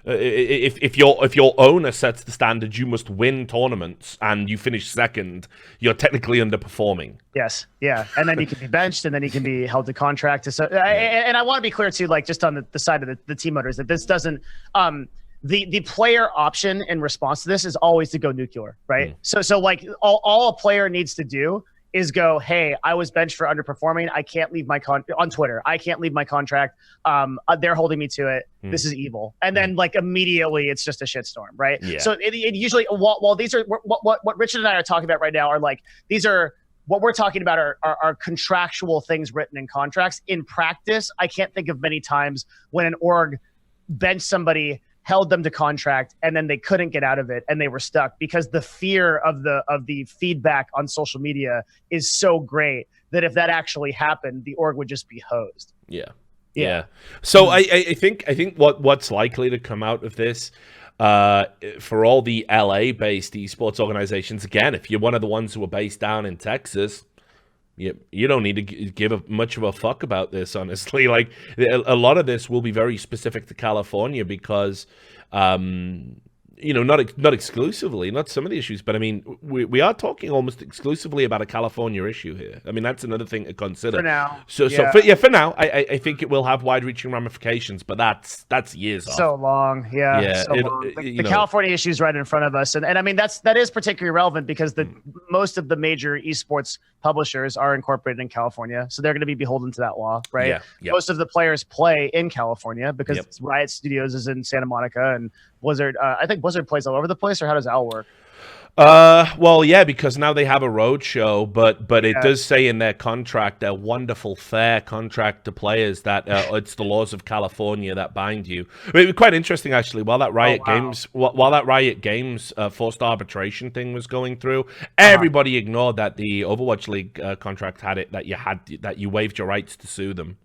If your owner sets the standard, you must win tournaments, and you finish second, you're technically underperforming. Yes, yeah, and then you can be benched, and then you can be held to contract. So, and I want to be clear too, just on the side of the team owners, that this doesn't. The player option in response to this is always to go nuclear, right? So all a player needs to do is go, hey, I was benched for underperforming. I can't leave my on Twitter. I can't leave my contract. They're holding me to it. This is evil. And then immediately it's just a shitstorm, right? Yeah. So it usually, while these are what Richard and I are talking about right now are these are what we're talking about are contractual things written in contracts. In practice, I can't think of many times when an org benched somebody, held them to contract, and then they couldn't get out of it and they were stuck because the fear of the feedback on social media is so great that if that actually happened, the org would just be hosed. Yeah. So I think what's likely to come out of this, for all the LA-based esports organizations, again, if you're one of the ones who are based down in Texas, you don't need to give much of a fuck about this, honestly. A lot of this will be very specific to California because, not exclusively, not some of the issues, but I mean, we are talking almost exclusively about a California issue here. I mean, that's another thing to consider. For now. For now, I think it will have wide-reaching ramifications, but that's years off. So long, so long. The California issue is right in front of us, and I mean that is particularly relevant because most of the major esports publishers are incorporated in California, so they're going to be beholden to that law, right? Yeah. Most of the players play in California because Riot Studios is in Santa Monica and Blizzard. I think Blizzard plays all over the place, or how does that work? Well, yeah, because now they have a road show, but it does say in their contract, their wonderful, fair contract to players, that it's the laws of California that bind you. It was quite interesting, actually. While that Riot Games forced arbitration thing was going through, everybody ignored that the Overwatch League contract had it that you waived your rights to sue them.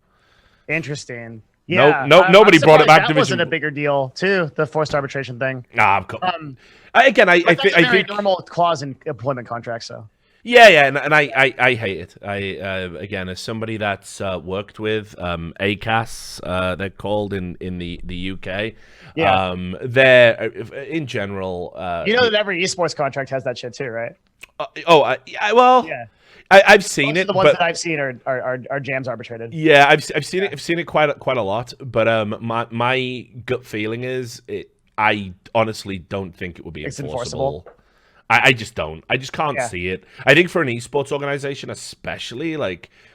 Interesting. Yeah, nobody brought it back. That wasn't a bigger deal, too. The forced arbitration thing. Nah, I think normal clause in employment contracts. So. Yeah, and I hate it. Again, as somebody that's worked with ACAS, they're called in the UK. Yeah. They're in general. That every esports contract has that shit too, right? Yeah. I've seen it. The ones that I've seen are jams arbitrated. Yeah, I've seen it. I've seen it quite a lot. But my gut feeling is I honestly don't think it would be enforceable. I just don't. I just can't see it. I think for an esports organization, especially,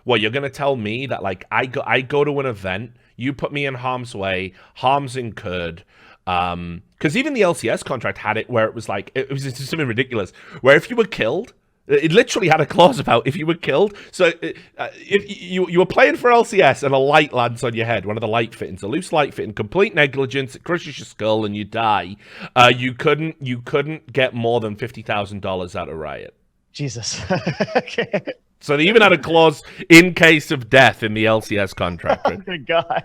you're gonna tell me that I go to an event, you put me in harm's way, harm's incurred. Because even the LCS contract had it where it was something ridiculous, where if you were killed. It literally had a clause about if you were killed. So if you were playing for LCS and a light lands on your head, one of the light fittings, a loose light fitting, complete negligence, it crushes your skull and you die. You couldn't get more than $50,000 out of Riot. Jesus. Okay. So they even had a clause in case of death in the LCS contract. Oh my god!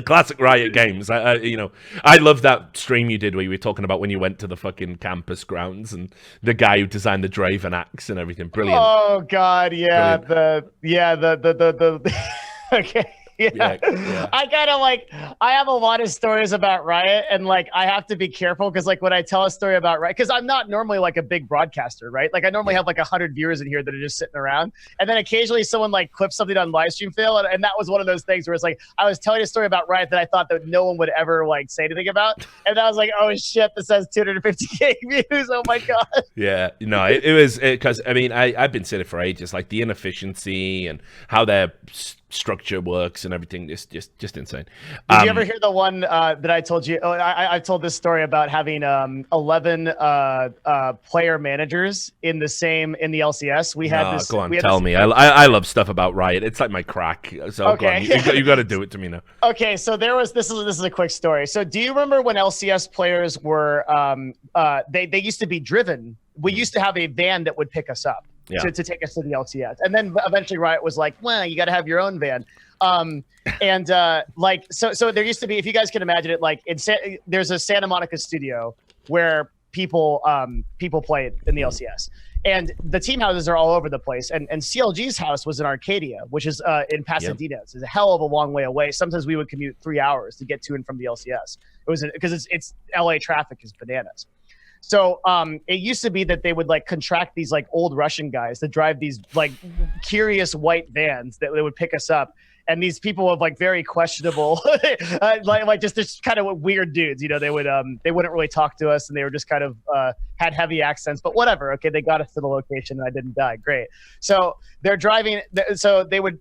Classic Riot Games. I love that stream you did where you were talking about when you went to the fucking campus grounds and the guy who designed the Draven axe and everything. Brilliant. Oh god, yeah, Brilliant. the okay. Yeah. I kind of I have a lot of stories about Riot, and I have to be careful because when I tell a story about Riot, because I'm not normally a big broadcaster, right? I normally have 100 viewers in here that are just sitting around, and then occasionally someone clips something on live stream, Phil, and that was one of those things where it's I was telling a story about Riot that I thought that no one would ever say anything about, and I was oh shit, this has 250K views, oh my god. Yeah, no, it was because I've been saying it for ages, the inefficiency and how their structure works and everything is just insane. Did you ever hear the one that I told you? I told this story about having 11 player managers in the LCS. We had this. Go on, tell me. I love stuff about Riot. It's like my crack. So okay, you got to do it to me now. Okay, so this is a quick story. So do you remember when LCS players were they used to be driven? We used to have a van that would pick us up. Yeah. To take us to the LCS. And then eventually Riot was well, you got to have your own van. So there used to be, if you guys can imagine it, there's a Santa Monica studio where people play in the LCS. And the team houses are all over the place. And CLG's house was in Arcadia, which is in Pasadena. Yep. It's a hell of a long way away. Sometimes we would commute 3 hours to get to and from the LCS. It was because it's LA traffic is bananas. So it used to be that they would contract these old Russian guys to drive these curious white vans that they would pick us up. And these people have very questionable, just kind of weird dudes. They wouldn't really talk to us, and they were just kind of had heavy accents. But whatever. Okay, they got us to the location, and I didn't die. Great. So they're driving. So they would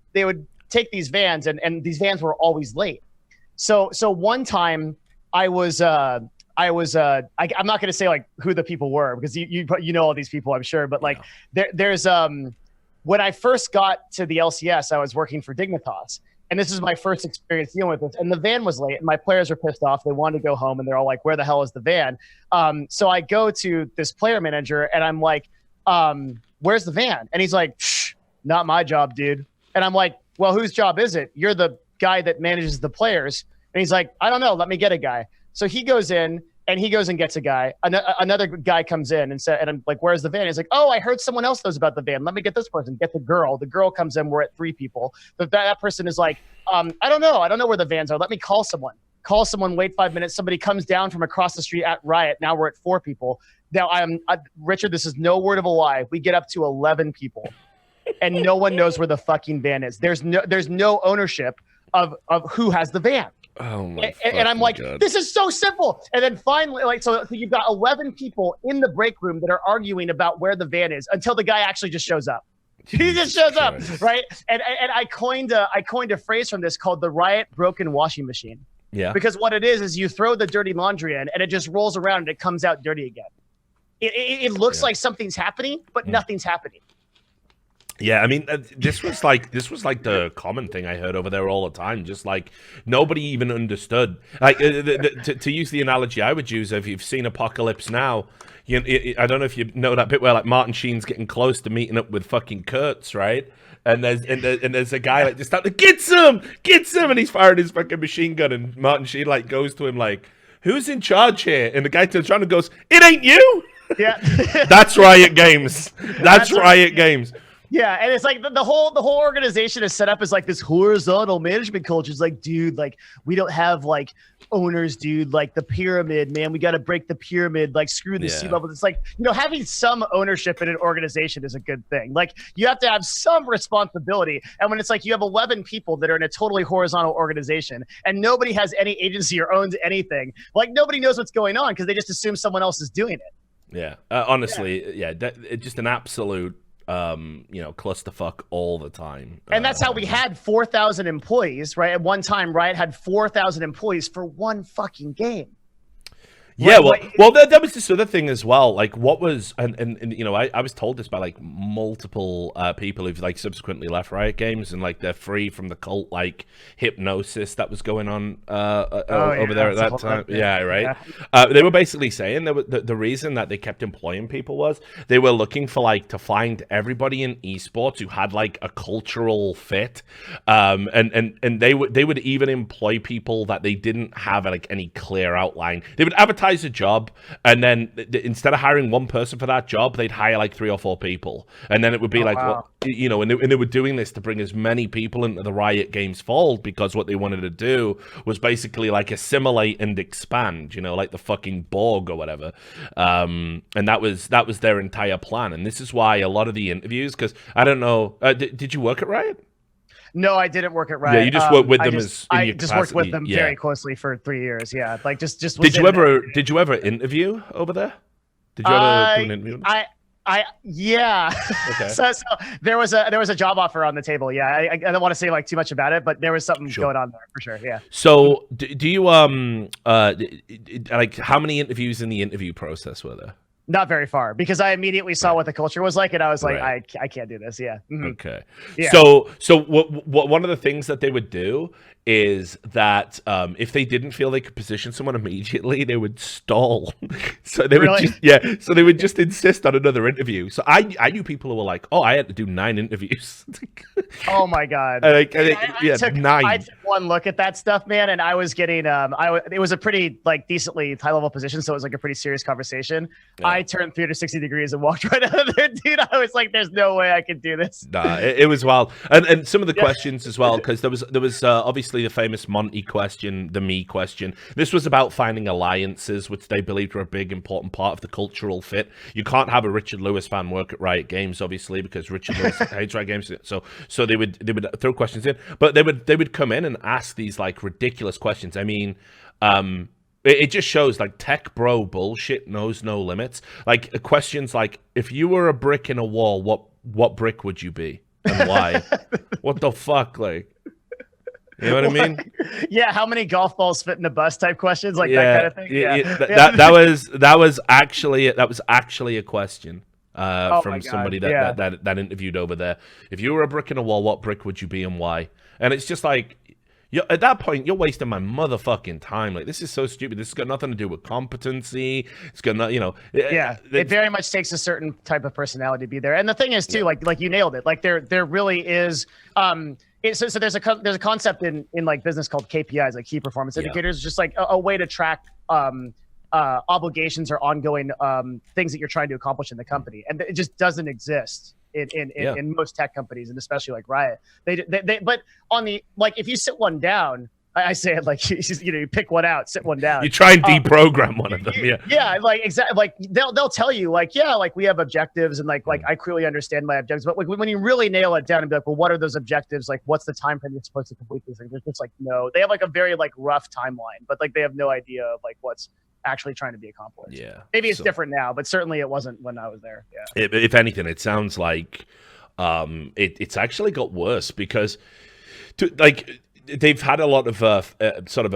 take these vans, and these vans were always late. So one time I'm not going to say who the people were because you know all these people, I'm sure. But there's when I first got to the LCS, I was working for Dignitas, and this is my first experience dealing with this. And the van was late, and my players were pissed off. They wanted to go home, and they're all "Where the hell is the van?" So I go to this player manager, and I'm "Where's the van?" And he's like, "Not my job, dude." And I'm like, "Well, whose job is it? You're the guy that manages the players." And he's like, "I don't know. Let me get a guy." So he goes in and gets a guy. Another guy comes in and I'm like, "Where's the van?" He's like, "Oh, I heard someone else knows about the van. Let me get this person." Get the girl. The girl comes in. We're at 3 people. But that person is like, "I don't know. I don't know where the vans are. Let me call someone." Wait 5 minutes. Somebody comes down from across the street at Riot. Now we're at 4 people. Now Richard, this is no word of a lie. We get up to 11 people, and no one knows where the fucking van is. There's no ownership of who has the van. Oh my! And I'm like, God. This is so simple. And then finally, so you've got 11 people in the break room that are arguing about where the van is until the guy actually just shows up. He just shows up, right? And I coined a phrase from this called the Riot broken washing machine. Yeah. Because what it is you throw the dirty laundry in, and it just rolls around and it comes out dirty again. It looks like something's happening, but nothing's happening. Yeah, this was the common thing I heard over there all the time. Just nobody even understood. To use the analogy I would use, if you've seen Apocalypse Now, I don't know if you know that bit where Martin Sheen's getting close to meeting up with fucking Kurtz, right? And there's a guy just out there, get some, and he's firing his fucking machine gun, and Martin Sheen goes to him who's in charge here? And the guy turns around and goes, "It ain't you." Yeah, that's Riot Games. That's Riot Games. Yeah, and it's the whole organization is set up as this horizontal management culture. It's dude, we don't have owners, dude. The pyramid, man. We got to break the pyramid. Screw the sea level. It's having some ownership in an organization is a good thing. You have to have some responsibility. And when it's you have 11 people that are in a totally horizontal organization and nobody has any agency or owns anything, nobody knows what's going on because they just assume someone else is doing it. Yeah, honestly, it's just an absolute. Clusterfuck all the time. And that's how we had 4,000 employees, right? At one time, Riot had 4,000 employees for one fucking game. Yeah, well, there was this other thing as well. Like, what was, and you know, I was told this by like multiple people who've like subsequently left Riot Games, and like they're free from the cult like hypnosis that was going on over there at that time. Yeah, right. Yeah. They were basically saying the reason that they kept employing people was they were looking for like to find everybody in esports who had like a cultural fit, and they would even employ people that they didn't have like any clear outline. They would advertise a job, and then instead of hiring one person for that job, they'd hire like 3 or 4 people, and then it would be well, you know, and they were doing this to bring as many people into the Riot Games fold, because what they wanted to do was basically like assimilate and expand, you know, like the fucking Borg or whatever, and that was their entire plan. And this is why a lot of the interviews, because I don't know, did you work at Riot? No, I didn't work at Riot. Yeah, you just worked with them I just worked with them very closely for 3 years. Yeah, like just. Did you ever interview over there? Did you ever do an interview? Yeah. Okay. so there was a job offer on the table. Yeah, I don't want to say like too much about it, but there was something going on there for sure. Yeah. So do you like how many interviews in the interview process were there? Not very far, because I immediately saw what the culture was like, and I was like, I can't do this. Yeah. Mm-hmm. Okay. Yeah. So what one of the things that they would do is that if they didn't feel they could position someone immediately, they would stall. So they would so they would just insist on another interview. So I knew people who were like, oh, I had to do 9 interviews. Oh my god. I took 9. I took one look at that stuff, man, and I was getting it was a pretty like decently high level position, so it was like a pretty serious conversation. Yeah. I turned 360 degrees and walked right out of there, dude. I was like, there's no way I could do this. Nah, it was wild. And some of the questions as well, because there was obviously the famous Monty question, the me question. This was about finding alliances, which they believed were a big important part of the cultural fit. You can't have a Richard Lewis fan work at Riot Games, obviously, because Richard Lewis hates Riot Games. So they would throw questions in, but they would come in and ask these like ridiculous questions. I mean, it just shows like tech bro bullshit knows no limits. Like questions like, if you were a brick in a wall, what brick would you be and why? What the fuck, like. You know what I mean? Yeah, how many golf balls fit in a bus type questions, like that kind of thing. Yeah. That was actually a question from somebody that interviewed over there. If you were a brick in a wall, what brick would you be and why? And it's just like, at that point, you're wasting my motherfucking time. Like, this is so stupid. This has got nothing to do with competency. It's got no, you know. Yeah, it very much takes a certain type of personality to be there. And the thing is, too, like you nailed it. Like there really is. So there's a concept in like business called KPIs, like key performance indicators, just like a way to track obligations or ongoing things that you're trying to accomplish in the company, and it just doesn't exist in most tech companies, and especially like Riot. They but on the like, if you sit one down, I say it like, you pick one out, sit one down. You try and deprogram one of them. Yeah, like exactly. Like they'll tell you like, yeah, like we have objectives, and like I clearly understand my objectives. But like when you really nail it down and be like, well, what are those objectives? Like, what's the time frame you're supposed to complete these things? It's just like, no, they have like a very like rough timeline, but like they have no idea of like what's actually trying to be accomplished. Yeah, maybe it's different now, but certainly it wasn't when I was there. Yeah. If anything, it sounds like it's actually got worse, because they've had a lot of sort of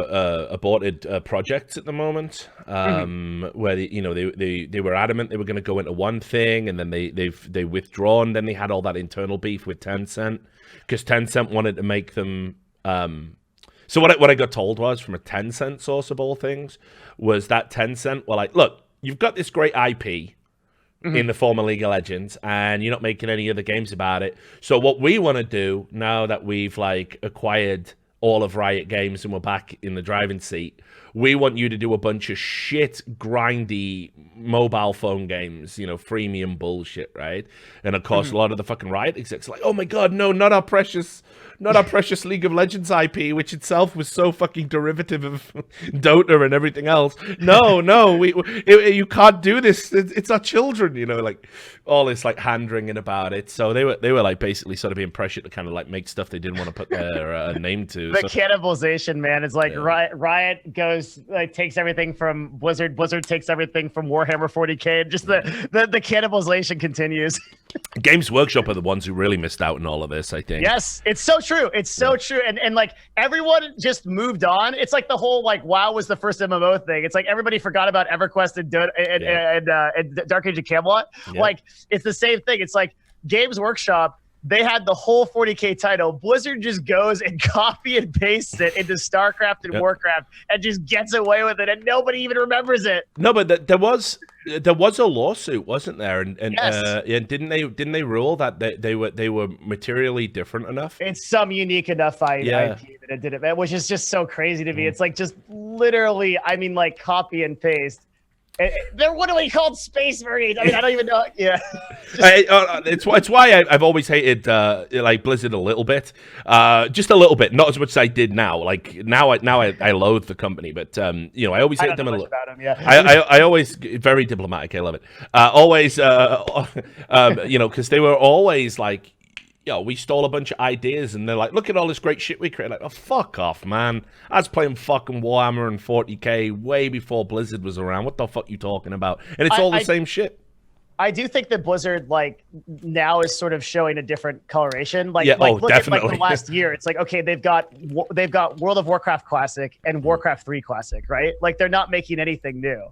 aborted projects at the moment, where they were adamant they were going to go into one thing, and then they withdrawn. Then they had all that internal beef with Tencent, because Tencent wanted to make them. So what I got told was from a Tencent source of all things was that Tencent were like, look, you've got this great IP. In the former League of Legends, and you're not making any other games about it. So what we want to do now that we've like acquired all of Riot Games and we're back in the driving seat, we want you to do a bunch of shit, grindy mobile phone games, freemium bullshit, right? And of course, a lot of the fucking Riot execs are like, oh my god, no, not our precious League of Legends IP, which itself was so fucking derivative of Dota and everything else. No, you can't do this. It's our children, like all this like hand-wringing about it. So they were like basically sort of being pressured to kind of like make stuff they didn't want to put their name to. The cannibalization, man. It's like Riot goes, like, takes everything from Blizzard. Blizzard takes everything from Warhammer 40K. And just the cannibalization continues. Games Workshop are the ones who really missed out on all of this, I think. Yes, it's so true. It's so true. And like everyone just moved on. It's like the whole like WoW was the first MMO thing. It's like everybody forgot about EverQuest and Dark Age of Camelot. Yeah. Like it's the same thing. It's like Games Workshop, they had the whole 40K title. Blizzard just goes and copy and pastes it into StarCraft and Warcraft and just gets away with it, and nobody even remembers it. No, but there was a lawsuit, wasn't there? And yes. Didn't they rule that they were materially different enough? It's some unique enough IP that it did it, which is just so crazy to me. It's like just literally, I mean, like copy and paste. They're literally called Space Marines. I mean, I don't even know. Yeah, it's why I've always hated like Blizzard a little bit, just a little bit, not as much as I did now. Like now I loathe the company, but you know, I always hate them a little. I always very diplomatic. I love it. Always, you know, because they were always like, yo, we stole a bunch of ideas, and they're like, look at all this great shit we created. Like, oh, fuck off, man. I was playing fucking Warhammer and 40K way before Blizzard was around. What the fuck you talking about? And it's all the same shit. I do think that Blizzard, like, now is sort of showing a different coloration. Like, look definitely. At like the last year. It's like, okay, they've got World of Warcraft Classic and Warcraft 3 Classic, right? Like, they're not making anything new.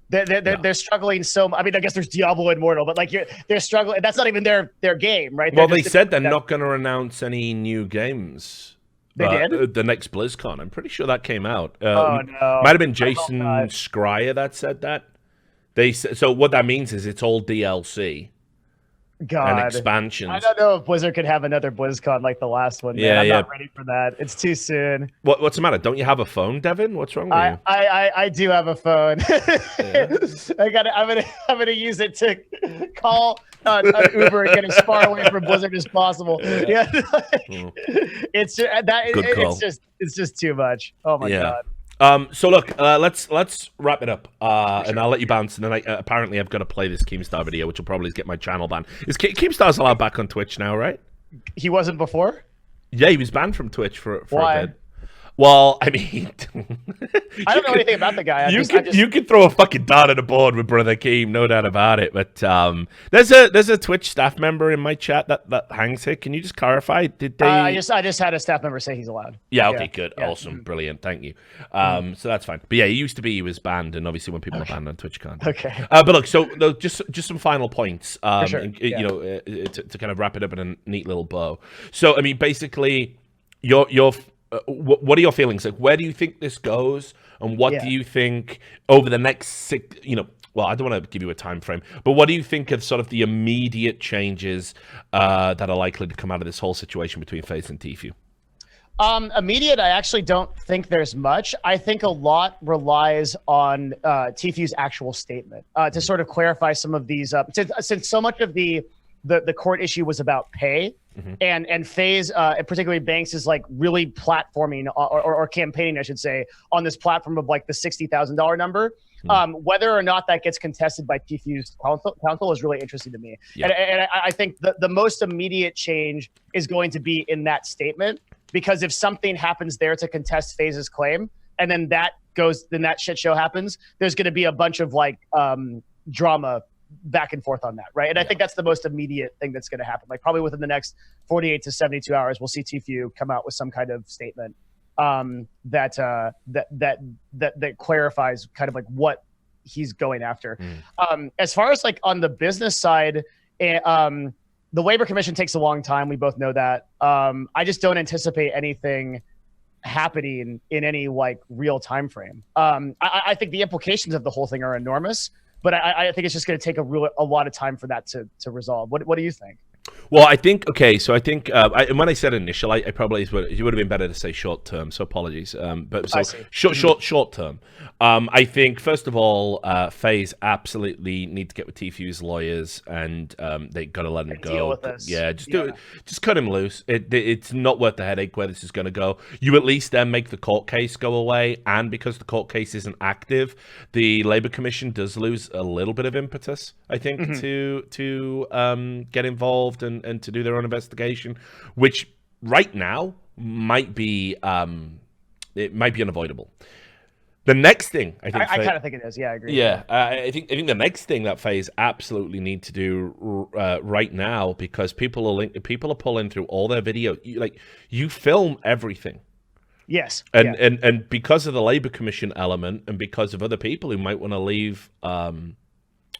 They're struggling so. I mean, I guess there's Diablo Immortal, but like they're struggling. That's not even their game, right? Well, they said they're not going to announce any new games. They did the next BlizzCon. I'm pretty sure that came out. Oh no, might have been Jason Schreier that said that. So what that means is it's all DLC. God. And expansions. I don't know if Blizzard could have another BlizzCon like the last one. Man. Yeah, I'm not ready for that. It's too soon. What's the matter? Don't you have a phone, Devin? What's wrong with you? I do have a phone. I'm gonna use it to call an Uber and get as far away from Blizzard as possible. Yeah, it's just too much. Oh my God. So look, let's wrap it up, and I'll let you bounce. And then apparently I've got to play this Keemstar video, which will probably get my channel banned. Is Keemstar's allowed back on Twitch now, right? He wasn't before. Yeah, he was banned from Twitch for Why? a bit. Well, I mean, I don't know anything about the guy. You could throw a fucking dart at a board with Brother Keem, no doubt about it. But there's a Twitch staff member in my chat that hangs here. Can you just clarify? Did they? I just had a staff member say he's allowed. Yeah. Okay. Good. Yeah. Awesome. Brilliant. Thank you. So that's fine. But yeah, he used to be. He was banned, and obviously when people are banned on Twitch, can't. Okay. But look, so just some final points. Sure. You know, to kind of wrap it up in a neat little bow. So I mean, basically, your what are your feelings? Like, where do you think this goes, and what do you think over the next 6? You know, well, I don't want to give you a time frame, but what do you think of sort of the immediate changes that are likely to come out of this whole situation between FaZe and Tfue? Immediate, I actually don't think there's much. I think a lot relies on Tfue's actual statement to sort of clarify some of these. Since so much of the court issue was about pay. And FaZe, and particularly Banks, is like really platforming or campaigning, I should say, on this platform of like the $60,000 number. Whether or not that gets contested by Tfue's counsel is really interesting to me. Yeah. And I think the most immediate change is going to be in that statement, because if something happens there to contest FaZe's claim, and then that shit show happens, there's going to be a bunch of like drama back and forth on that, right? And I think that's the most immediate thing that's going to happen. Like probably within the next 48 to 72 hours, we'll see Tfue come out with some kind of statement that clarifies kind of like what he's going after. As far as like on the business side, the Labor Commission takes a long time. We both know that. I just don't anticipate anything happening in any like real time frame. I think the implications of the whole thing are enormous. But I think it's just going to take a lot of time for that to resolve. What do you think? Well, I think, okay, so I think, when I said initial, I probably, it would have been better to say short term, so apologies. But so short term. I think, first of all, FaZe absolutely need to get with Tfue's lawyers, and they got to let him go. Deal with this. Yeah, do it. Just cut him loose. It's not worth the headache where this is going to go. You at least then make the court case go away, and because the court case isn't active, the Labor Commission does lose a little bit of impetus, I think, to get involved and to do their own investigation, which right now might be it might be unavoidable. The next thing I kind of think it is. Yeah, I agree. Yeah, I think the next thing that FaZe absolutely need to do right now, because people are pulling through all their video. You film everything. Yes. And because of the Labor Commission element, and because of other people who might want to leave,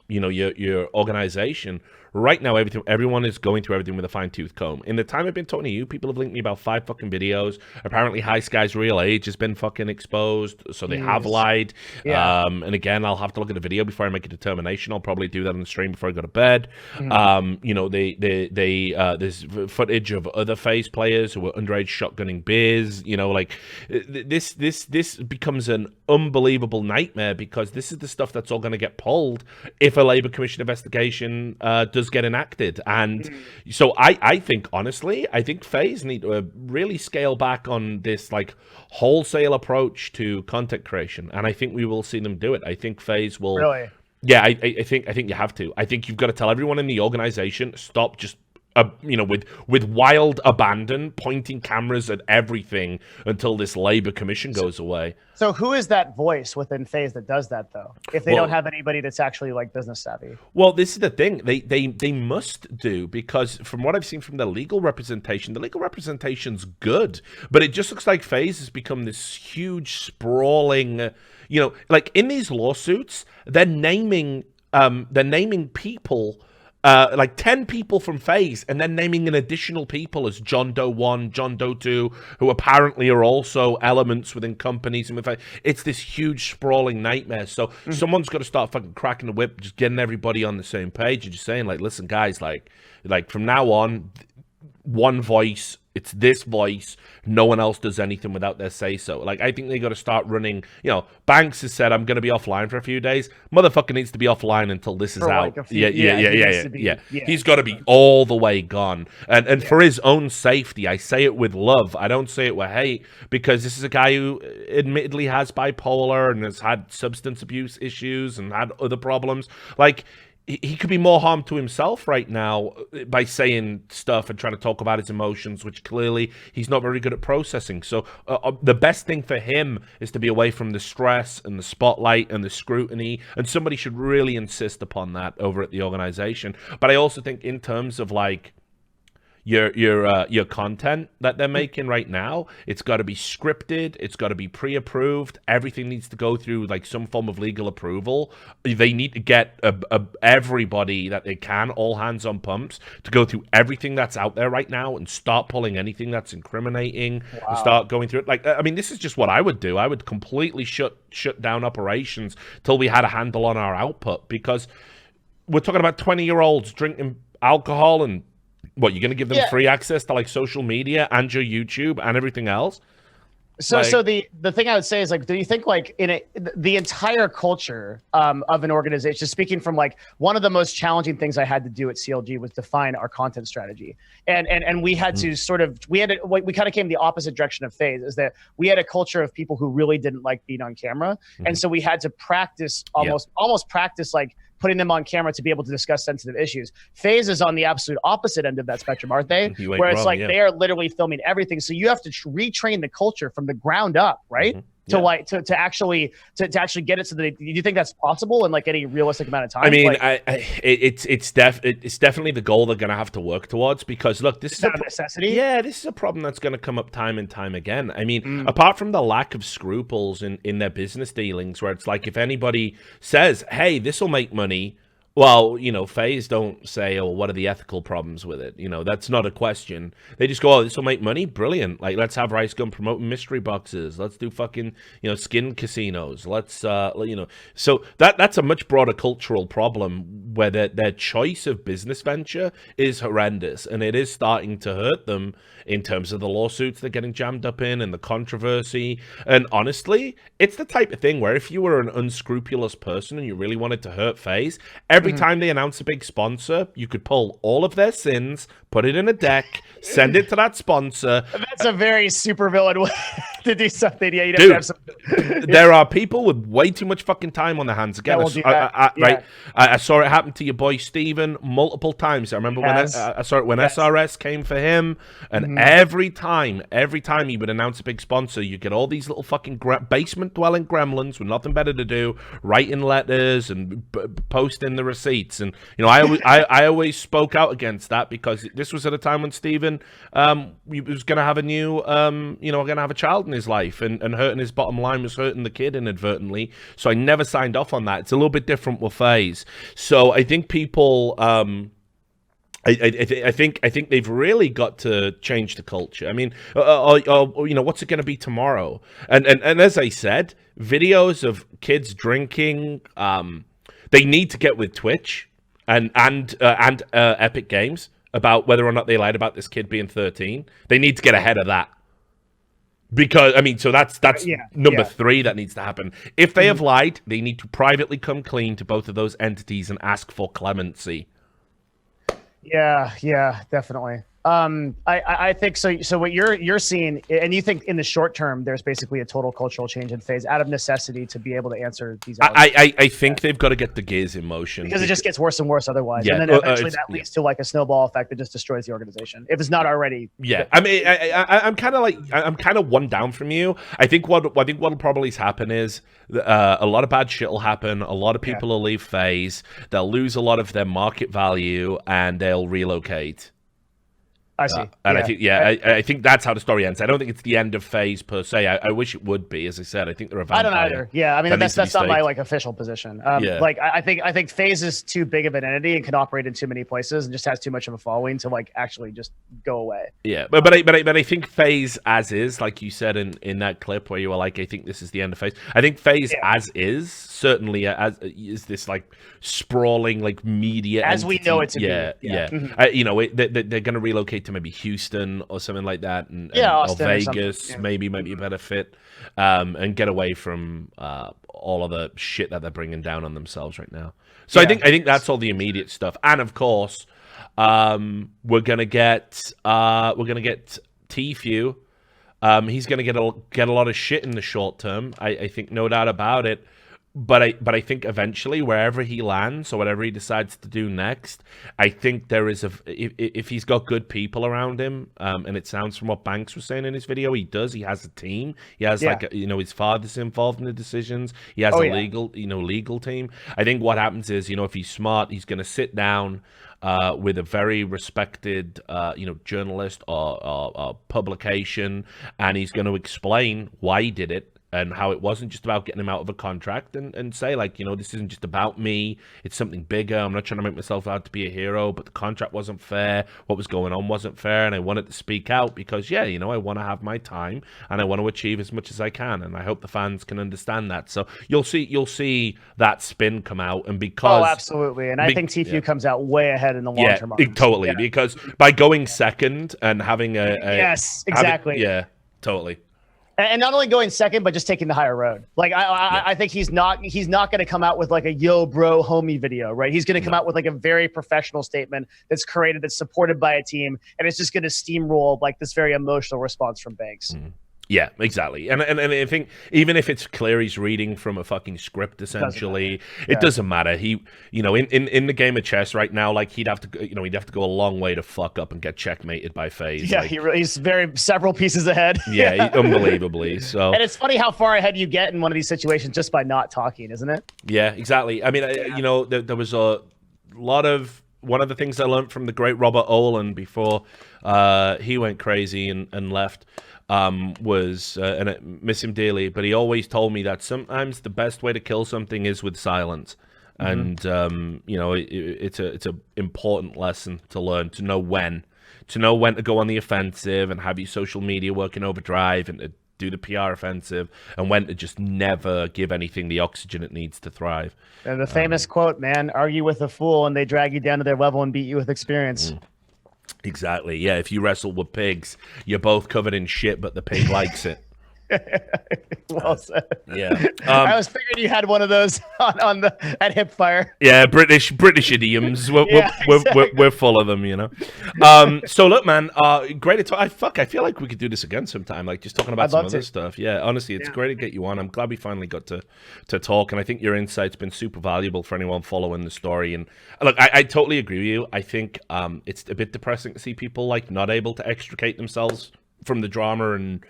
your organization. Right now, everyone is going through everything with a fine-tooth comb. In the time I've been talking to you, people have linked me about 5 fucking videos. Apparently, High Sky's real age has been fucking exposed, so they have lied. Yeah. And again, I'll have to look at the video before I make a determination. I'll probably do that on the stream before I go to bed. There's footage of other FaZe players who were underage shotgunning beers. This becomes an unbelievable nightmare, because this is the stuff that's all going to get pulled if a Labor Commission investigation does get enacted. And so I think, honestly, I think FaZe need to really scale back on this wholesale approach to content creation, and I think we will see them do it. I think FaZe will really. Yeah, I think you have to. I think you've got to tell everyone in the organization, stop just with wild abandon pointing cameras at everything until this Labor Commission goes away. So who is that voice within FaZe that does that, though, if they don't have anybody that's actually business savvy? Well, this is the thing. They must do, because from what I've seen from the legal representation's good, but it just looks like FaZe has become this huge sprawling, in these lawsuits, they're naming people, 10 people from FaZe, and then naming an additional people as John Doe 1, John Doe 2, who apparently are also elements within companies. And it's this huge sprawling nightmare. So someone's got to start fucking cracking the whip, just getting everybody on the same page, and just saying, listen, guys, from now on, one voice. It's this voice. No one else does anything without their say-so. I think they got to start running. Banks has said, I'm going to be offline for a few days. Motherfucker needs to be offline until this is out. Yeah. He's got to be all the way gone. And for his own safety, I say it with love. I don't say it with hate, because this is a guy who admittedly has bipolar and has had substance abuse issues and had other problems. He could be more harm to himself right now by saying stuff and trying to talk about his emotions, which clearly he's not very good at processing. So the best thing for him is to be away from the stress and the spotlight and the scrutiny, and somebody should really insist upon that over at the organization. But I also think in terms of your content that they're making right now, it's got to be scripted, it's got to be pre-approved, everything needs to go through some form of legal approval. They need to get everybody that they can, all hands on pumps, to go through everything that's out there right now and start pulling anything that's incriminating. Wow. And start going through it. This is just what I would do. I would completely shut down operations till we had a handle on our output, because we're talking about 20-year-olds drinking alcohol, and what, you're going to give them free access to social media and your YouTube and everything else? So the thing I would say is, do you think the entire culture of an organization, speaking from one of the most challenging things I had to do at CLG was define our content strategy, and we had to we kind of came the opposite direction of FaZe, is that we had a culture of people who really didn't like being on camera, and so we had to practice almost practice putting them on camera to be able to discuss sensitive issues. FaZe is on the absolute opposite end of that spectrum, aren't they? Where it's they are literally filming everything. So you have to retrain the culture from the ground up, right? To actually get it to the. Do you think that's possible in any realistic amount of time? I mean, it's definitely the goal they're going to have to work towards, because look, this is a necessity. Yeah, this is a problem that's going to come up time and time again. I mean, apart from the lack of scruples in their business dealings, where it's if anybody says, "Hey, this will make money," well, FaZe don't say, "Oh, what are the ethical problems with it?" That's not a question. They just go, "Oh, this will make money? Brilliant. Let's have Rice Gun promoting mystery boxes. Let's do fucking, skin casinos. Let's, So that's a much broader cultural problem, where their choice of business venture is horrendous, and it is starting to hurt them in terms of the lawsuits they're getting jammed up in and the controversy. And honestly, it's the type of thing where if you were an unscrupulous person and you really wanted to hurt FaZe, every time they announce a big sponsor, you could pull all of their sins, put it in a deck, send it to that sponsor. That's a very supervillain way. to do something. Yeah, you'd Dude, have to have some. there are people with way too much fucking time on their hands. Again, right? I saw it happen to your boy Steven multiple times. I remember when I saw it when SRS came for him, and every time he would announce a big sponsor, you get all these little fucking basement-dwelling gremlins with nothing better to do, writing letters and posting the receipts. And I always spoke out against that because this was at a time when Steven was going to have a new, going to have a child in his life, and hurting his bottom line was hurting the kid inadvertently. So I never signed off on that. It's a little bit different with FaZe. So I think people, I think they've really got to change the culture. I mean, what's it going to be tomorrow? And as I said, videos of kids drinking, they need to get with Twitch and Epic Games about whether or not they lied about this kid being 13. They need to get ahead of that. Because, I mean, so that's number 3 that needs to happen. If they have lied, they need to privately come clean to both of those entities and ask for clemency. Yeah, definitely. I think so. So what you're seeing, and you think in the short term, there's basically a total cultural change in FaZe out of necessity to be able to answer these. I think they've got to get the gears in motion because it just gets worse and worse otherwise, and then eventually that leads to like a snowball effect that just destroys the organization if it's not already. Yeah, I mean, I'm kind of one down from you. I think what'll probably happen is a lot of bad shit will happen. A lot of people will leave FaZe. They'll lose a lot of their market value, and they'll relocate. I see. And I think that's how the story ends. I don't think it's the end of FaZe per se. I wish it would be. As I said, I think they're a vampire. I don't either. Yeah, I mean that's not my like official position. Like I think FaZe is too big of an entity and can operate in too many places and just has too much of a following to like actually just go away. Yeah, but I think FaZe as is, like you said in that clip where you were like, I think this is the end of FaZe. I think FaZe as is certainly is this like sprawling like media as entity. We know it to be. Yeah. They're going to relocate to maybe Houston or something like that, or Vegas, maybe a better fit, and get away from all of the shit that they're bringing down on themselves right now. So I think that's all the immediate stuff, and of course, we're gonna get Tfue. He's gonna get a lot of shit in the short term. I think no doubt about it. But I think eventually, wherever he lands or whatever he decides to do next, I think there is if he's got good people around him, and it sounds from what Banks was saying in his video, he does. He has a team. He has his father's involved in the decisions. He has legal team. I think what happens is, if he's smart, he's going to sit down with a very respected, journalist or publication, and he's going to explain why he did it. And how it wasn't just about getting him out of a contract and say, like, this isn't just about me. It's something bigger. I'm not trying to make myself out to be a hero, but the contract wasn't fair. What was going on wasn't fair. And I wanted to speak out because, I want to have my time and I want to achieve as much as I can. And I hope the fans can understand that. So you'll see that spin come out. And because... Oh, absolutely. And I think Tfue comes out way ahead in the long term. Totally. Yeah. Because by going second and having yes, exactly. Totally. And not only going second, but just taking the higher road. Like I think he's not going to come out with like a yo bro homie video, right? He's going to come out with like a very professional statement that's created, that's supported by a team, and it's just going to steamroll like this very emotional response from Banks. Mm-hmm. Yeah, exactly. And I think even if it's clear he's reading from a fucking script, essentially, it doesn't matter. He, in the game of chess right now, like he'd have to go a long way to fuck up and get checkmated by FaZe. Yeah, like, he's several pieces ahead. Yeah, unbelievably. So, and it's funny how far ahead you get in one of these situations just by not talking, isn't it? Yeah, exactly. I mean, there was a lot of. One of the things I learned from the great Robert Olin before he went crazy and left. Was and I miss him dearly, but he always told me that sometimes the best way to kill something is with silence. Mm-hmm. And it's a important lesson to learn, to know when to go on the offensive and have your social media working overdrive and to do the PR offensive, and when to just never give anything the oxygen it needs to thrive. And the famous quote, man, argue with a fool and they drag you down to their level and beat you with experience. Exactly. Yeah. If you wrestle with pigs, you're both covered in shit, but the pig likes it. Well said. Yeah. I was figuring you had one of those on the at Hipfire. Yeah, British idioms. We're full of them, you know. So look, man, great to talk. I feel like we could do this again sometime, like just talking about some other stuff. Yeah, honestly, it's great to get you on. I'm glad we finally got to talk, and I think your insight's been super valuable for anyone following the story. And look, I totally agree with you. I think it's a bit depressing to see people like not able to extricate themselves from the drama and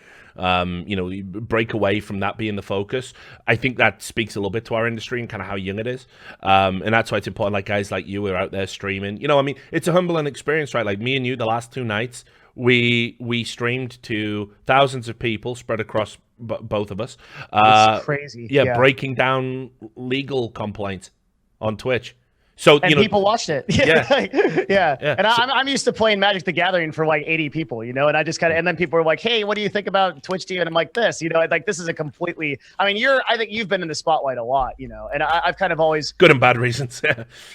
break away from that being the focus. I think that speaks a little bit to our industry and kind of how young it is. And that's why it's important, like guys like you are out there streaming. You know, I mean, it's a humbling experience, right? Like me and you, the last 2 nights, we streamed to thousands of people spread across both of us. It's crazy. Yeah, breaking down legal complaints on Twitch. So and people watched it. Yeah. And I'm used to playing Magic the Gathering for like 80 people, you know, and I just kind of, and then people are like, "Hey, what do you think about Twitch TV?" And I'm like, "This, you know, like this is a completely." I mean, I think you've been in the spotlight a lot, you know, and I've kind of always good and bad reasons.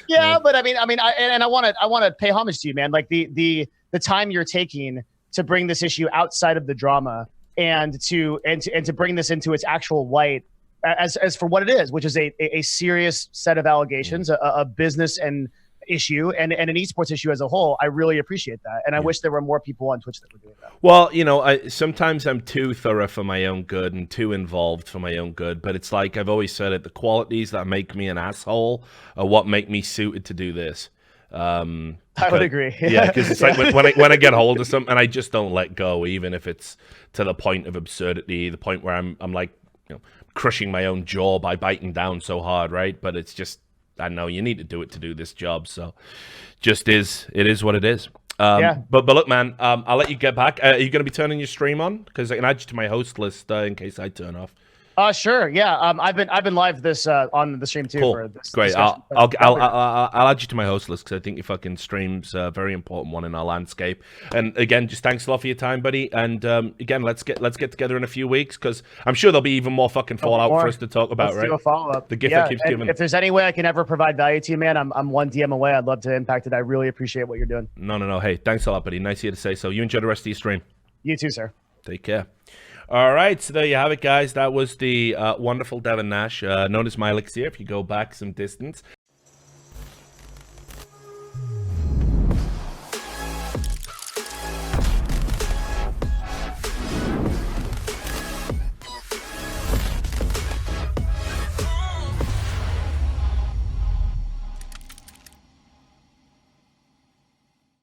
Yeah, but I want to pay homage to you, man. Like the time you're taking to bring this issue outside of the drama and to bring this into its actual light. As for what it is, which is a serious set of allegations, a business and issue and an esports issue as a whole. I really appreciate that. And I wish there were more people on Twitch that were doing that. Well, you know, sometimes I'm too thorough for my own good and too involved for my own good. But it's like I've always said it, the qualities that make me an asshole are what make me suited to do this. I would agree. Yeah, because it's like when I get hold of something and I just don't let go, even if it's to the point of absurdity, the point where I'm like, you know, crushing my own jaw by biting down so hard, right? But it's just, I know you need to do it to do this job, so it is what it is. But look, man, I'll let you get back. Are you going to be turning your stream on? Because I can add you to my host list in case I turn off. Sure. Yeah. I've been live this on the stream too. Cool. For this Great. discussion. I'll add you to my host list because I think your fucking stream's a very important one in our landscape. And again, just thanks a lot for your time, buddy. And again, let's get together in a few weeks because I'm sure there'll be even more fucking Fallout for us to talk about. Let's do a follow-up. The gift that keeps giving. If there's any way I can ever provide value to you, man, I'm one DM away. I'd love to impact it. I really appreciate what you're doing. No. Hey, thanks a lot, buddy. Nice of you to say so. You enjoy the rest of your stream. You too, sir. Take care. All right, so there you have it, guys. That was the wonderful Devin Nash, known as my Elixir, if you go back some distance.